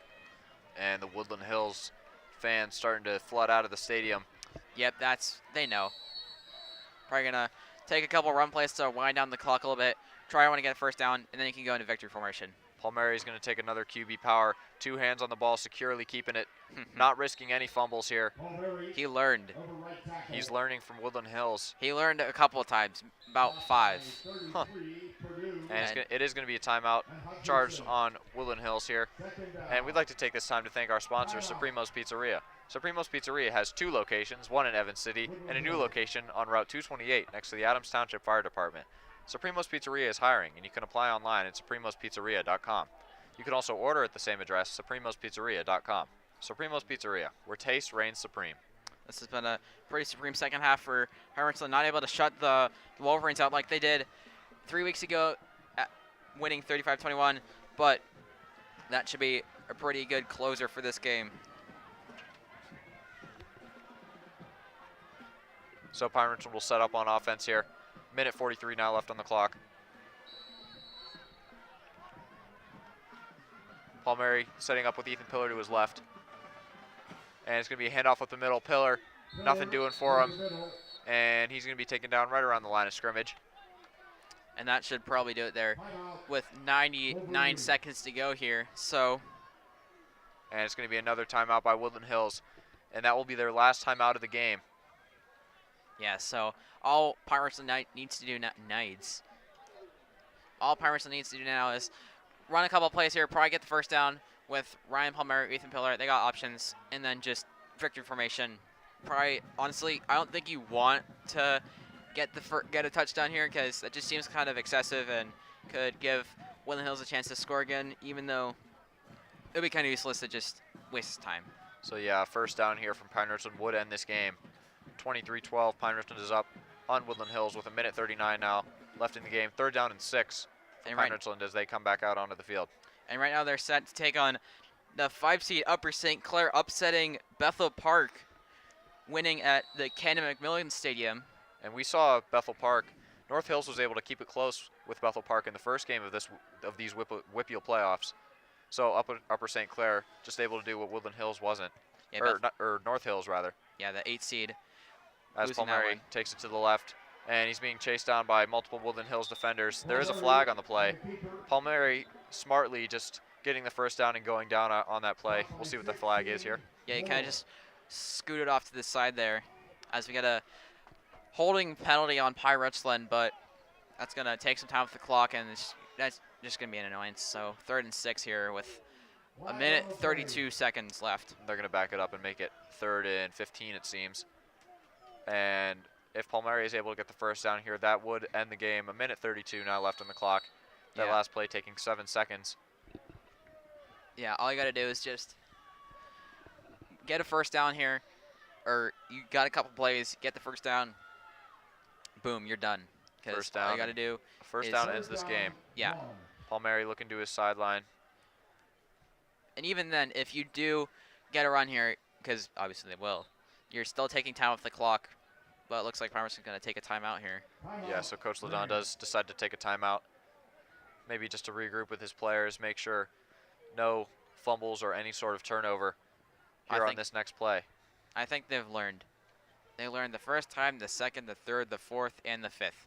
And the Woodland Hills fans starting to flood out of the stadium. Yep, they know. Probably gonna take a couple run plays to wind down the clock a little bit. Try want to get a first down, and then you can go into victory formation. Palmieri's going to take another QB power. 2 hands on the ball, securely keeping it, not risking any fumbles here. He learned. He's learning from Woodland Hills. He learned a couple of times, about 5. Huh. And it is going to be a timeout charged on Woodland Hills here. And we'd like to take this time to thank our sponsor, Supremos Pizzeria. Supremos Pizzeria has 2 locations, one in Evans City and a new location on Route 228 next to the Adams Township Fire Department. Supremos Pizzeria is hiring, and you can apply online at supremospizzeria.com. You can also order at the same address, supremospizzeria.com. Supremos Pizzeria, where taste reigns supreme. This has been a pretty supreme second half for Richland, not able to shut the Wolverines out like they did 3 weeks ago, winning 35-21, but that should be a pretty good closer for this game. So Pine Richland will set up on offense here. Minute 43 now left on the clock. Palmieri setting up with Ethan Pillar to his left. And it's going to be a handoff with the middle. Pillar, nothing doing for him. And he's going to be taken down right around the line of scrimmage. And that should probably do it there with 99 seconds to go here. So, and it's going to be another timeout by Woodland Hills. And that will be their last timeout of the game. Yeah, so all Pine Richland needs to do All Pine Richland needs to do now is run a couple plays here, probably get the first down with Ryan Palmieri, Ethan Pillar. They got options, and then just victory formation. Probably, honestly, I don't think you want to get a touchdown here because that just seems kind of excessive and could give Woodland Hills a chance to score again, even though it would be kind of useless to just waste time. So yeah, first down here from Pine Richland would end this game. 23-12, Pine Richland is up on Woodland Hills with a minute 39 now left in the game. 3rd down and 6 for Pine Richland as they come back out onto the field. And right now they're set to take on the 5-seed Upper St. Clair, upsetting Bethel Park, winning at the Cannon McMillan Stadium. And we saw Bethel Park. North Hills was able to keep it close with Bethel Park in the first game of these WPIAL playoffs. So Upper St. Clair just able to do what Woodland Hills wasn't, Yeah, or North Hills rather. Yeah, the 8 seed. As Palmieri takes it to the left, and he's being chased down by multiple Woodland Hills defenders. There is a flag on the play. Palmieri smartly just getting the first down and going down on that play. We'll see what the flag is here. Yeah, he kind of just scooted off to the side there as we get a holding penalty on Pine Richland, but that's going to take some time off the clock, and that's just going to be an annoyance. So 3rd and 6 here with a minute 32 seconds left. They're going to back it up and make it 3rd and 15, it seems. And if Palmieri is able to get the first down here, that would end the game. A minute 32 now left on the clock. That last play taking 7 seconds. Yeah, all you got to do is just get a first down here, or you got a couple plays, get the first down, boom, you're done. First down. All you got to do First down ends this game. Yeah. Palmieri looking to his sideline. And even then, if you do get a run here, because obviously they will, you're still taking time off the clock, but it looks like Palmer's going to take a timeout here. Yeah, so Coach Ladon does decide to take a timeout, maybe just to regroup with his players, make sure no fumbles or any sort of turnover here on this next play. I think they've learned. They learned the first time, the second, the third, the fourth, and the 5th.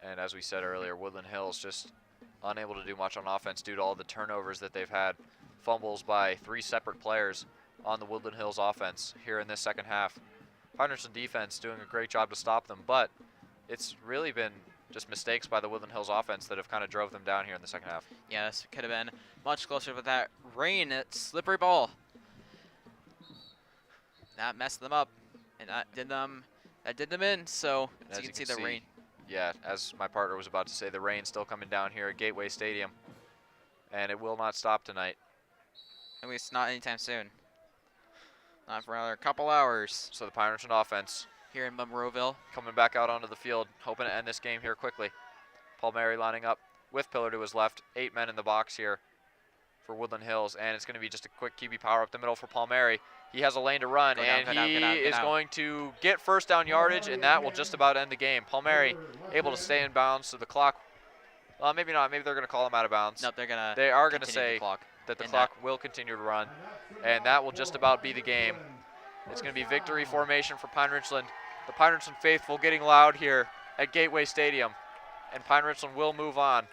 And as we said earlier, Woodland Hills just unable to do much on offense due to all the turnovers that they've had. Fumbles by 3 separate players on the Woodland Hills offense here in this second half. Pine Richland defense doing a great job to stop them, but it's really been just mistakes by the Woodland Hills offense that have kind of drove them down here in the second half. Yeah, this could have been much closer with that rain, that slippery ball. That messed them up, and that did them that did them in. So And as you can see the rain. Yeah, as my partner was about to say, the rain still coming down here at Gateway Stadium, and it will not stop tonight. At least not anytime soon. Not for another couple hours. So the Pine Richland offense Here in Monroeville. coming back out onto the field, hoping to end this game here quickly. Palmieri lining up with Pillar to his left. 8 men in the box here for Woodland Hills, and it's going to be just a quick QB power up the middle for Palmieri. He has a lane to run, and he is going to get first down yardage, and that will just about end the game. Palmieri able to stay in bounds, so the clock, well, maybe not. Maybe they're going to call him out of bounds. Nope, they are going to say that the clock will continue to run, and that will just about be the game. It's going to be victory formation for Pine Richland. The Pine Richland faithful getting loud here at Gateway Stadium, and Pine Richland will move on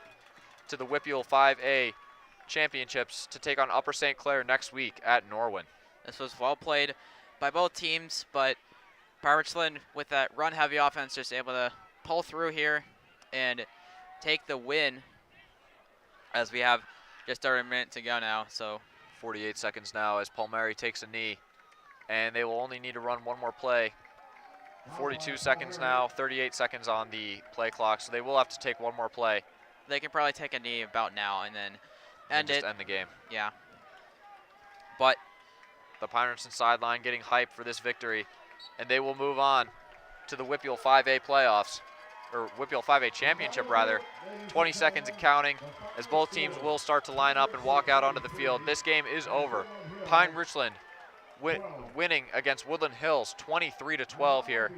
to the WPIAL 5A championships to take on Upper St. Clair next week at Norwin. This was well played by both teams, but Pine Richland with that run-heavy offense just able to pull through here and take the win as we have just over a minute to go now. So 48 seconds now as Palmieri takes a knee, and they will only need to run one more play. 42 seconds now, 38 seconds on the play clock, so they will have to take one more play. They can probably take a knee about now and then end end the game. Yeah. But the Pine Richland sideline getting hyped for this victory, and they will move on to the WPIAL 5A playoffs, or WPIAL 5A championship rather. 20 seconds and counting as both teams will start to line up and walk out onto the field. This game is over. Pine Richland winning against Woodland Hills 23-12 here,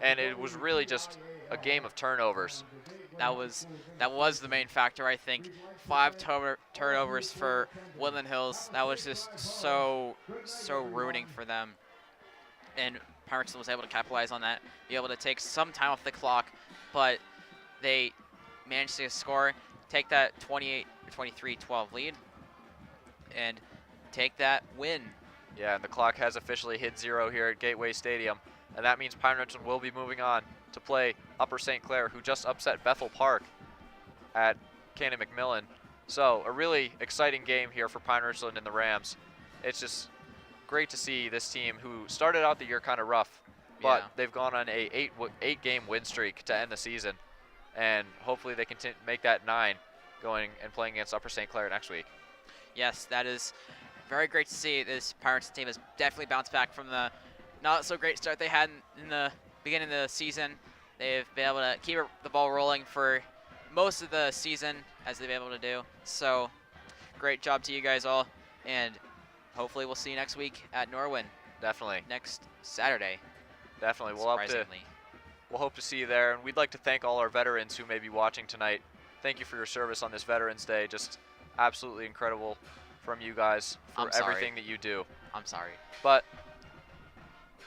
and it was really just a game of turnovers. That was the main factor, I think. 5 turnovers for Woodland Hills. That was just so ruining for them. And Pine Richland was able to capitalize on that, be able to take some time off the clock, but they managed to score, take that 23-12 lead, and take that win. Yeah, and the clock has officially hit 0 here at Gateway Stadium, and that means Pine Richland will be moving on to play Upper St. Clair, who just upset Bethel Park at Cannon McMillan. So a really exciting game here for Pine Richland and the Rams. It's just great to see this team who started out the year kind of rough, but they've gone on a 8-game win streak to end the season, and hopefully they can make that 9 going and playing against Upper St. Clair next week. Yes, that is very great to see. This Pine Richland team has definitely bounced back from the not so great start they had in the beginning of the season. They've been able to keep the ball rolling for most of the season, as they've been able to do. So great job to you guys all, and hopefully we'll see you next week at Norwin. Definitely. Next Saturday. Definitely. We'll hope to see you there, and we'd like to thank all our veterans who may be watching tonight. Thank you for your service on this Veterans Day. Just absolutely incredible from you guys for everything that you do. I'm sorry. But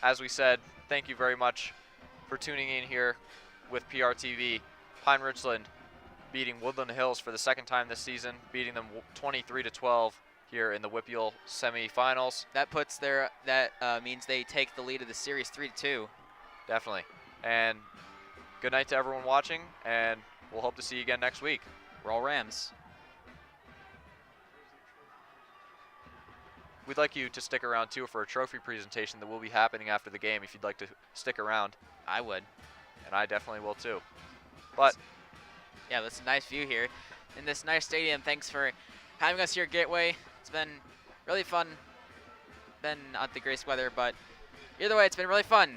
as we said, thank you very much for tuning in here with PRTV. Pine Richland beating Woodland Hills for the second time this season, beating them 23-12 here in the WPIAL semifinals. That means they take the lead of the series 3-2. Definitely. And good night to everyone watching, and we'll hope to see you again next week. Roll Rams. We'd like you to stick around too for a trophy presentation that will be happening after the game if you'd like to stick around. I would. And I definitely will too. But yeah, that's a nice view here in this nice stadium. Thanks for having us here at Gateway. It's been really fun. Been not the greatest weather, but either way, it's been really fun.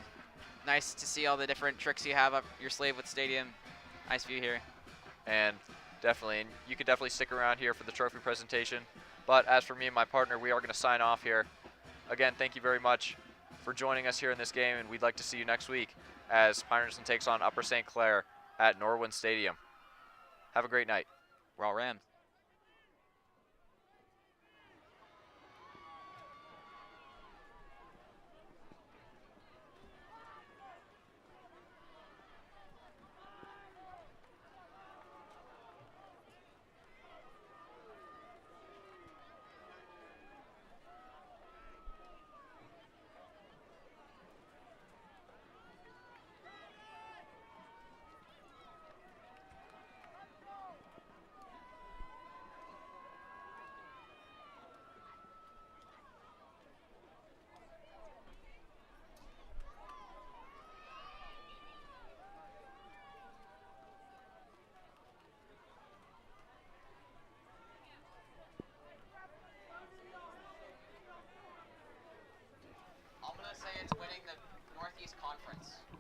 Nice to see all the different tricks you have up your sleeve with the stadium. Nice view here. And definitely, and you can definitely stick around here for the trophy presentation. But as for me and my partner, we are going to sign off here. Again, thank you very much for joining us here in this game, and we'd like to see you next week as Pine Richland takes on Upper St. Clair at Norwin Stadium. Have a great night. Roll Rams. Southeast Conference.